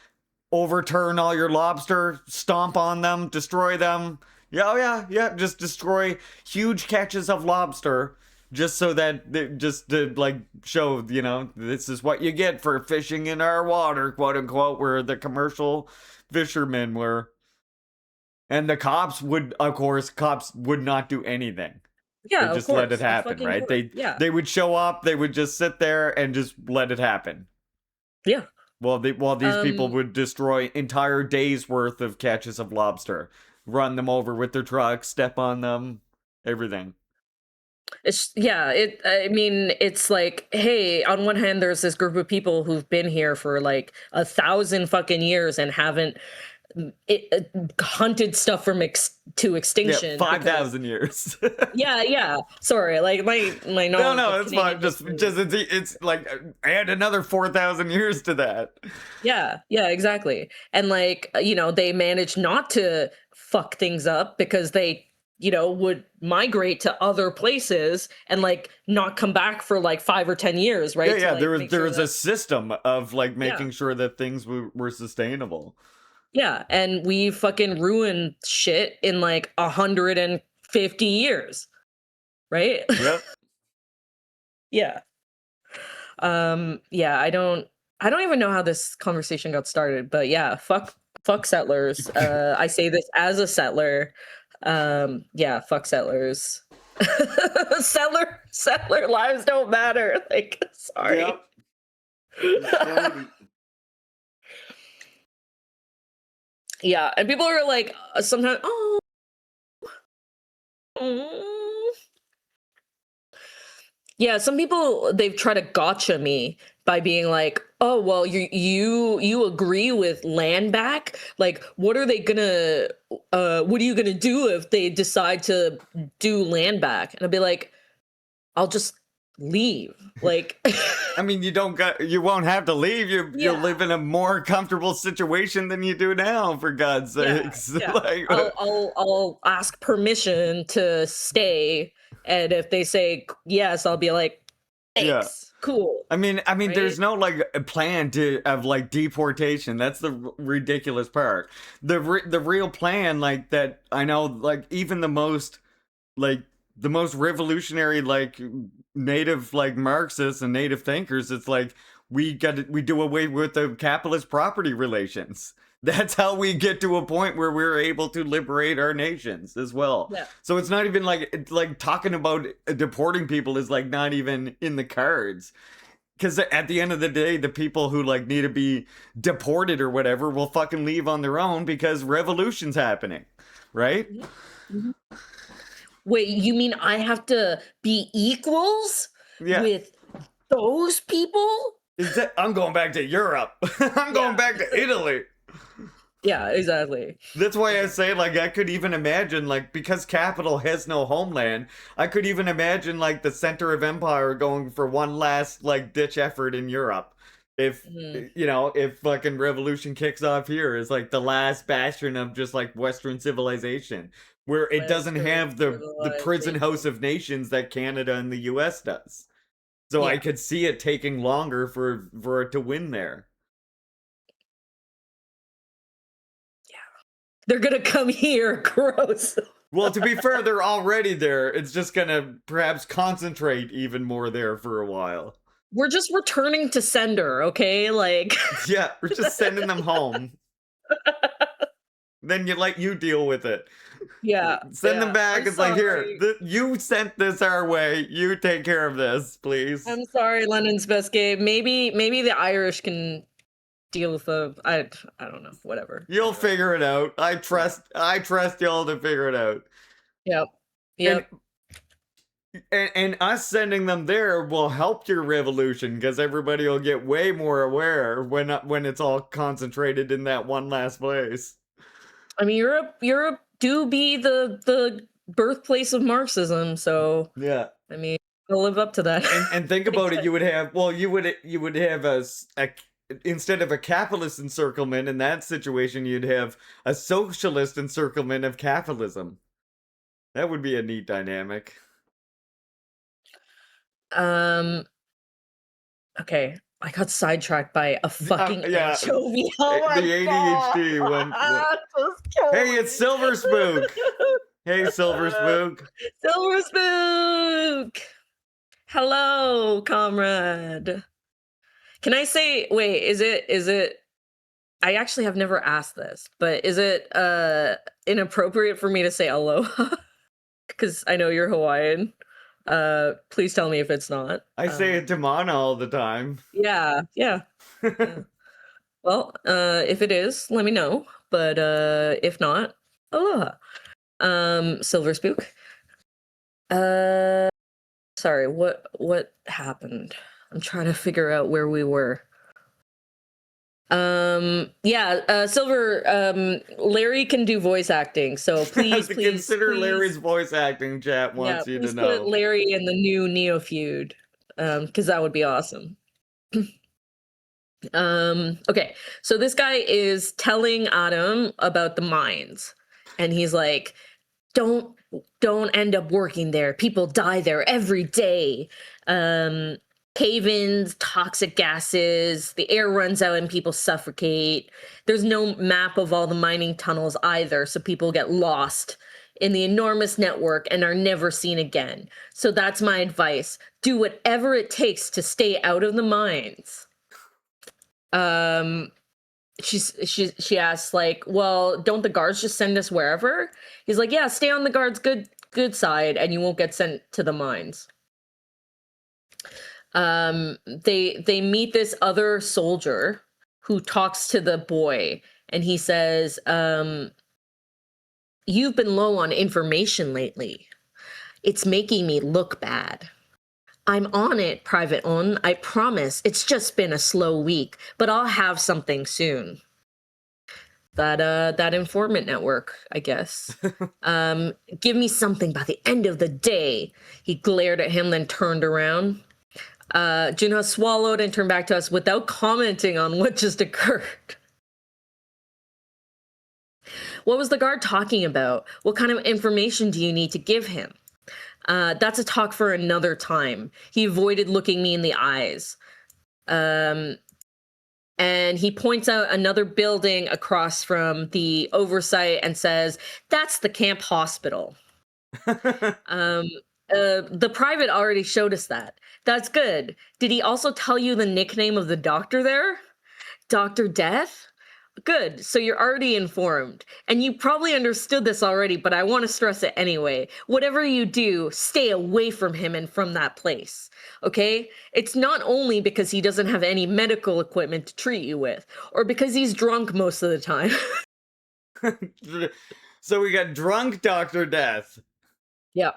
[SPEAKER 2] overturn all your lobster, stomp on them, destroy them. Yeah, just destroy huge catches of lobster just so that, just to like show, you know, this is what you get for fishing in our water, quote unquote, where the commercial fishermen were. And the cops would, of course, would not do anything.
[SPEAKER 1] Yeah,
[SPEAKER 2] they just let it happen, right? They would show up, they would just sit there and just let it happen.
[SPEAKER 1] Yeah.
[SPEAKER 2] While these people would destroy entire days worth of catches of lobster, run them over with their trucks, step on them, everything.
[SPEAKER 1] I mean, it's like, hey, on one hand, there's this group of people who've been here for like 1,000 fucking years and haven't hunted stuff to extension.
[SPEAKER 2] Yeah, 5,000 years.
[SPEAKER 1] yeah. Sorry, like my knowledge.
[SPEAKER 2] No, it's fine. Just it's like add another 4,000 years to that.
[SPEAKER 1] Yeah, exactly. And like, you know, they managed not to fuck things up because they, you know, would migrate to other places and like not come back for like 5 or 10 years, right?
[SPEAKER 2] Yeah.
[SPEAKER 1] Like,
[SPEAKER 2] there was a system of like making sure that things were sustainable.
[SPEAKER 1] Yeah, and we fucking ruined shit in like 150 years, right?
[SPEAKER 2] Yep.
[SPEAKER 1] Yeah. I don't even know how this conversation got started, but yeah, fuck settlers. I say this as a settler. Fuck settlers. Settler lives don't matter. Like, sorry.
[SPEAKER 2] Yep.
[SPEAKER 1] Yeah, and people are like, sometimes, yeah, some people, they've tried to gotcha me by being like, oh, well, you agree with land back? Like, what are you gonna do if they decide to do land back? And I'll be like, I'll just leave. Like,
[SPEAKER 2] I mean, you won't have to leave. You'll live in a more comfortable situation than you do now, for God's sakes.
[SPEAKER 1] Yeah.
[SPEAKER 2] Like,
[SPEAKER 1] I'll ask permission to stay, and if they say yes, I'll be like, thanks, cool.
[SPEAKER 2] I mean,
[SPEAKER 1] right?
[SPEAKER 2] There's no like a plan of like deportation. That's the ridiculous part. The real plan, like that, I know, like even the most revolutionary like native like Marxists and native thinkers, it's like we do away with the capitalist property relations. That's how we get to a point where we're able to liberate our nations as well.
[SPEAKER 1] Yeah.
[SPEAKER 2] So it's not even like talking about deporting people is like not even in the cards. Because at the end of the day, the people who like need to be deported or whatever will fucking leave on their own because revolution's happening, right?
[SPEAKER 1] Mm-hmm. Wait, you mean I have to be equals with those people?
[SPEAKER 2] I'm going back to Europe. I'm going back to Italy.
[SPEAKER 1] Yeah, exactly.
[SPEAKER 2] That's why I say, like, I could even imagine, like, because capital has no homeland, I could even imagine, like, the center of empire going for one last, like, ditch effort in Europe. If, you know, if fucking revolution kicks off here, is like the last bastion of just, like, Western civilization, where it doesn't have the prison house of nations that Canada and the US does. So I could see it taking longer for it to win there.
[SPEAKER 1] They're gonna come here. Gross.
[SPEAKER 2] Well, to be fair, they're already there. It's just gonna perhaps concentrate even more there for a while.
[SPEAKER 1] We're just returning to sender, okay? Like,
[SPEAKER 2] yeah, we're just sending them home. Then you deal with it.
[SPEAKER 1] Yeah.
[SPEAKER 2] Send them back. It's like, here, you sent this our way. You take care of this, please.
[SPEAKER 1] I'm sorry, London's best game. Maybe the Irish can deal with I don't know, whatever.
[SPEAKER 2] You'll figure it out. I trust y'all to figure it out.
[SPEAKER 1] Yep.
[SPEAKER 2] And,
[SPEAKER 1] Yep.
[SPEAKER 2] and us sending them there will help your revolution because everybody will get way more aware when it's all concentrated in that one last place.
[SPEAKER 1] I mean, Europe do be the birthplace of Marxism, so
[SPEAKER 2] Yeah.
[SPEAKER 1] I mean, I'll live up to that.
[SPEAKER 2] And think about it, you would have instead of a capitalist encirclement in that situation, you'd have a socialist encirclement of capitalism. That would be a neat dynamic.
[SPEAKER 1] Okay, I got sidetracked by a fucking
[SPEAKER 2] yeah.
[SPEAKER 1] anchovy. Oh my
[SPEAKER 2] The ADHD
[SPEAKER 1] God.
[SPEAKER 2] one.
[SPEAKER 1] Just kill
[SPEAKER 2] Hey,
[SPEAKER 1] me.
[SPEAKER 2] it's Silver Spook. Hey, Silver Spook.
[SPEAKER 1] Silver Spook. Hello, comrade. Can I say, wait, is it I actually have never asked this, but is it inappropriate for me to say aloha? Because I know you're Hawaiian. Please tell me if it's not.
[SPEAKER 2] I say it to Mana all the time.
[SPEAKER 1] Yeah. Yeah. Well, if it is, let me know. But if not, aloha. Silver Spook. Sorry, what happened? I'm trying to figure out where we were. Silver, Larry can do voice acting, so please
[SPEAKER 2] consider
[SPEAKER 1] please,
[SPEAKER 2] Larry's voice acting. Chat wants you to
[SPEAKER 1] please
[SPEAKER 2] know.
[SPEAKER 1] put Larry in the new Neo feud, because that would be awesome. Okay, so this guy is telling Adam about the mines, and he's like, don't end up working there. People die there every day. Cave-ins, toxic gases, the air runs out and people suffocate. There's no map of all the mining tunnels either, so people get lost in the enormous network and are never seen again. So that's my advice. Do whatever it takes to stay out of the mines. She asks, like, well, don't the guards just send us wherever? He's like, yeah, stay on the guards' good side and you won't get sent to the mines. They meet this other soldier who talks to the boy, and he says, you've been low on information lately. It's making me look bad. I'm on it, Private On. I promise. It's just been a slow week, but I'll have something soon. That informant network, I guess. Give me something by the end of the day. He glared at him, then turned around. Junha swallowed and turned back to us without commenting on what just occurred. What was the guard talking about? What kind of information do you need to give him? That's a talk for another time. He avoided looking me in the eyes. And he points out another building across from the oversight and says, that's the camp hospital. The private already showed us that. That's good. Did he also tell you the nickname of the doctor there? Dr. Death? Good. So you're already informed. And you probably understood this already, but I want to stress it anyway. Whatever you do, stay away from him and from that place. Okay? It's not only because he doesn't have any medical equipment to treat you with, or because he's drunk most of the time.
[SPEAKER 2] So we got drunk Dr. Death.
[SPEAKER 1] Yeah.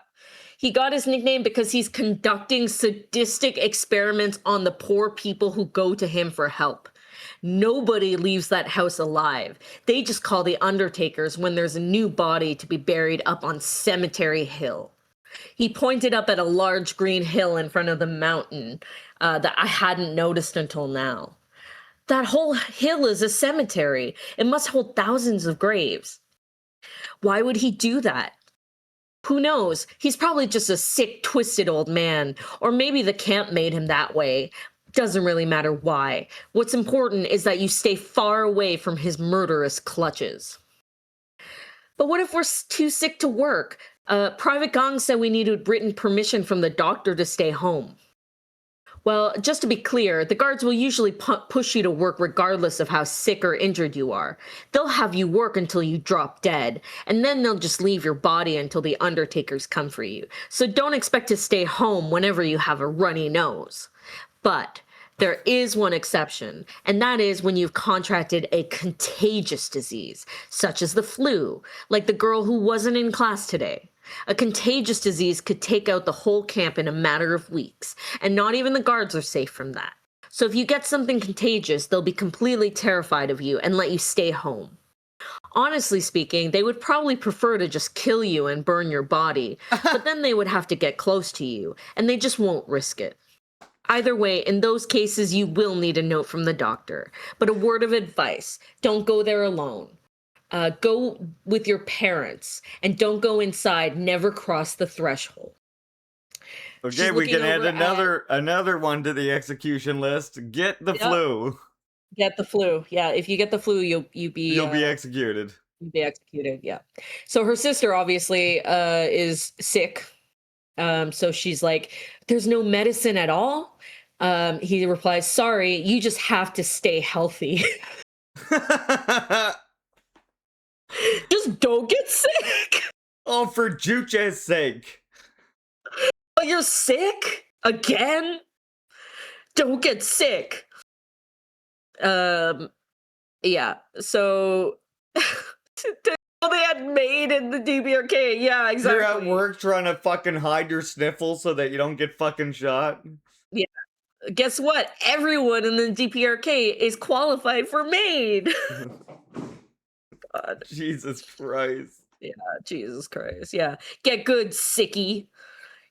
[SPEAKER 1] He got his nickname because he's conducting sadistic experiments on the poor people who go to him for help. Nobody leaves that house alive. They just call the undertakers when there's a new body to be buried up on Cemetery Hill. He pointed up at a large green hill in front of the mountain that I hadn't noticed until now. That whole hill is a cemetery. It must hold thousands of graves. Why would he do that? Who knows? He's probably just a sick, twisted old man. Or maybe the camp made him that way. Doesn't really matter why. What's important is that you stay far away from his murderous clutches. But what if we're too sick to work? Private Gong said we needed written permission from the doctor to stay home. Well, just to be clear, the guards will usually push you to work regardless of how sick or injured you are. They'll have you work until you drop dead, and then they'll just leave your body until the undertakers come for you. So don't expect to stay home whenever you have a runny nose. But there is one exception, and that is when you've contracted a contagious disease, such as the flu, like the girl who wasn't in class today. A contagious disease could take out the whole camp in a matter of weeks, and not even the guards are safe from that. So if you get something contagious, they'll be completely terrified of you and let you stay home. Honestly speaking, they would probably prefer to just kill you and burn your body, but then they would have to get close to you, and they just won't risk it. Either way, in those cases, you will need a note from the doctor. But a word of advice, don't go there alone. Go with your parents, and don't go inside, never cross the threshold.
[SPEAKER 2] Okay, we can add another one to the execution list. Get the flu.
[SPEAKER 1] Get the flu. Yeah, if you get the flu, you'll be
[SPEAKER 2] executed.
[SPEAKER 1] You'll be executed. Yeah. So her sister obviously is sick. So she's like, "There's no medicine at all." He replies, "Sorry, you just have to stay healthy." Just don't get sick.
[SPEAKER 2] Oh, for Juche's sake.
[SPEAKER 1] Oh, you're sick again? Don't get sick. Yeah. So they had maid in the DBRK. Yeah, exactly.
[SPEAKER 2] You're at work trying to fucking hide your sniffles so that you don't get fucking shot.
[SPEAKER 1] Yeah. Guess what? Everyone in the DPRK is qualified for maid. God.
[SPEAKER 2] Jesus Christ.
[SPEAKER 1] Yeah, Jesus Christ. Yeah. Get good, sickie.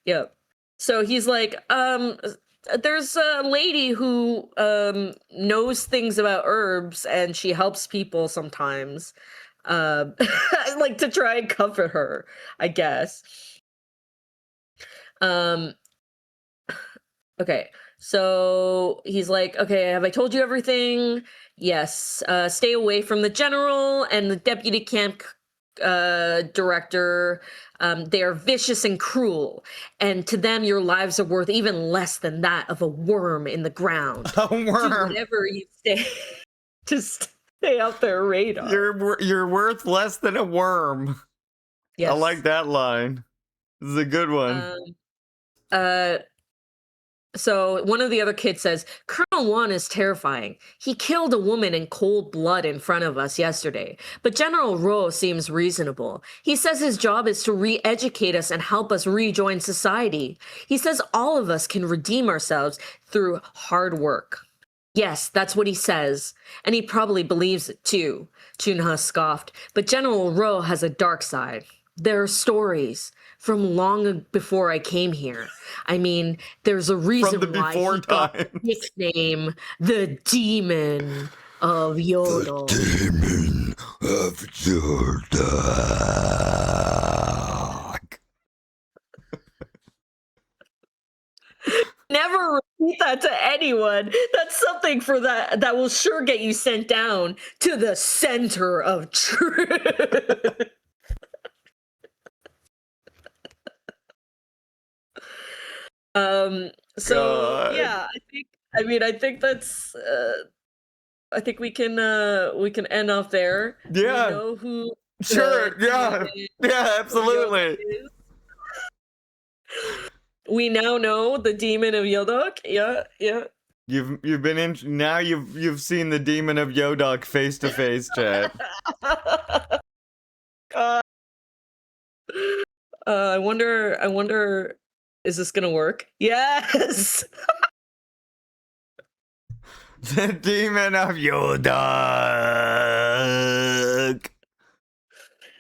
[SPEAKER 1] Yep. So he's like, there's a lady who knows things about herbs and she helps people sometimes. Like to try and comfort her, I guess. Okay. So he's like, "Okay, have I told you everything?" "Yes. Stay away from the general and the deputy camp director. They are vicious and cruel, and to them your lives are worth even less than that of a worm in the ground."
[SPEAKER 2] A worm.
[SPEAKER 1] Do whatever you say to stay off their radar.
[SPEAKER 2] You're worth less than a worm. Yes. I like that line. This is a good one.
[SPEAKER 1] So one of the other kids says, "Colonel One is terrifying. He killed a woman in cold blood in front of us yesterday. But General Rowe seems reasonable. He says his job is to re-educate us and help us rejoin society. He says all of us can redeem ourselves through hard work." "Yes, that's what he says. And he probably believes it too," Chunha scoffed. "But General Rowe has a dark side. There are stories from long before I came here. I mean, there's a reason why he got the nickname the Demon of Yodok."
[SPEAKER 2] The Demon of Yodok.
[SPEAKER 1] Never repeat that to anyone. That's something for that will sure get you sent down to the center of truth. So God. Yeah, I think that's I think we can end off there.
[SPEAKER 2] Yeah.
[SPEAKER 1] We know who
[SPEAKER 2] sure, yeah. Yeah, absolutely.
[SPEAKER 1] We now know the Demon of Yodok. Yeah, yeah.
[SPEAKER 2] You've been in now you've seen the Demon of Yodok face to face, chat.
[SPEAKER 1] I wonder is this gonna work? Yes.
[SPEAKER 2] The Demon of Yodok.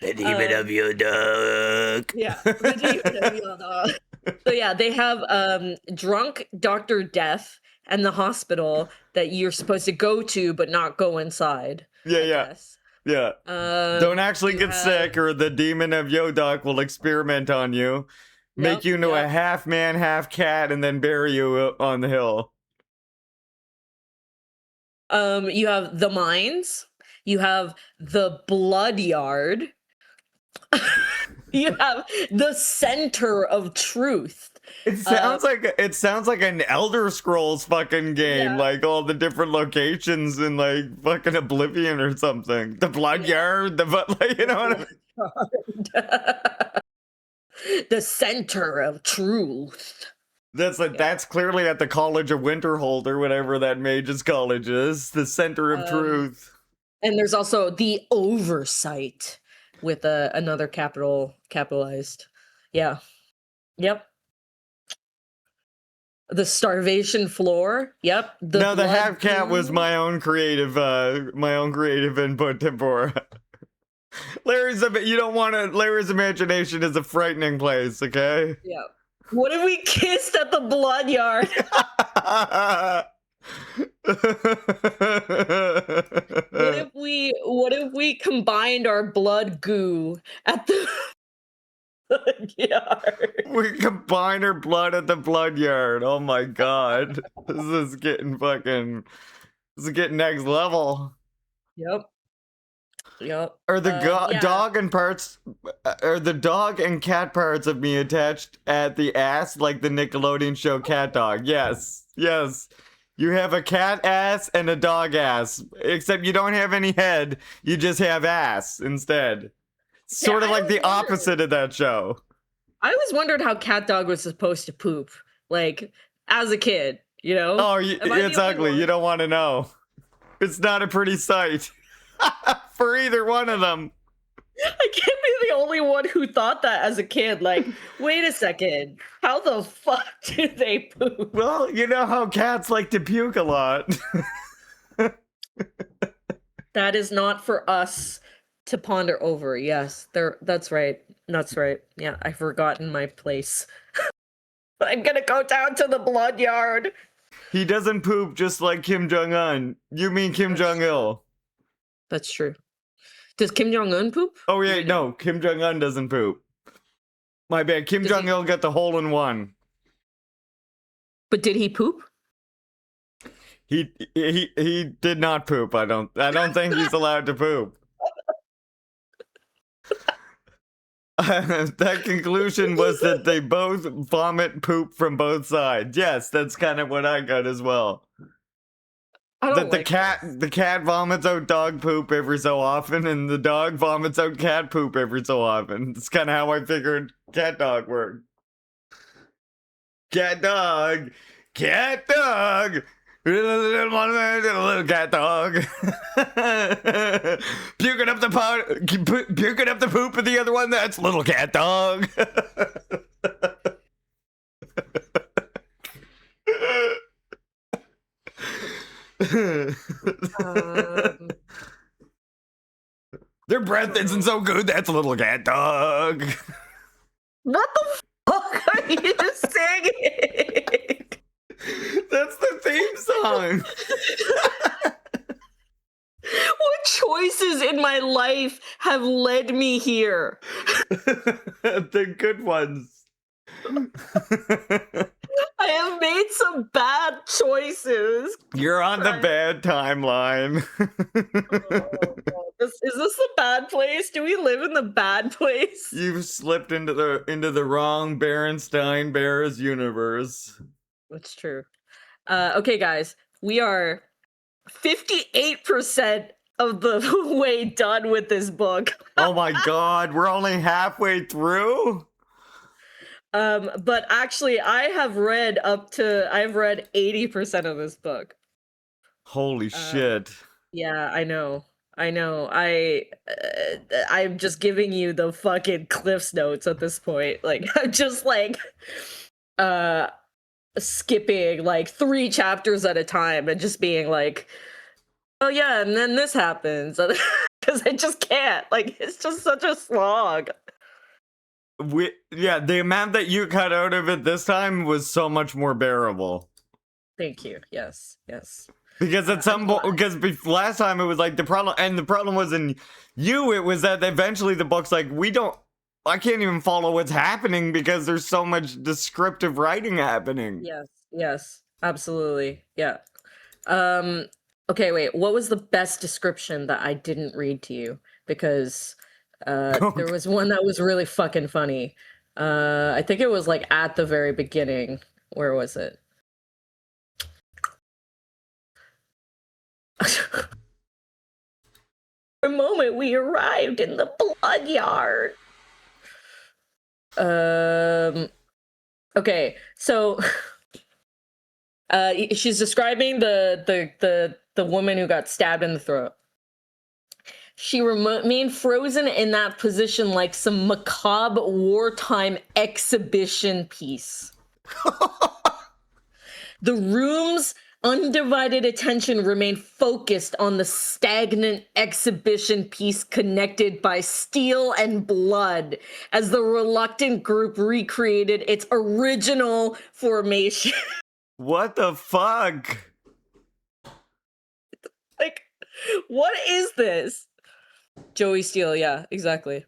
[SPEAKER 2] The Demon of Yodok.
[SPEAKER 1] Yeah, the Demon of Yodok. So yeah, they have drunk Dr. Death and the hospital that you're supposed to go to but not go inside.
[SPEAKER 2] Yeah. Don't actually get sick or the Demon of Yodok will experiment on you. Make you into a half man, half cat, and then bury you on the hill.
[SPEAKER 1] You have the mines. You have the blood yard. You have the center of truth.
[SPEAKER 2] It sounds like an Elder Scrolls fucking game, like all the different locations in like fucking Oblivion or something. The blood yard, you know what I mean?
[SPEAKER 1] The center of truth.
[SPEAKER 2] That's clearly at the College of Winterhold or whatever that mage's college is. The center of truth.
[SPEAKER 1] And there's also the oversight with another capitalized. Yeah. Yep. The starvation floor. Yep.
[SPEAKER 2] The
[SPEAKER 1] blood
[SPEAKER 2] half cat was
[SPEAKER 1] goo.
[SPEAKER 2] my own creative input, Tempora. Larry's imagination is a frightening place, okay?
[SPEAKER 1] Yeah. What if we kissed at the blood yard? What if we combined our blood goo at the blood yard?
[SPEAKER 2] We combine our blood at the blood yard. Oh my god. This is getting next level.
[SPEAKER 1] Yep. Yep.
[SPEAKER 2] Are the
[SPEAKER 1] Yeah.
[SPEAKER 2] dog and cat parts of me attached at the ass like the Nickelodeon show Cat Dog? Yes. Yes. You have a cat ass and a dog ass, except you don't have any head. You just have ass instead. Sort of like the opposite of that show.
[SPEAKER 1] I always wondered how Cat Dog was supposed to poop, like, as a kid, you know?
[SPEAKER 2] Oh, it's ugly. You don't want to know. It's not a pretty sight for either one of them.
[SPEAKER 1] I can't be the only one who thought that as a kid. Like, wait a second, how the fuck do they poop?
[SPEAKER 2] Well, you know how cats like to puke a lot.
[SPEAKER 1] That is not for us to ponder over. Yes, that's right. That's right. Yeah, I've forgotten my place. I'm gonna go down to the blood yard.
[SPEAKER 2] He doesn't poop just like Kim Jong-un. You mean Kim Jong-il.
[SPEAKER 1] That's true. Does Kim Jong-un poop?
[SPEAKER 2] Oh, yeah, no. Kim Jong-un doesn't poop. My bad. Kim Jong-il got the hole in one.
[SPEAKER 1] But did he poop?
[SPEAKER 2] He did not poop. I don't think he's allowed to poop. That conclusion was that they both vomit poop from both sides. Yes, that's kind of what I got as well. That the cat vomits out dog poop every so often, and the dog vomits out cat poop every so often. It's kind of how I figured cat dog worked. Cat dog, little cat dog, puking up the poop of the other one. That's little cat dog. Their breath isn't so good. That's a little cat dog.
[SPEAKER 1] What the fuck are you singing?
[SPEAKER 2] That's the theme song.
[SPEAKER 1] What choices in my life have led me here?
[SPEAKER 2] The good ones.
[SPEAKER 1] I have made some bad choices.
[SPEAKER 2] You're on the bad timeline.
[SPEAKER 1] Is this the bad place? Do we live in the bad place?
[SPEAKER 2] You've slipped into the wrong Berenstein Bears universe.
[SPEAKER 1] That's true. Okay, guys, we are 58% of the way done with this book.
[SPEAKER 2] Oh my god, we're only halfway through?
[SPEAKER 1] But actually, I've read 80% of this book.
[SPEAKER 2] Holy shit.
[SPEAKER 1] Yeah, I know. I'm just giving you the fucking Cliff's Notes at this point. Like, I'm just like, skipping like 3 chapters at a time and just being like, oh yeah, and then this happens. Because I just can't. Like, it's just such a slog.
[SPEAKER 2] The amount that you cut out of it this time was so much more bearable. Thank
[SPEAKER 1] you. Yes.
[SPEAKER 2] Because at some point, last time it was like the problem wasn't you, it was that eventually the book's like, I can't even follow what's happening because there's so much descriptive writing happening.
[SPEAKER 1] Yes, absolutely. Yeah. Okay, wait, what was the best description that I didn't read to you? Because there was one that was really fucking funny. I think it was like at the very beginning. Where was it? For a moment, we arrived in the blood yard. Okay, so she's describing the woman who got stabbed in the throat. She remained frozen in that position like some macabre wartime exhibition piece. The room's undivided attention remained focused on the stagnant exhibition piece connected by steel and blood as the reluctant group recreated its original formation.
[SPEAKER 2] What the fuck?
[SPEAKER 1] Like, what is this? Joey Steele, yeah, exactly.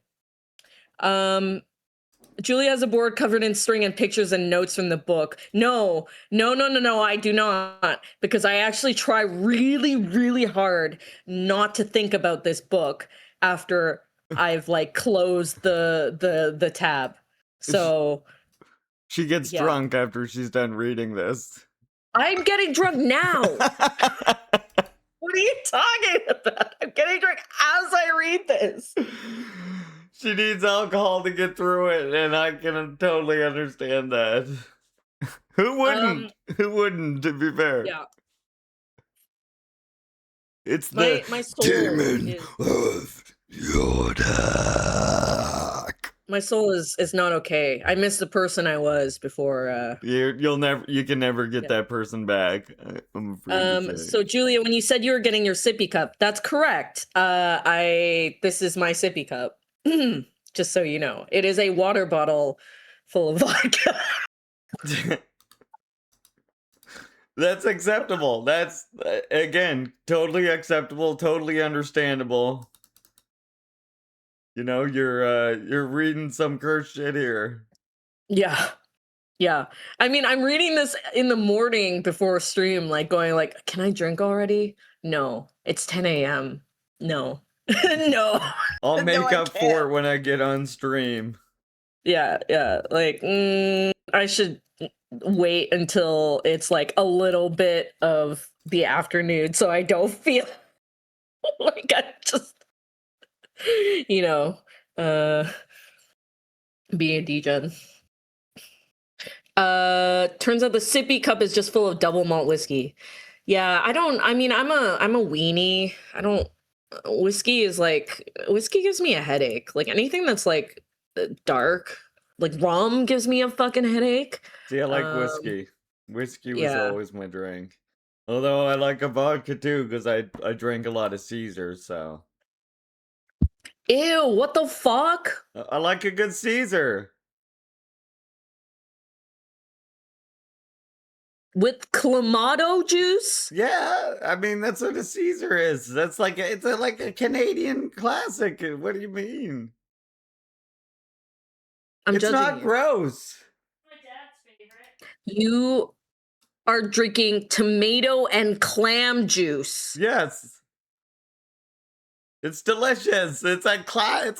[SPEAKER 1] Julie has a board covered in string and pictures and notes from the book. No, I do not. Because I actually try really, really hard not to think about this book after I've like closed the tab. So
[SPEAKER 2] she gets drunk after she's done reading this.
[SPEAKER 1] I'm getting drunk now. What are you talking about? I'm getting drunk as I read this.
[SPEAKER 2] She needs alcohol to get through it, and I can totally understand that. Who wouldn't? Who wouldn't, to be fair?
[SPEAKER 1] Yeah.
[SPEAKER 2] It's
[SPEAKER 1] my
[SPEAKER 2] the
[SPEAKER 1] soul
[SPEAKER 2] demon
[SPEAKER 1] is,
[SPEAKER 2] of Yodok.
[SPEAKER 1] my soul is not okay. I miss the person I was before.
[SPEAKER 2] You can never get that person back. I'm afraid to say.
[SPEAKER 1] So Julia, when you said you were getting your sippy cup, that's correct. This is my sippy cup. Just so you know, it is a water bottle full of vodka.
[SPEAKER 2] That's acceptable. That's again totally acceptable, totally understandable. You know, you're reading some cursed shit here.
[SPEAKER 1] Yeah. I mean, I'm reading this in the morning before stream, like going like, can I drink already? No, it's 10 a.m. No. No.
[SPEAKER 2] I'll make
[SPEAKER 1] No, I
[SPEAKER 2] up for it when I get on stream.
[SPEAKER 1] Yeah. Like, I should wait until it's like a little bit of the afternoon so I don't feel like I just, being a degen. Turns out the sippy cup is just full of double malt whiskey. Yeah, I'm a weenie. Whiskey gives me a headache. Like anything that's like dark, like rum gives me a fucking headache.
[SPEAKER 2] See, I like whiskey. Whiskey was always my drink. Although I like a vodka too, because I drank a lot of Caesar, so.
[SPEAKER 1] Ew, what the fuck?
[SPEAKER 2] I like a good Caesar.
[SPEAKER 1] With clamato juice?
[SPEAKER 2] Yeah, I mean that's what a Caesar is. That's like it's like a Canadian classic. What do you mean? It's not gross.
[SPEAKER 1] My dad's favorite. You are drinking tomato and clam juice.
[SPEAKER 2] Yes. It's delicious. It's a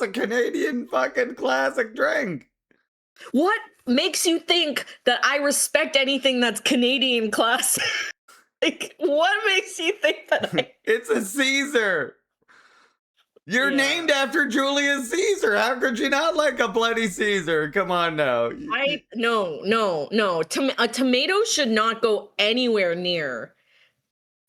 [SPEAKER 2] Canadian fucking classic drink.
[SPEAKER 1] What makes you think that I respect anything that's Canadian classic? Like, what makes you think that
[SPEAKER 2] It's a Caesar. You're named after Julius Caesar. How could you not like a bloody Caesar? Come on now.
[SPEAKER 1] No. A tomato should not go anywhere near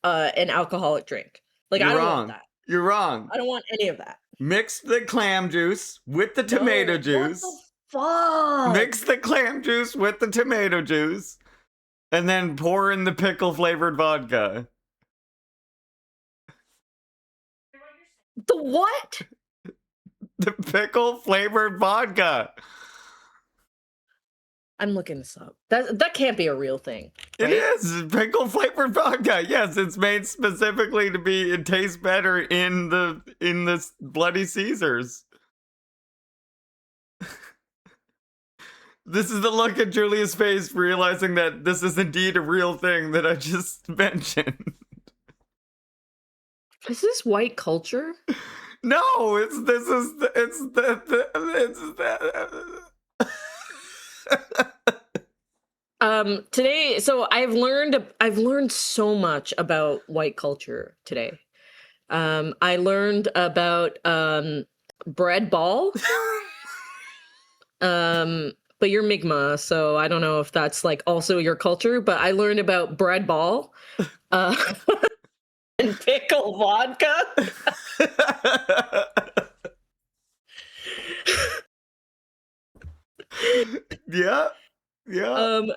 [SPEAKER 1] an alcoholic drink. Like, I don't want that.
[SPEAKER 2] You're wrong.
[SPEAKER 1] I don't want any of that.
[SPEAKER 2] Mix the clam juice with the tomato juice.
[SPEAKER 1] What the fuck?
[SPEAKER 2] Mix the clam juice with the tomato juice. And then pour in the pickle flavored vodka.
[SPEAKER 1] The what?
[SPEAKER 2] The pickle flavored vodka.
[SPEAKER 1] I'm looking this up. That can't be a real thing. Right?
[SPEAKER 2] It is pickle flavored vodka. Yes, it's made specifically to be. It tastes better in the bloody Caesars. This is the look at Julia's face, realizing that this is indeed a real thing that I just mentioned.
[SPEAKER 1] Is this white culture?
[SPEAKER 2] No,
[SPEAKER 1] Today, so I've learned so much about white culture today. I learned about bread ball. But you're Mi'kmaq, so I don't know if that's like also your culture, but I learned about bread ball and pickle vodka.
[SPEAKER 2] Yeah. Yeah.
[SPEAKER 1] Um,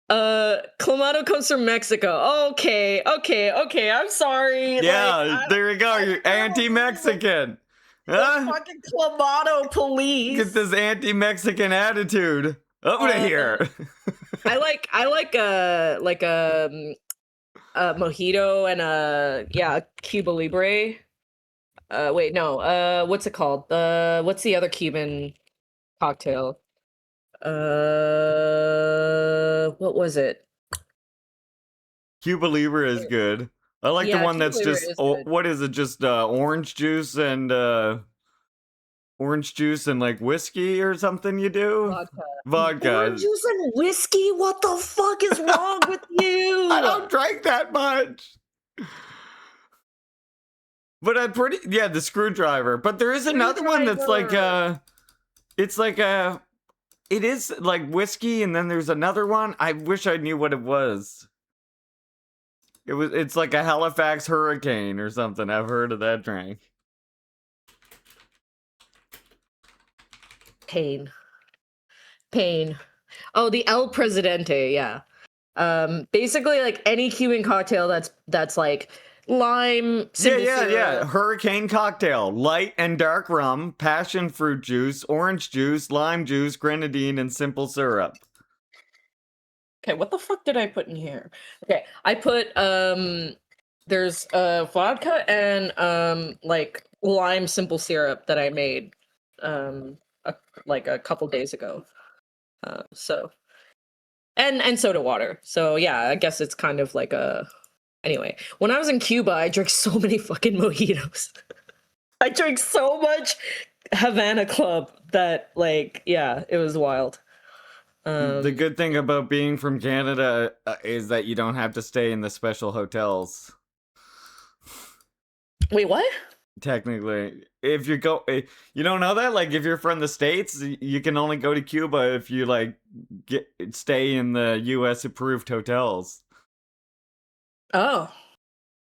[SPEAKER 1] Clamato comes from Mexico. Okay, I'm sorry.
[SPEAKER 2] Yeah, there you go. You're anti-Mexican.
[SPEAKER 1] The
[SPEAKER 2] Huh?
[SPEAKER 1] fucking Clamato police.
[SPEAKER 2] Get this anti-Mexican attitude out of here.
[SPEAKER 1] I like a mojito and a Cuba Libre. Wait, no. What's it called? What's the other Cuban cocktail? What was it?
[SPEAKER 2] Cuba Libre is good. I like the
[SPEAKER 1] Yeah,
[SPEAKER 2] one
[SPEAKER 1] Cuba
[SPEAKER 2] that's
[SPEAKER 1] Libre
[SPEAKER 2] just
[SPEAKER 1] is good.
[SPEAKER 2] what is it? Just orange juice and like whiskey or something you do?
[SPEAKER 1] Vodka.
[SPEAKER 2] Vodka.
[SPEAKER 1] Orange juice and whiskey? What the fuck is wrong with you?
[SPEAKER 2] I don't drink that much. But I'm pretty the screwdriver. But there is another one that's like it is like whiskey, and then there's another one. I wish I knew what it was. It's like a Halifax Hurricane or something. I've heard of that drink.
[SPEAKER 1] Pain. Oh, the El Presidente, yeah. Basically like any Cuban cocktail that's like lime, simple
[SPEAKER 2] Yeah.
[SPEAKER 1] syrup.
[SPEAKER 2] Hurricane cocktail. Light and dark rum, passion fruit juice, orange juice, lime juice, grenadine, and simple syrup.
[SPEAKER 1] Okay, what the fuck did I put in here? Okay, I put there's vodka and like lime simple syrup that I made like a couple days ago. So and soda water. So yeah, I guess it's kind of like a anyway. When I was in Cuba, I drank so many fucking mojitos. I drank so much Havana Club that like yeah, it was wild.
[SPEAKER 2] The good thing about being from Canada is that you don't have to stay in the special hotels.
[SPEAKER 1] Wait, what?
[SPEAKER 2] Technically, if you don't know that. Like, if you're from the States, you can only go to Cuba if you like stay in the U.S. approved hotels.
[SPEAKER 1] Oh.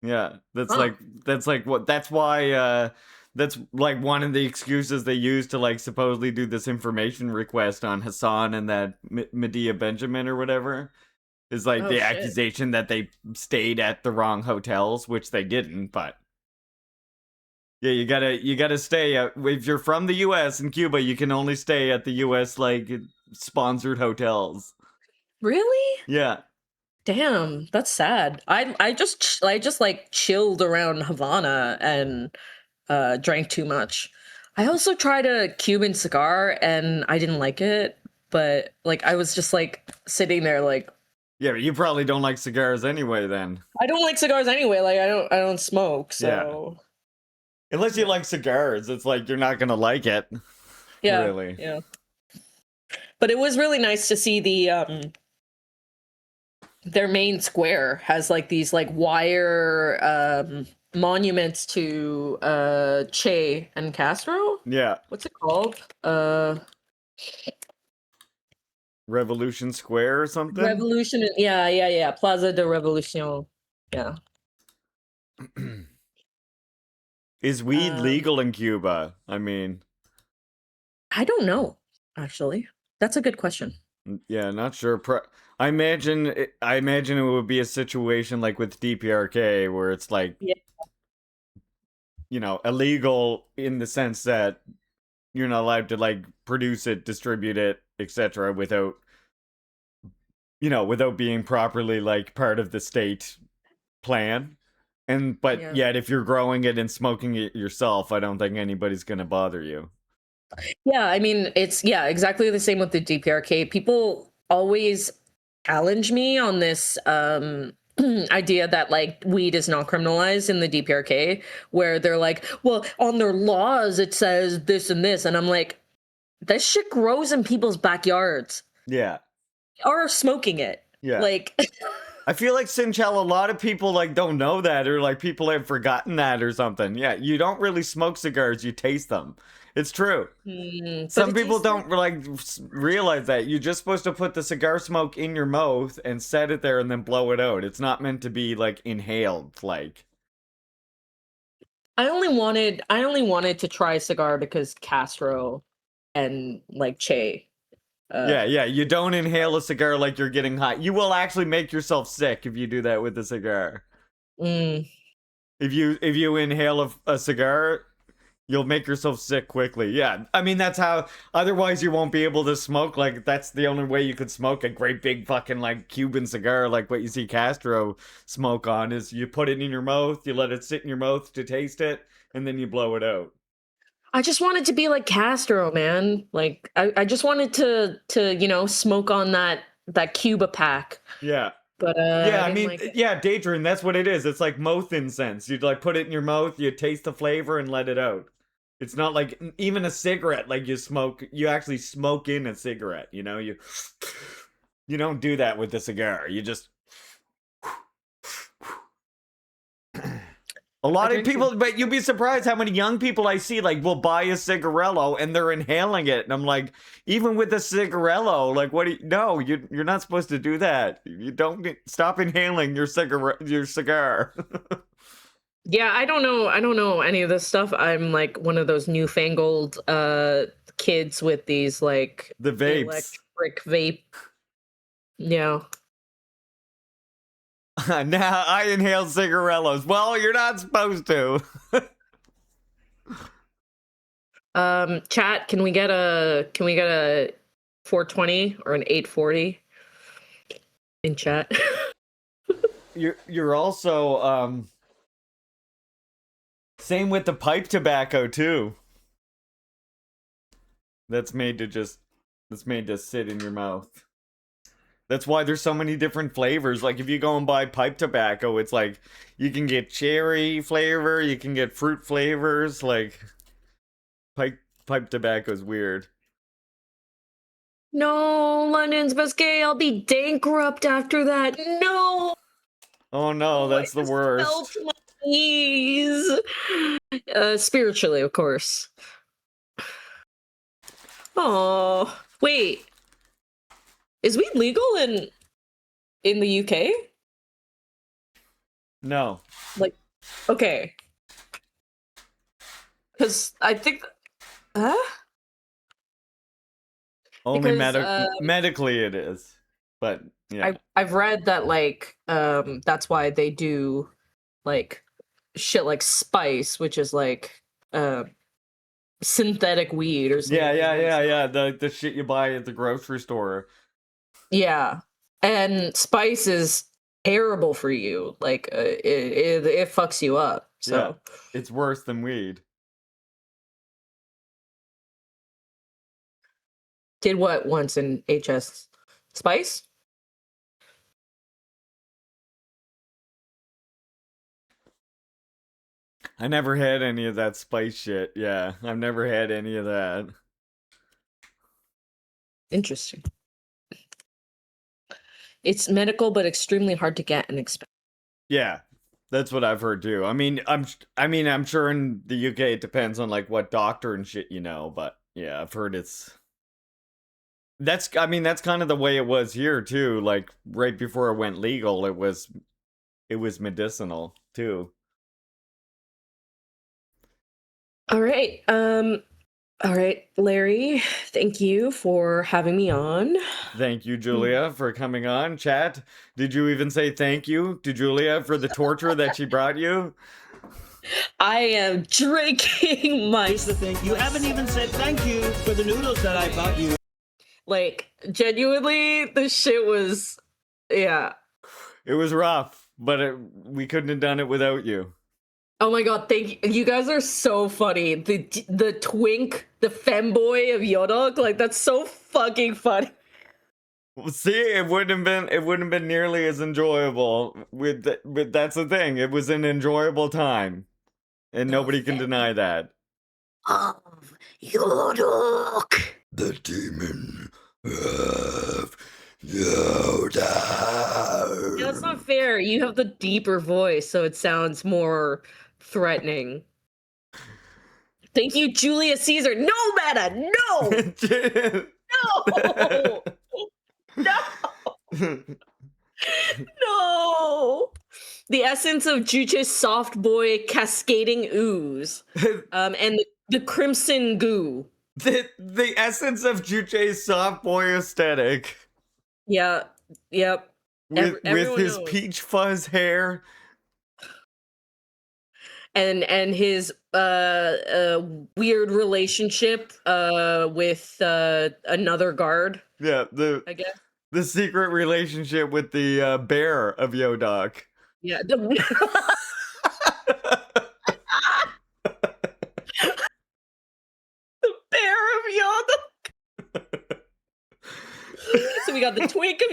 [SPEAKER 2] Yeah, that's
[SPEAKER 1] Huh.
[SPEAKER 2] that's why that's like one of the excuses they use to like supposedly do this information request on Hassan and that Medea Benjamin or whatever. Is like
[SPEAKER 1] Oh,
[SPEAKER 2] the
[SPEAKER 1] shit.
[SPEAKER 2] accusation that they stayed at the wrong hotels, which they didn't, but yeah, you gotta stay if you're from the US and Cuba, you can only stay at the US like sponsored hotels.
[SPEAKER 1] Really?
[SPEAKER 2] Yeah.
[SPEAKER 1] Damn, that's sad. I just like chilled around Havana and drank too much. I also tried a Cuban cigar and I didn't like it, but like I was just like sitting there like
[SPEAKER 2] Yeah, but you probably don't like cigars anyway then.
[SPEAKER 1] I don't like cigars anyway, like I don't smoke, so
[SPEAKER 2] Unless you like cigars, it's like you're not gonna like it.
[SPEAKER 1] yeah.
[SPEAKER 2] Really.
[SPEAKER 1] Yeah. But it was really nice to see their main square has like these like wire monuments to Che and Castro.
[SPEAKER 2] Yeah.
[SPEAKER 1] What's it called?
[SPEAKER 2] Revolution Square or something?
[SPEAKER 1] Revolution. Yeah. Plaza de Revolution. Yeah.
[SPEAKER 2] Is weed legal in Cuba? I mean,
[SPEAKER 1] I don't know, actually. That's a good question.
[SPEAKER 2] yeah, not sure. I imagine it would be a situation like with DPRK where it's like,
[SPEAKER 1] Yeah.
[SPEAKER 2] illegal in the sense that you're not allowed to like produce it, distribute it, etc. without being properly like part of the state plan. But yet if you're growing it and smoking it yourself, I don't think anybody's going to bother you.
[SPEAKER 1] Yeah, I mean, it's exactly the same with the DPRK. People always challenge me on this idea that like weed is not criminalized in the DPRK, where they're like, well, on their laws it says this and this, and I'm like, this shit grows in people's backyards.
[SPEAKER 2] Yeah.
[SPEAKER 1] Or smoking it.
[SPEAKER 2] Yeah.
[SPEAKER 1] Like
[SPEAKER 2] I feel like Sinchel, a lot of people like don't know that, or like people have forgotten that or something. Yeah, you don't really smoke cigars, you taste them. It's true. Some people don't like realize that. You're just supposed to put the cigar smoke in your mouth and set it there and then blow it out. It's not meant to be like inhaled, like.
[SPEAKER 1] I only wanted to try a cigar because Castro and like Che.
[SPEAKER 2] Yeah, you don't inhale a cigar like you're getting high. You will actually make yourself sick if you do that with a cigar.
[SPEAKER 1] Mm.
[SPEAKER 2] If you inhale a cigar, you'll make yourself sick quickly. Yeah, I mean that's how. Otherwise, you won't be able to smoke. Like that's the only way you could smoke a great big fucking like Cuban cigar, like what you see Castro smoke on. Is you put it in your mouth, you let it sit in your mouth to taste it, and then you blow it out.
[SPEAKER 1] I just wanted to be like Castro, man. Like I just wanted to smoke on that Cuba pack.
[SPEAKER 2] Yeah.
[SPEAKER 1] But
[SPEAKER 2] Yeah, I
[SPEAKER 1] didn't
[SPEAKER 2] mean,
[SPEAKER 1] like it.
[SPEAKER 2] yeah, daydream, that's what it is. It's like mouth incense. You'd like put it in your mouth, you taste the flavor and let it out. It's not like even a cigarette, like you actually smoke in a cigarette, you don't do that with a cigar. You just a lot of people, but you'd be surprised how many young people I see like will buy a cigarello and they're inhaling it, and I'm like, even with a cigarello, like no, you're not supposed to do that. You don't stop inhaling your cigar.
[SPEAKER 1] Yeah, I don't know any of this stuff. I'm like one of those newfangled kids with these like
[SPEAKER 2] The vapes.
[SPEAKER 1] electric vape. Yeah.
[SPEAKER 2] Now I inhale cigarellos. Well, you're not supposed to.
[SPEAKER 1] Chat, can we get a 420 or an 840 in chat?
[SPEAKER 2] You're also same with the pipe tobacco too. That's made to sit in your mouth. That's why there's so many different flavors. Like if you go and buy pipe tobacco, it's like you can get cherry flavor, you can get fruit flavors. Like pipe tobacco is weird.
[SPEAKER 1] No, London's Biscay, I'll be bankrupt after that. No.
[SPEAKER 2] Oh no, that's the worst.
[SPEAKER 1] Fell to my knees. Spiritually, of course. Oh, wait. Is weed legal in the UK?
[SPEAKER 2] No.
[SPEAKER 1] Like, okay. Because I think,
[SPEAKER 2] Only
[SPEAKER 1] Because,
[SPEAKER 2] medically it is. But yeah.
[SPEAKER 1] I've read that like that's why they do like shit like spice, which is like synthetic weed or something.
[SPEAKER 2] Yeah. The shit you buy at the grocery store.
[SPEAKER 1] Yeah, and spice is terrible for you. Like it fucks you up. So
[SPEAKER 2] yeah, it's worse than weed.
[SPEAKER 1] Did what once in HS? Spice?
[SPEAKER 2] I never had any of that spice shit. Yeah, I've never had any of that.
[SPEAKER 1] Interesting. It's medical, but extremely hard to get and expensive.
[SPEAKER 2] Yeah, that's what I've heard too. I mean, I'm sure in the UK it depends on like what doctor and shit but yeah, I've heard that's kind of the way it was here too. Like right before it went legal, it was medicinal too.
[SPEAKER 1] All right. All right, Larry, thank you for having me on.
[SPEAKER 2] Thank you, Julia, for coming on. Chat, did you even say thank you to Julia for the torture that she brought you?
[SPEAKER 1] I am drinking my...
[SPEAKER 3] You haven't even said thank you for the noodles that I bought you.
[SPEAKER 1] Like, genuinely, this shit was... Yeah.
[SPEAKER 2] It was rough, but we couldn't have done it without you.
[SPEAKER 1] Oh my god, thank you. You guys are so funny. The Twink, the femboy of Yodok, like that's so fucking funny.
[SPEAKER 2] See, it wouldn't have been nearly as enjoyable but that's the thing. It was an enjoyable time. And nobody can deny that.
[SPEAKER 1] Of Yodok.
[SPEAKER 2] The demon of Yodok.
[SPEAKER 1] Yeah, that's not fair. You have the deeper voice, so it sounds more threatening. Thank you, Julius Caesar. No, Meta! No! No! No! No! The essence of Juche's soft boy cascading ooze. And the crimson goo.
[SPEAKER 2] The essence of Juche's soft boy aesthetic.
[SPEAKER 1] Yeah. Yep.
[SPEAKER 2] With his
[SPEAKER 1] knows.
[SPEAKER 2] peach fuzz hair.
[SPEAKER 1] And his weird relationship with another guard.
[SPEAKER 2] Yeah,
[SPEAKER 1] I guess.
[SPEAKER 2] The secret relationship with the bear of Yodok.
[SPEAKER 1] Yeah. Bear of Yodok. So we got the twink of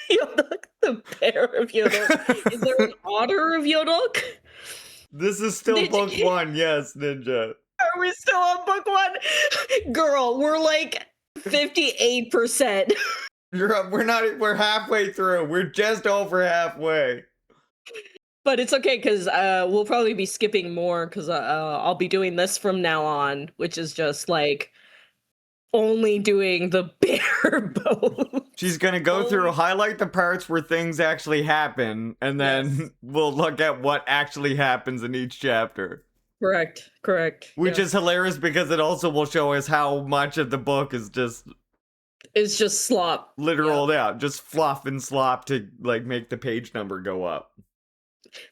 [SPEAKER 1] Yodok, the bear of Yodok. Is there an otter of Yodok?
[SPEAKER 2] This is still book one, yes, Ninja.
[SPEAKER 1] Are we still on book one? Girl, we're like 58%.
[SPEAKER 2] We're halfway through. We're just over halfway.
[SPEAKER 1] But it's okay, because we'll probably be skipping more, because I'll be doing this from now on, which is just like only doing the bare bones.
[SPEAKER 2] She's gonna go through, highlight the parts where things actually happen, and then we'll look at what actually happens in each chapter.
[SPEAKER 1] Correct.
[SPEAKER 2] Which is hilarious, because it also will show us how much of the book is just...
[SPEAKER 1] It's just slop.
[SPEAKER 2] Literal, just fluff and slop to, like, make the page number go up.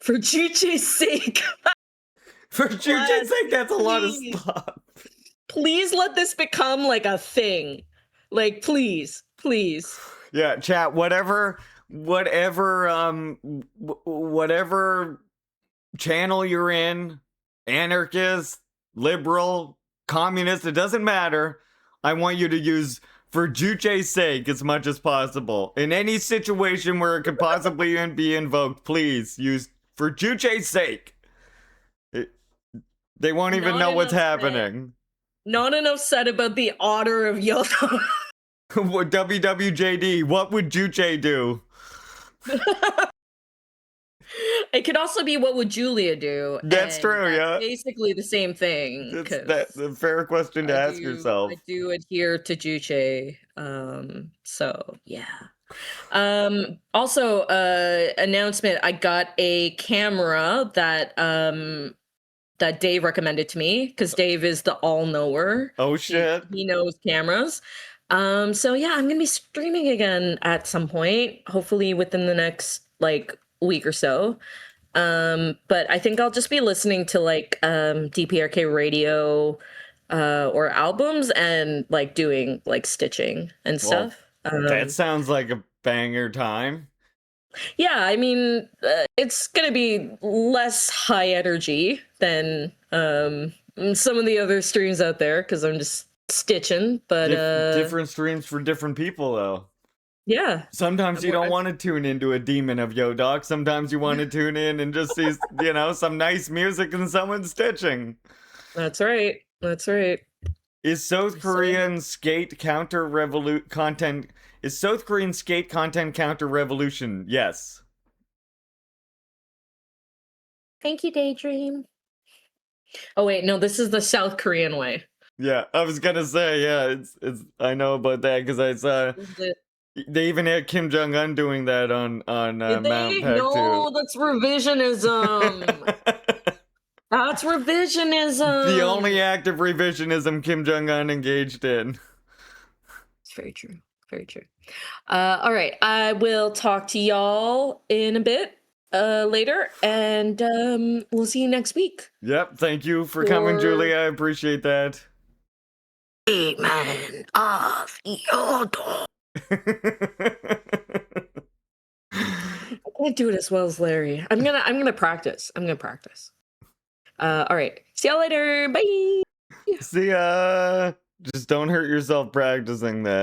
[SPEAKER 1] For Juche's sake.
[SPEAKER 2] For Juche's sake, that's a lot of slop.
[SPEAKER 1] Please let this become, like, a thing. Like, please.
[SPEAKER 2] Yeah, chat, whatever channel you're in, anarchist, liberal, communist, it doesn't matter. I want you to use "for Juche's sake" as much as possible. In any situation where it could possibly even be invoked, please use "for Juche's sake." They won't even know what's happening.
[SPEAKER 1] Not enough said about the otter of Yodok.
[SPEAKER 2] WWJD, what would Juche do?
[SPEAKER 1] It could also be what would Julia do.
[SPEAKER 2] That's true, yeah.
[SPEAKER 1] Basically the same thing.
[SPEAKER 2] That's a fair question to ask yourself.
[SPEAKER 1] I do adhere to Juche. So yeah. Also, announcement, I got a camera that that Dave recommended to me, because Dave is the all-knower.
[SPEAKER 2] Oh shit.
[SPEAKER 1] He knows cameras. So yeah, I'm gonna be streaming again at some point, hopefully within the next like week or so. But I think I'll just be listening to like DPRK radio or albums, and like doing like stitching and stuff.
[SPEAKER 2] That sounds like a banger time.
[SPEAKER 1] Yeah, I mean, it's gonna be less high energy than some of the other streams out there, because I'm just stitching. But
[SPEAKER 2] different streams for different people, though.
[SPEAKER 1] Yeah.
[SPEAKER 2] Sometimes you don't want to tune into a demon of Yodok. Sometimes you want to tune in and just see, some nice music and someone stitching.
[SPEAKER 1] That's right.
[SPEAKER 2] Is South Korean skate content? Is South Korean skate content counter revolution? Yes.
[SPEAKER 1] Thank you, Daydream. Oh wait, no, this is the South Korean way.
[SPEAKER 2] Yeah, I was gonna say, yeah, it's. I know about that because I saw. They even had Kim Jong-un doing that on Mount Paek.
[SPEAKER 1] No, that's revisionism. That's revisionism.
[SPEAKER 2] The only act of revisionism Kim Jong-un engaged in.
[SPEAKER 1] It's very true. All right, I will talk to y'all in a bit later, and we'll see you next week.
[SPEAKER 2] Yep, thank you for coming, Julie. I appreciate that.
[SPEAKER 1] Man of Yodok. I can't do it as well as Larry. I'm gonna practice. All right. See y'all later. Bye.
[SPEAKER 2] See ya. Just don't hurt yourself practicing that.